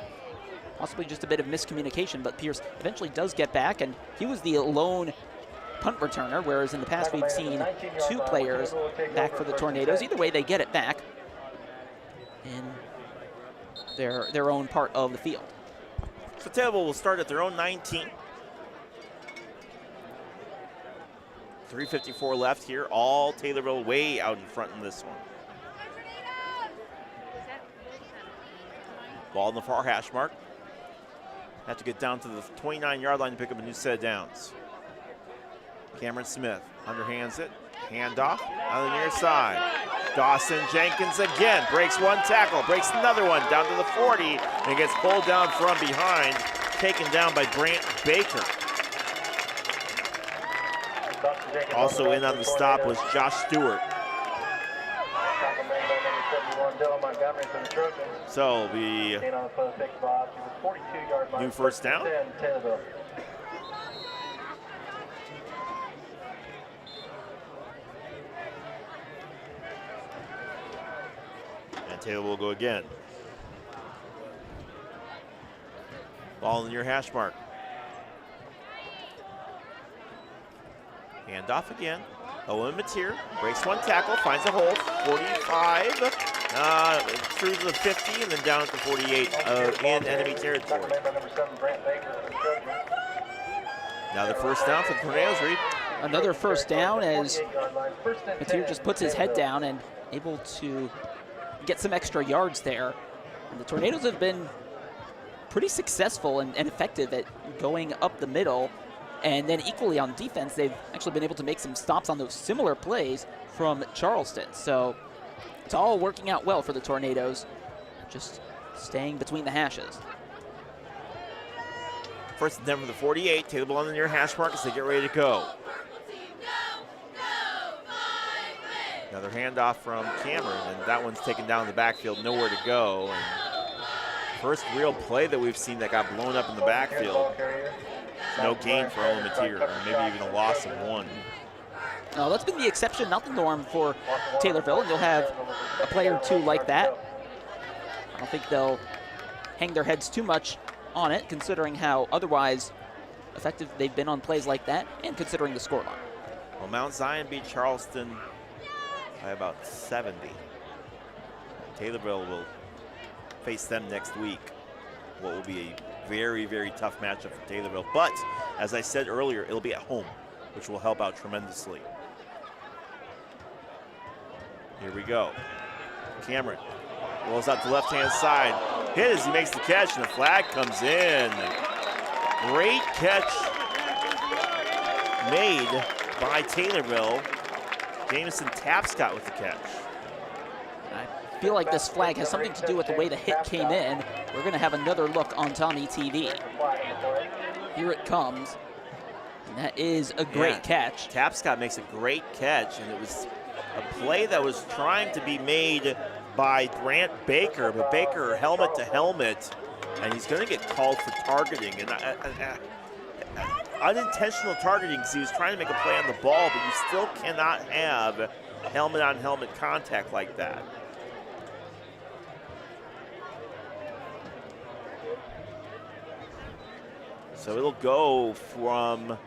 Possibly just a bit of miscommunication, but Pierce eventually does get back, and he was the lone punt returner, whereas in the past we've seen 2 players back for the Tornadoes. Either way, they get it back in their own part of the field. So Taylorville will start at their own 19. 3:54 left here. All Taylorville way out in front in this one. Ball in the far hash mark. Have to get down to the 29-yard line to pick up a new set of downs. Cameron Smith underhands it. Handoff on the near side. Dawson Jenkins again breaks one tackle, breaks another one down to the 40, and gets pulled down from behind, taken down by Brant Baker. Also in on the stop was Josh Stewart. So the new first down. And Taylor will go again. Ball in your hash mark. Hand off again. Owen Mateer breaks one tackle, finds a hole. 45, through to the 50, and then down at the 48 in enemy territory. Now the first down for the Tornadoes, Reed. Another first down as Mateer just puts his head down and able to get some extra yards there. And the Tornadoes have been pretty successful and effective at going up the middle. And then equally on defense, they've actually been able to make some stops on those similar plays from Charleston. So it's all working out well for the Tornadoes, just staying between the hashes. First and 10 from the 48. Take the ball on the near hash mark as they get ready to go. Another handoff from Cameron, and that one's taken down in the backfield, nowhere to go. And first real play that we've seen that got blown up in the backfield. No gain for Owen Mateer, or maybe even a loss of one. No, that's been the exception, not the norm for Taylorville, and you'll have a play or two like that. I don't think they'll hang their heads too much on it, considering how otherwise effective they've been on plays like that, and considering the scoreline. Well, Mount Zion beat Charleston by about 70. Taylorville will face them next week. What will be a very, very tough matchup for Taylorville. But, as I said earlier, it'll be at home, which will help out tremendously. Here we go. Cameron rolls out the left-hand side. Hit as he makes the catch, and the flag comes in. Great catch made by Taylorville. Jameson Tapscott with the catch. I feel like this flag has something to do with the way the hit came in. We're going to have another look on Tommy TV. Here it comes. And that is a great catch. Tapscott makes a great catch, and it was a play that was trying to be made by Grant Baker, but Baker helmet to helmet, and he's going to get called for targeting. And unintentional targeting because he was trying to make a play on the ball, but you still cannot have helmet-on-helmet contact like that. So it'll go from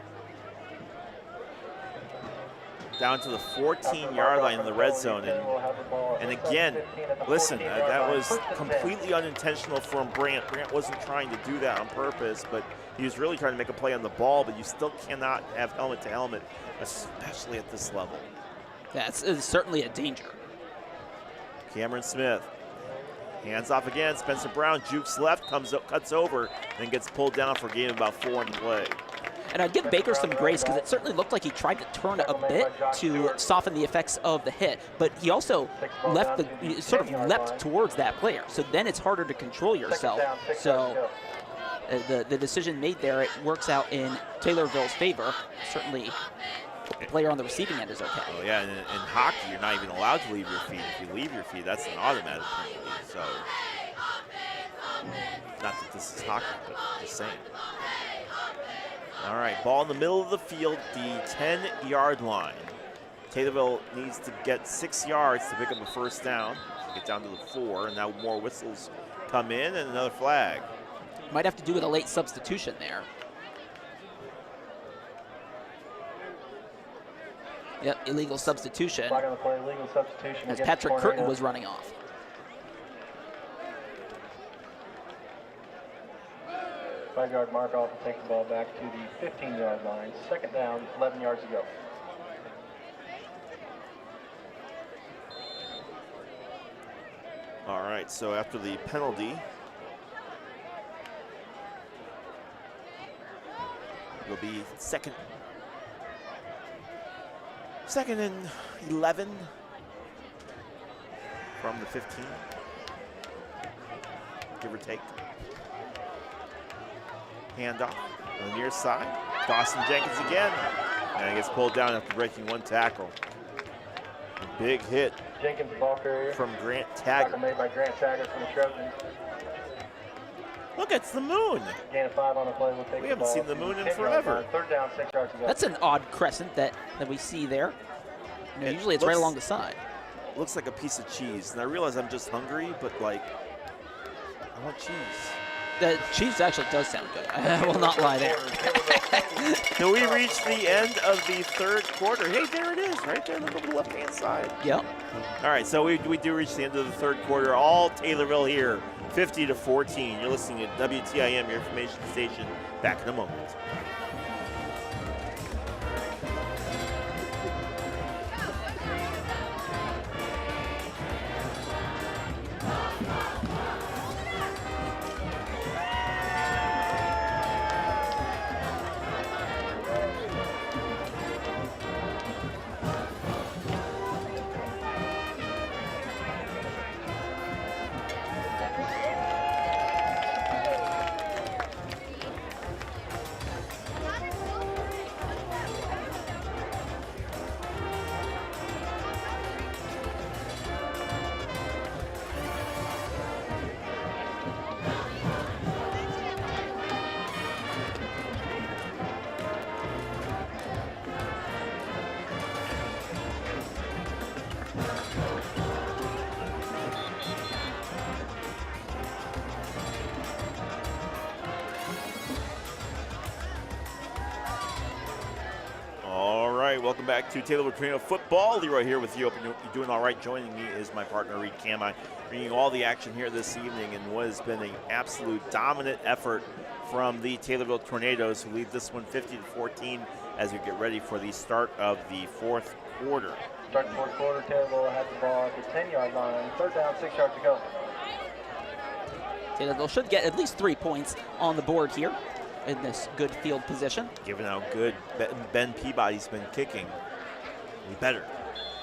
down to the 14-yard line in the red zone. And again, listen, that was completely unintentional from Brant. Brant wasn't trying to do that on purpose, but he was really trying to make a play on the ball, but you still cannot have helmet-to-helmet, especially at this level. That's certainly a danger. Cameron Smith. Hands off again. Spencer Brown jukes left, cuts over, then gets pulled down for a gain of about 4 in play. And I'd give Baker some grace because it certainly looked like he tried to turn a bit to soften the effects of the hit, but he also sort of leapt towards that player. So then it's harder to control yourself. So the decision made there, it works out in Taylorville's favor. Certainly the player on the receiving end is okay. Oh yeah, and in hockey, you're not even allowed to leave your feet. If you leave your feet, that's an automatic penalty. So, not that this is hockey, but just saying. All right, ball in the middle of the field, the 10-yard line. Taylorville needs to get 6 yards to pick up a first down. Get down to the 4, and now more whistles come in, and another flag. Might have to do with a late substitution there. Yep, illegal substitution. Flag on the play, illegal substitution. As Patrick Curtin was running off. Five-yard mark off and take the ball back to the 15-yard line. Second down, 11 yards to go. All right, so after the penalty, it'll be second and 11 from the 15, give or take. Handoff on the near side. Dawson Jenkins again. And he gets pulled down after breaking one tackle. A big hit Jenkins, ball carrier. from Grant Taggart. Made by Grant Taggart from the Trojans. Look, it's the moon. Gain of 5 on the play. We'll take We haven't seen the moon in forever. Third down, 6 yards to go. That's an odd crescent that we see there. You know, usually it's right along the side. Looks like a piece of cheese. And I realize I'm just hungry, but like, I want cheese. The Chiefs actually does sound good. I will not lie there. Do we reach the end of the third quarter? Hey, there it is, right there on the left-hand side. Yep. All right, so we do reach the end of the third quarter. All Taylorville here, 50-14. You're listening to WTIM, your information station. Back in a moment. Welcome back to Taylorville Tornadoes Football. Leroy here with you. Hope you're doing all right. Joining me is my partner, Reed Camai, bringing all the action here this evening in what has been an absolute dominant effort from the Taylorville Tornadoes, who lead this one 50-14 as we get ready for the start of the fourth quarter. Start the fourth quarter, Taylorville has the ball at the 10-yard line. Third down, 6 yards to go. Taylorville should get at least 3 points on the board here in this good field position. Given how good Ben Peabody's been kicking, we better.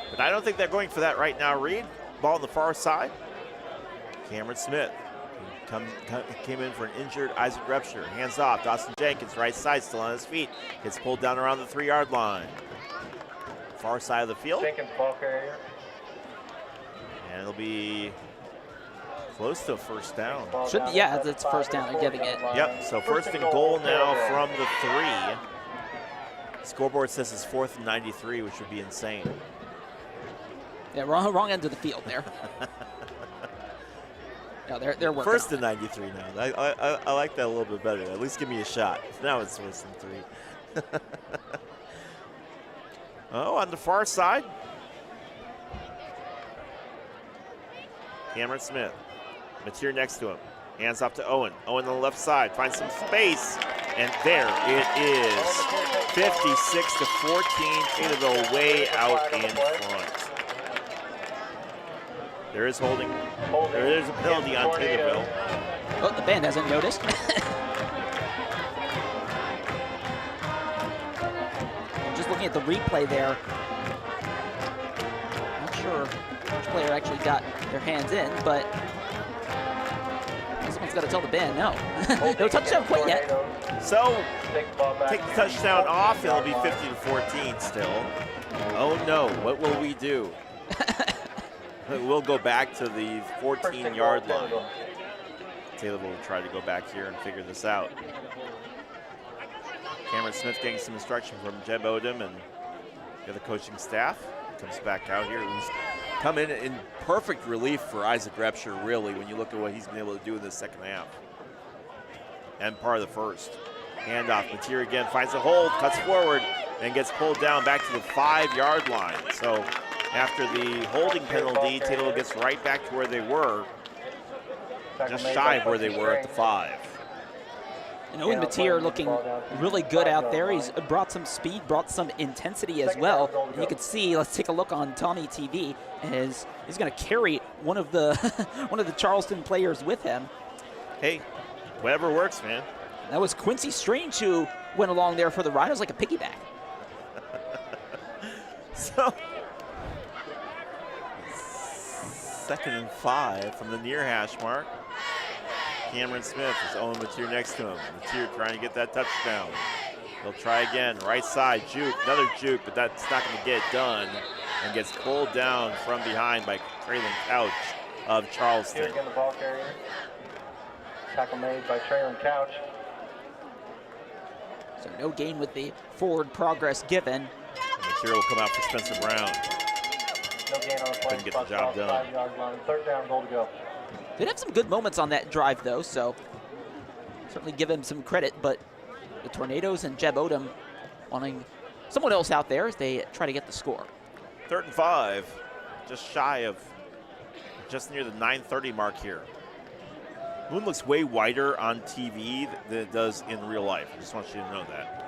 But I don't think they're going for that right now, Reed. Ball on the far side. Cameron Smith came in for an injured Isaac Repsher. Hands off. Dawson Jenkins, right side, still on his feet. Gets pulled down around the 3-yard line. Far side of the field. Jenkins, ball carrier. And it'll be close to a first down. Yeah, it's first down. They're getting it. Yep, so first and goal now from the 3. Scoreboard says it's 4th and 93, which would be insane. Yeah, wrong end of the field there. No, they're working First on and 93 now. I like that a little bit better. At least give me a shot. Now it's 1st and 3. Oh, on the far side. Cameron Smith. Mateer next to him. Hands off to Owen. Owen on the left side. Finds some space. And there it is. 56-14. Taylorville way out in front. There is holding. There is a penalty on Taylorville. Oh, the band hasn't noticed. Just looking at the replay there. Not sure which player actually got their hands in, but someone's got to tell the band no. No touchdown quite yet. So, take the touchdown off, it'll be 50-14 still. Oh no, what will we do? We'll go back to the 14-yard line. Taylorville will try to go back here and figure this out. Cameron Smith getting some instruction from Jeb Odom and the other coaching staff. Comes back out here. He's come in perfect relief for Isaac Repsher, really, when you look at what he's been able to do in the second half. And part of the first. Handoff. Mateer again finds a hold, cuts forward, and gets pulled down back to the 5-yard line. So after the holding penalty, Taylorville gets right back to where they were, just shy of where they were at the 5. And Owen Mateer looking really good out there. He's brought some speed, brought some intensity as well. And you can see, let's take a look on Tommy TV, as he's going to carry one of the one of the Charleston players with him. Hey, whatever works, man. That was Quincy Strange who went along there for the ride. It was like a piggyback. So, 2nd and 5 from the near hash mark. Cameron Smith is Owen Mateer next to him. Mateer trying to get that touchdown. He'll try again, right side, juke, another juke, but that's not going to get it done, and gets pulled down from behind by Traylon Couch of Charleston. Here again, the ball carrier. Tackle made by Traylon Couch. So no gain with the forward progress given. Mateer will come out for Spencer Brown. No gain on the play. Couldn't get the job done. 5-yard line. Third down, goal to go. Did have some good moments on that drive, though, so certainly give him some credit, but the Tornadoes and Jeb Odom wanting someone else out there as they try to get the score. 3rd and 5, just shy of, just near the 9:30 mark here. Moon looks way wider on TV than it does in real life. I just want you to know that.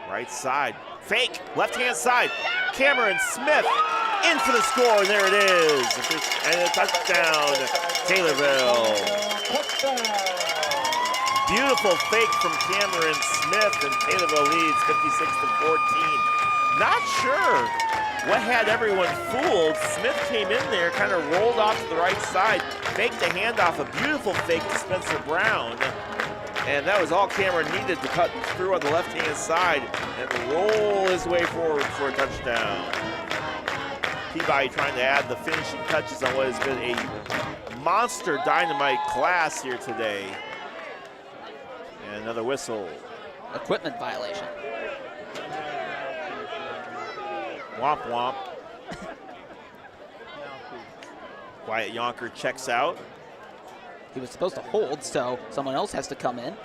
Right side, fake, left-hand side. Cameron Smith in for the score, and there it is. And a touchdown, Taylorville. Beautiful fake from Cameron Smith, and Taylorville leads 56-14. Not sure what had everyone fooled. Smith came in there, kind of rolled off to the right side, faked the handoff, a beautiful fake to Spencer Brown. And that was all Cameron needed to cut through on the left-hand side and roll his way forward for a touchdown. Peabody trying to add the finishing touches on what has been a monster dynamite class here today. And another whistle. Equipment violation. Womp womp. Wyatt Yonker checks out. He was supposed to hold, so someone else has to come in.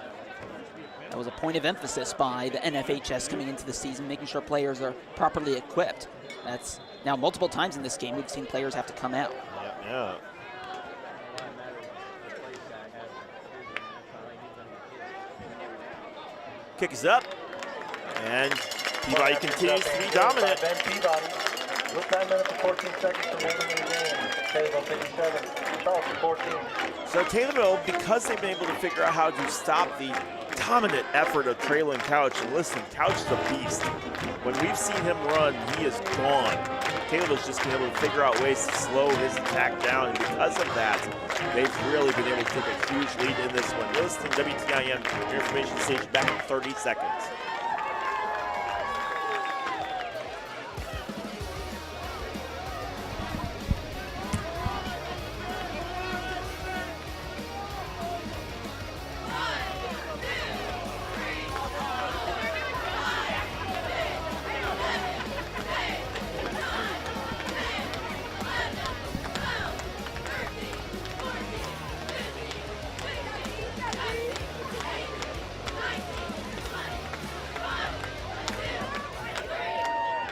That was a point of emphasis by the NFHS coming into the season, making sure players are properly equipped. That's now multiple times in this game we've seen players have to come out. Yeah. Kick is up, and Peabody continues to be dominant. Ben Peabody, with 9 minutes and 14 seconds remaining in the game. Taylorville 57, Charleston 14. So Taylorville, because they've been able to figure out how to stop the dominant effort of Traylon Couch, and listen, Couch is a beast. When we've seen him run, he is gone. Taylorville's just been able to figure out ways to slow his attack down, and because of that, they've really been able to take a huge lead in this one. You're listening to WTIN, your information station back in 30 seconds.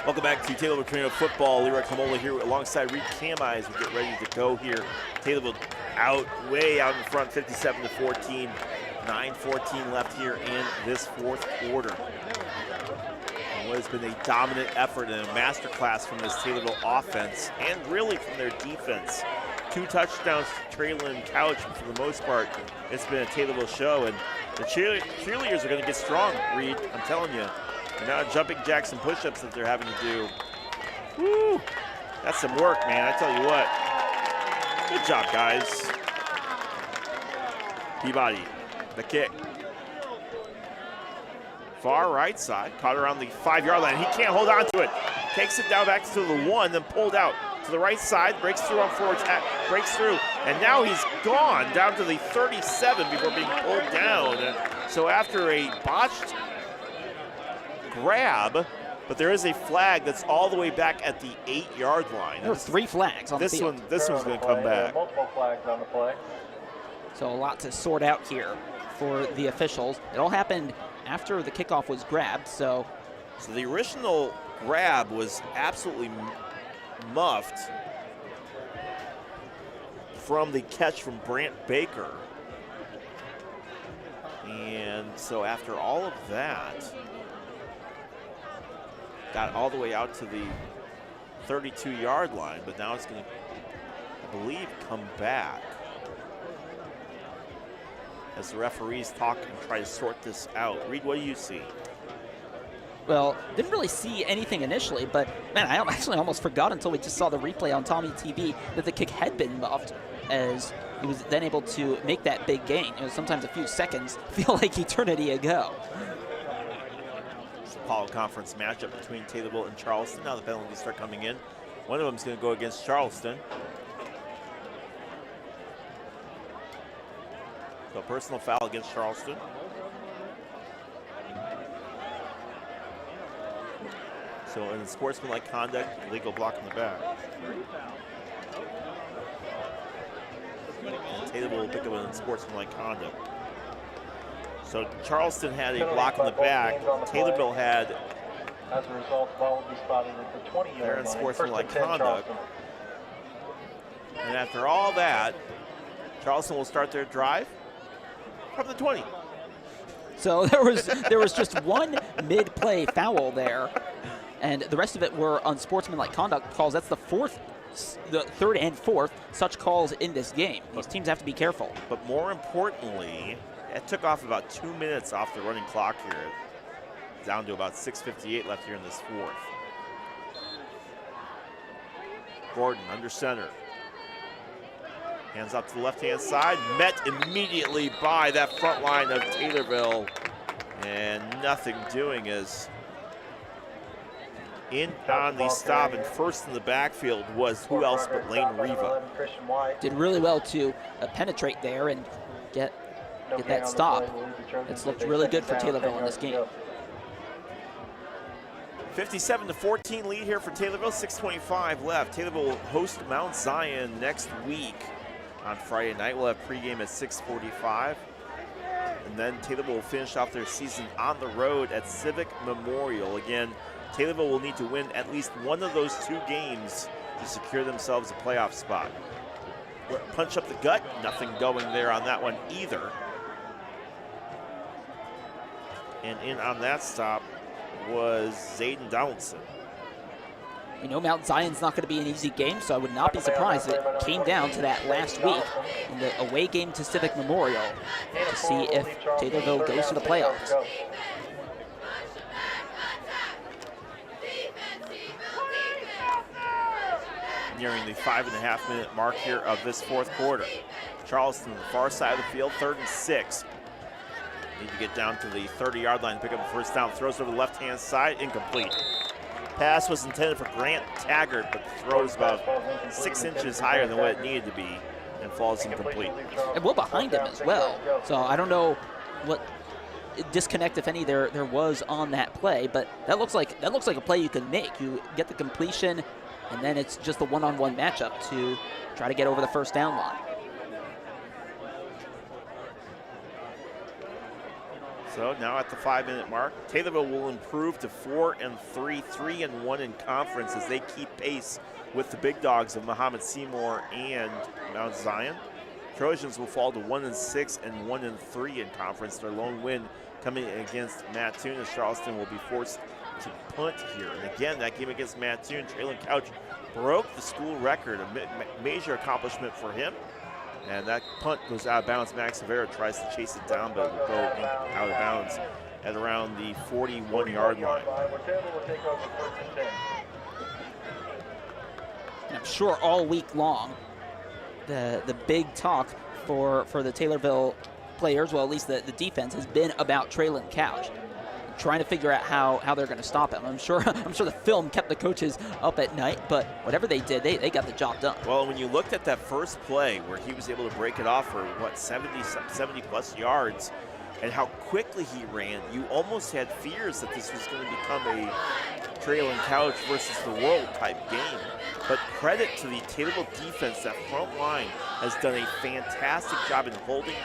Welcome back to Taylorville Tornado Football. Leroy Kamola here alongside Reed Kamai as we get ready to go here. Taylorville way out in front, 57-14. 9:14 left here in this fourth quarter. And what has been a dominant effort and a masterclass from this Taylorville offense and really from their defense. 2 touchdowns to Traylon Couch, but for the most part, it's been a Taylorville show. And the cheerleaders are going to get strong, Reed. I'm telling you. And now jumping jacks and push-ups that they're having to do. Woo! That's some work, man. I tell you what. Good job, guys. Peabody, the kick. Far right side, caught around the 5-yard line. He can't hold on to it. Takes it down back to the 1, then pulled out to the right side, breaks through on forward attack, breaks through, and now he's gone down to the 37 before being pulled down. So after a botched grab, but there is a flag that's all the way back at the 8-yard line. There were 3 flags on the field. This one's going to come back. Multiple flags on the play. So a lot to sort out here for the officials. It all happened after the kickoff was grabbed, so the original grab was absolutely muffed from the catch from Brant Baker. And so after all of that, got all the way out to the 32-yard line, but now it's going to, I believe, come back as the referees talk and try to sort this out. Reed, what do you see? Well, didn't really see anything initially, but man, I actually almost forgot until we just saw the replay on Tommy TV that the kick had been muffed, as he was then able to make that big gain. It was sometimes a few seconds feel like eternity ago. Apollo Conference matchup between Taylorville and Charleston. Now the penalties start coming in. One of them is going to go against Charleston. So personal foul against Charleston. So in sportsmanlike conduct, illegal block in the back. and Taylorville will pick up an unsportsmanlike conduct. So Charleston had a block in the back. Taylorville had As a result, the ball will be spotted at the 20-yard line. their unsportsmanlike First and 10, conduct. Charleston. And after all that, Charleston will start their drive from the 20. So there was just one mid-play foul there, and the rest of it were unsportsmanlike conduct calls. That's the third and fourth such calls in this game. These teams have to be careful. But more importantly, it took off about 2 minutes off the running clock here, down to about 6:58 left here in this fourth. Gordon under center. Hands up to the left-hand side, met immediately by that front line of Taylorville, and nothing doing as in on the stop and first in the backfield was who else but Lane Riva. Did really well to penetrate there and get that stop. It's looked really good for Taylorville in this game. 57-14 lead here for Taylorville, 6:25 left. Taylorville will host Mount Zion next week on Friday night. We'll have pregame at 6:45. And then Taylorville will finish off their season on the road at Civic Memorial. Again, Taylorville will need to win at least one of those two games to secure themselves a playoff spot. Punch up the gut, nothing going there on that one either. And in on that stop was Zayden Donaldson. We know Mount Zion's not going to be an easy game, so I would not be surprised if it came down to that last week in the away game to Civic Memorial to see if Taylorville goes to the playoffs. Nearing the 5.5-minute mark here of this fourth quarter. Charleston, the far side of the field, 3rd and 6. Need to get down to the 30-yard line to pick up a first down. Throws over the left-hand side, incomplete. Pass was intended for Grant Taggart, but the throw is about 6 inches higher than what it needed to be and falls incomplete. And well behind him as well. So I don't know what disconnect, if any, there was on that play, but that looks like a play you can make. You get the completion, and then it's just a one-on-one matchup to try to get over the first down line. So now at the 5-minute mark, Taylorville will improve to 4-3, 3-1 in conference as they keep pace with the big dogs of Muhammad Seymour and Mount Zion. Trojans will fall to 1-6 and 1-3 in conference. Their lone win coming against Mattoon, as Charleston will be forced to punt here. And again, that game against Mattoon, Traylon Couch broke the school record, a major accomplishment for him. And that punt goes out of bounds. Max Rivera tries to chase it down, but it will go out of bounds at around the 41-yard line. And I'm sure all week long, the big talk for the Taylorville players, well, at least the defense, has been about Traylon Couch, trying to figure out how they're going to stop him. I'm sure the film kept the coaches up at night, but whatever they did, they got the job done. Well, when you looked at that first play where he was able to break it off for, 70 plus yards, and how quickly he ran, you almost had fears that this was going to become a Traylon Couch versus the world type game. But credit to the Taylorville defense. That front line has done a fantastic job in holding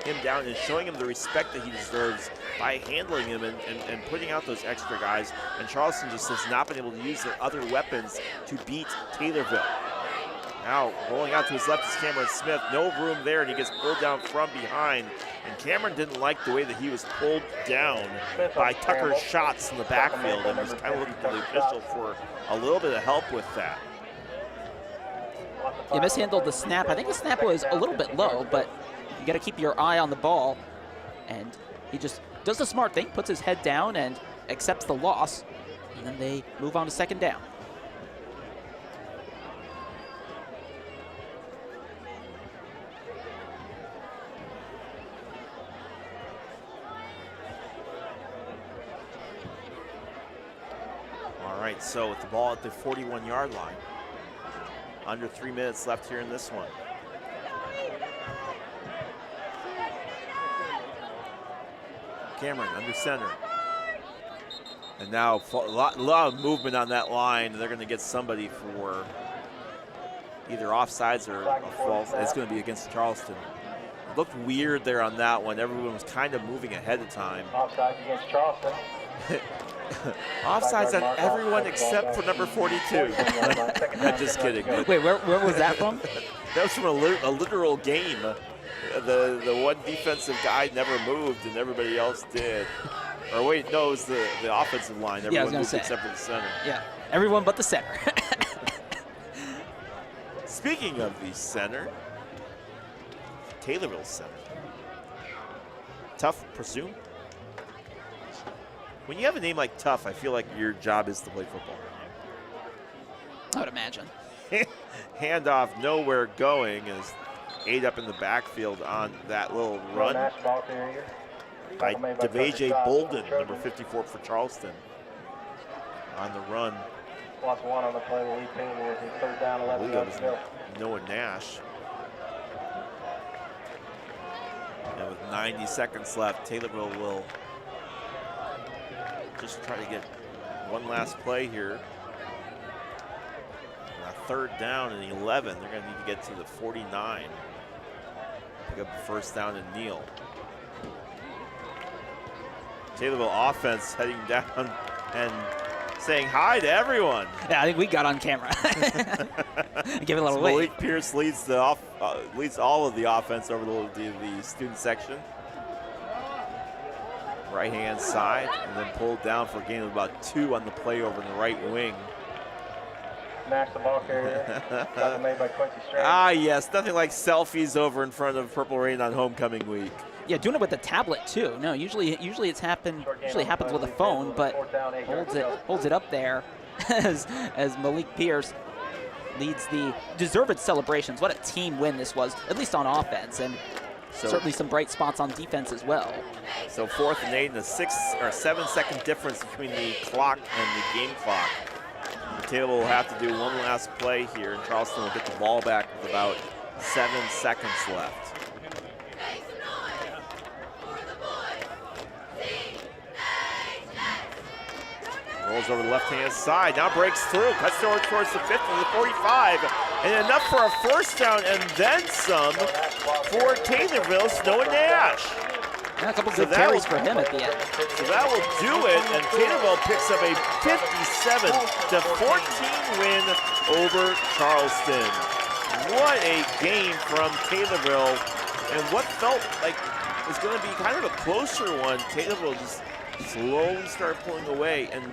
him down and showing him the respect that he deserves by handling him and putting out those extra guys. And Charleston just has not been able to use their other weapons to beat Taylorville. Now rolling out to his left is Cameron Smith. No room there, and he gets pulled down from behind. And Cameron didn't like the way that he was pulled down by Tucker Schatz in the backfield and was kind of looking to the official for a little bit of help with that. He mishandled the snap. I think the snap was a little bit low, but you got to keep your eye on the ball. And he just does the smart thing, puts his head down and accepts the loss. And then they move on to second down. All right, so with the ball at the 41-yard line, under 3 minutes left here in this one. Cameron under center. And now a lot of movement on that line. They're going to get somebody for either offsides or a false. It's going to be against Charleston. It looked weird there on that one. Everyone was kind of moving ahead of time. Offsides against Charleston. Offsides on everyone except for number 42. I'm just kidding. Wait, where was that from? That was from a literal game. The one defensive guy never moved and everybody else did. Or wait, no, it was the offensive line. Everyone moved except for the center. Yeah, everyone but the center. Speaking of the center, Taylorville center. Tough, presume? When you have a name like Tough, I feel like your job is to play football. I would imagine. Handoff nowhere going as 8 up in the backfield on that little run by DeVaje Bolden, number 54 for Charleston. On the run. +1 on the play will lead Taylor with his 3rd down, 11 yards to go. Noah Nash. And with 90 seconds left, Taylorville will just try to get one last play here. A 3rd down and 11. They're going to need to get to the 49. Pick up the 1st down and kneel. Taylorville offense heading down and saying hi to everyone. Yeah, I think we got on camera. Give it a little wait. Malik Pierce leads leads all of the offense over the student section. Right-hand side, and then pulled down for a gain of about 2 on the play over in the right wing. Nash, the ball carrier. Made by Quincy Strand. Ah, yes, nothing like selfies over in front of Purple Rain on homecoming week. Yeah, doing it with the tablet too. No, usually happens with a phone, but holds it up there as Malik Pierce leads the deserved celebrations. What a team win this was, at least on offense, and certainly some bright spots on defense as well. So 4th and 8, and a 6 or 7 second difference between the clock and the game clock. Taylor will have to do one last play here, and Charleston will get the ball back with about 7 seconds left. Rolls over the left-hand side, now breaks through, cuts towards the 50, the 45, and enough for a 1st down and then some for Taylorville's Noah Nash. Yeah, a couple good carries for him at the end. So that will do it, and Taylorville picks up a 57-14 win over Charleston. What a game from Taylorville, and what felt like was going to be kind of a closer one. Taylorville just slowly started pulling away, and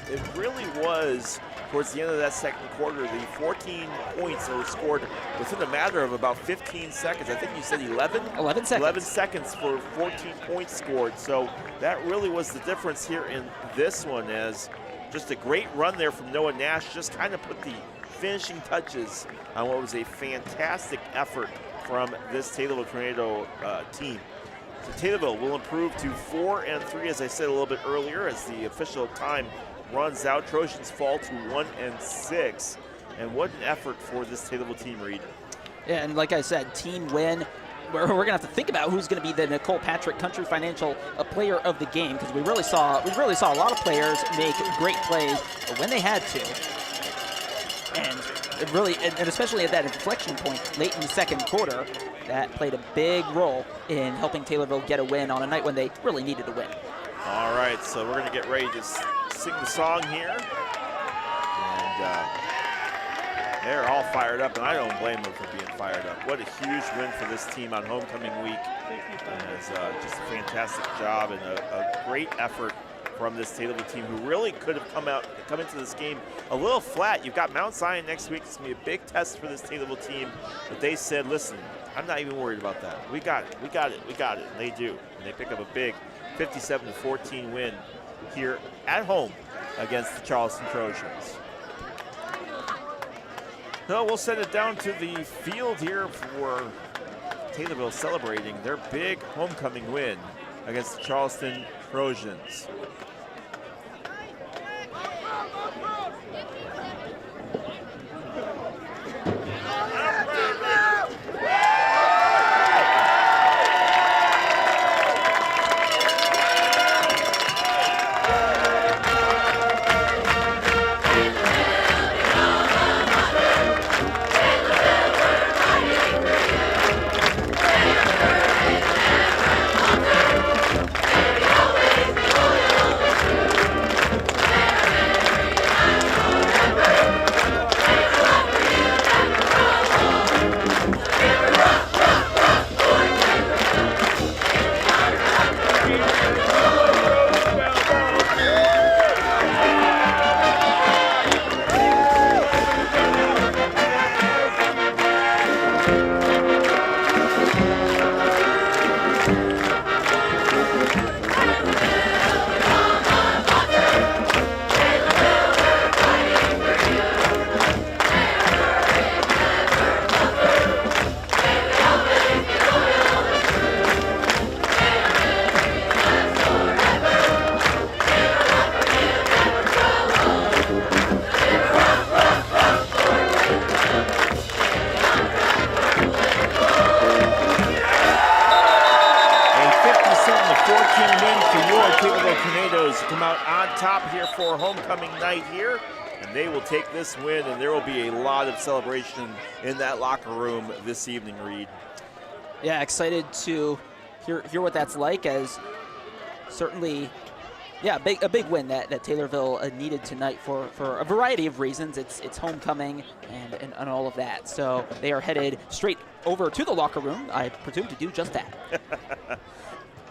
it really was towards the end of that 2nd quarter, the 14 points that were scored within a matter of about 15 seconds. I think you said 11? 11 seconds. 11 seconds for 14 points scored. So that really was the difference here in this one, as just a great run there from Noah Nash just kind of put the finishing touches on what was a fantastic effort from this Taylorville Tornado team. So Taylorville will improve to 4-3, as I said a little bit earlier, as the official time runs out. Trojans fall to 1-6, and what an effort for this Taylorville team, Reed. Yeah, and like I said, team win. We're going to have to think about who's going to be the Nicole Patrick Country Financial Player of the Game, because we really saw a lot of players make great plays when they had to, and it really, and especially at that inflection point late in the 2nd quarter, that played a big role in helping Taylorville get a win on a night when they really needed a win. All right, so we're going to get ready to sing the song here. And they're all fired up, and I don't blame them for being fired up. What a huge win for this team on homecoming week. And it's just a fantastic job and a great effort from this Taylorville team, who really could have come into this game a little flat. You've got Mount Zion next week. It's going to be a big test for this Taylorville team. But they said, listen, I'm not even worried about that. We got it. And they do. And they pick up a big 57-14 win here at home against the Charleston Trojans. So we'll send it down to the field here for Taylorville celebrating their big homecoming win against the Charleston Trojans. Tornadoes come out on top here for homecoming night here, and they will take this win, and there will be a lot of celebration in that locker room this evening, Reed. Yeah, excited to hear what that's like, as certainly, yeah, a big win that Taylorville needed tonight for a variety of reasons. It's homecoming and all of that. So they are headed straight over to the locker room, I presume, to do just that.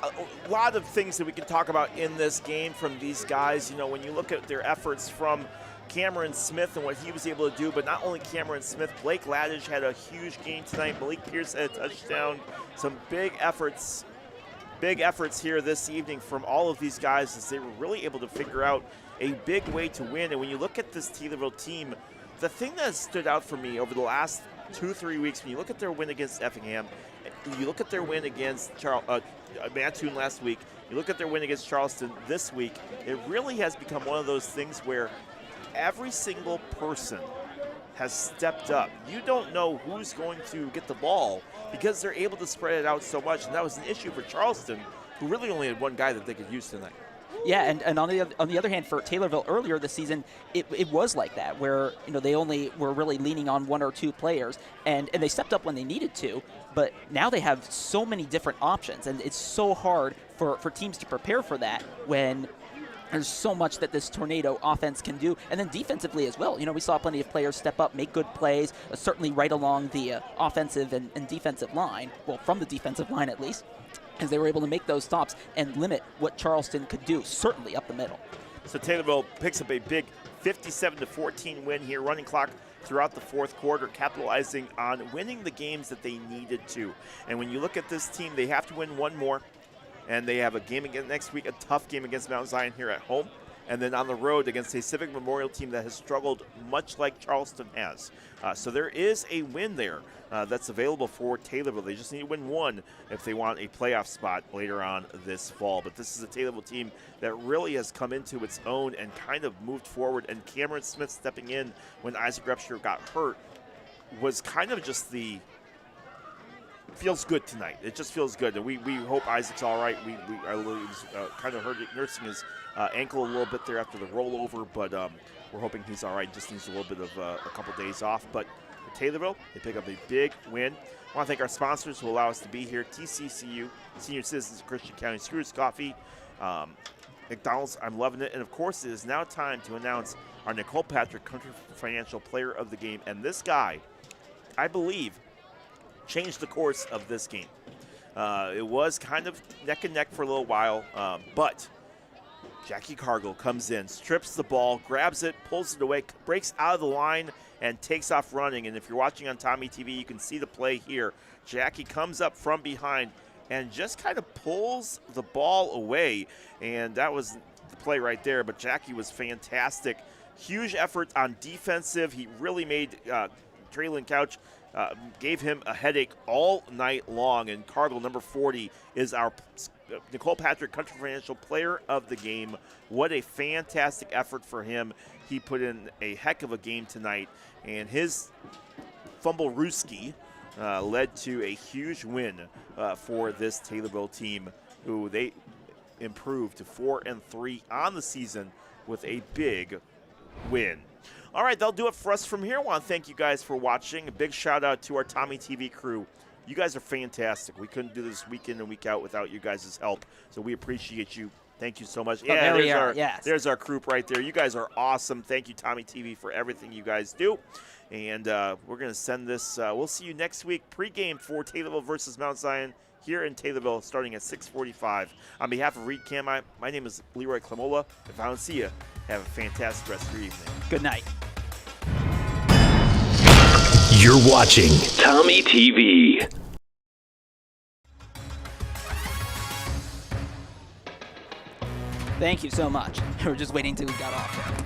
A lot of things that we can talk about in this game from these guys. You know, when you look at their efforts from Cameron Smith and what he was able to do, but not only Cameron Smith, Blake Laddish had a huge game tonight. Malik Pierce had a touchdown. Some big efforts here this evening from all of these guys, as they were really able to figure out a big way to win. And when you look at this Taylorville team, the thing that stood out for me over the last 2-3 weeks, when you look at their win against Effingham, you look at their win against Mattoon last week, you look at their win against Charleston this week, it really has become one of those things where every single person has stepped up. You don't know who's going to get the ball because they're able to spread it out so much, and that was an issue for Charleston, who really only had one guy that they could use tonight. Yeah, and on the other hand, for Taylorville earlier this season, it was like that, where they only were really leaning on one or two players, and they stepped up when they needed to. But now they have so many different options, and it's so hard for teams to prepare for that when there's so much that this Tornado offense can do, and then defensively as well. We saw plenty of players step up, make good plays, certainly right along the offensive and defensive line, well, from the defensive line at least, as they were able to make those stops and limit what Charleston could do, certainly up the middle. So Taylorville picks up a big 57-14 win here, running clock throughout the fourth quarter, capitalizing on winning the games that they needed to. And when you look at this team, they have to win one more, and they have a game again next week, a tough game against Mount Zion here at home, and then on the road against a Civic Memorial team that has struggled much like Charleston has. So there is a win there that's available for Taylorville. They just need to win one if they want a playoff spot later on this fall. But this is a Taylorville team that really has come into its own and kind of moved forward. And Cameron Smith stepping in when Isaac Repsher got hurt was kind of just feels good tonight. It just feels good. And we hope Isaac's all right. I was kind of nursing his ankle a little bit there after the rollover, but we're hoping he's all right. Just needs a little bit of a couple days off. But for Taylorville, they pick up a big win. I want to thank our sponsors who allow us to be here: TCCU, Senior Citizens of Christian County, Screw's Coffee, McDonald's. I'm loving it. And of course, it is now time to announce our Nicole Patrick Country Financial Player of the Game. And this guy, I believe, changed the course of this game. It was kind of neck and neck for a little while, but Jackie Cargill comes in, strips the ball, grabs it, pulls it away, breaks out of the line, and takes off running. And if you're watching on Tommy TV, you can see the play here. Jackie comes up from behind and just kind of pulls the ball away, and that was the play right there. But Jackie was fantastic. Huge effort on defensive. He really made Traylon Couch gave him a headache all night long, and Cargill, number 40, is our Nicole Patrick Country Financial Player of the Game. What a fantastic effort for him. He put in a heck of a game tonight, and his fumble-rooski led to a huge win for this Taylorville team, who they improved to 4-3 on the season with a big win. All right, that'll do it for us from here. I want to thank you guys for watching. A big shout out to our Tommy TV crew. You guys are fantastic. We couldn't do this week in and week out without you guys' help, so we appreciate you. Thank you so much. Oh, yeah, there's our group right there. You guys are awesome. Thank you, Tommy TV, for everything you guys do. And we're going to send this. We'll see you next week, pregame for Taylorville versus Mount Zion here in Taylorville, starting at 6:45. On behalf of Reed Cam, my name is Leroy Clamola. If I don't see you, have a fantastic rest of your evening. Good night. You're watching Tommy TV. Thank you so much. We were just waiting until we got off there.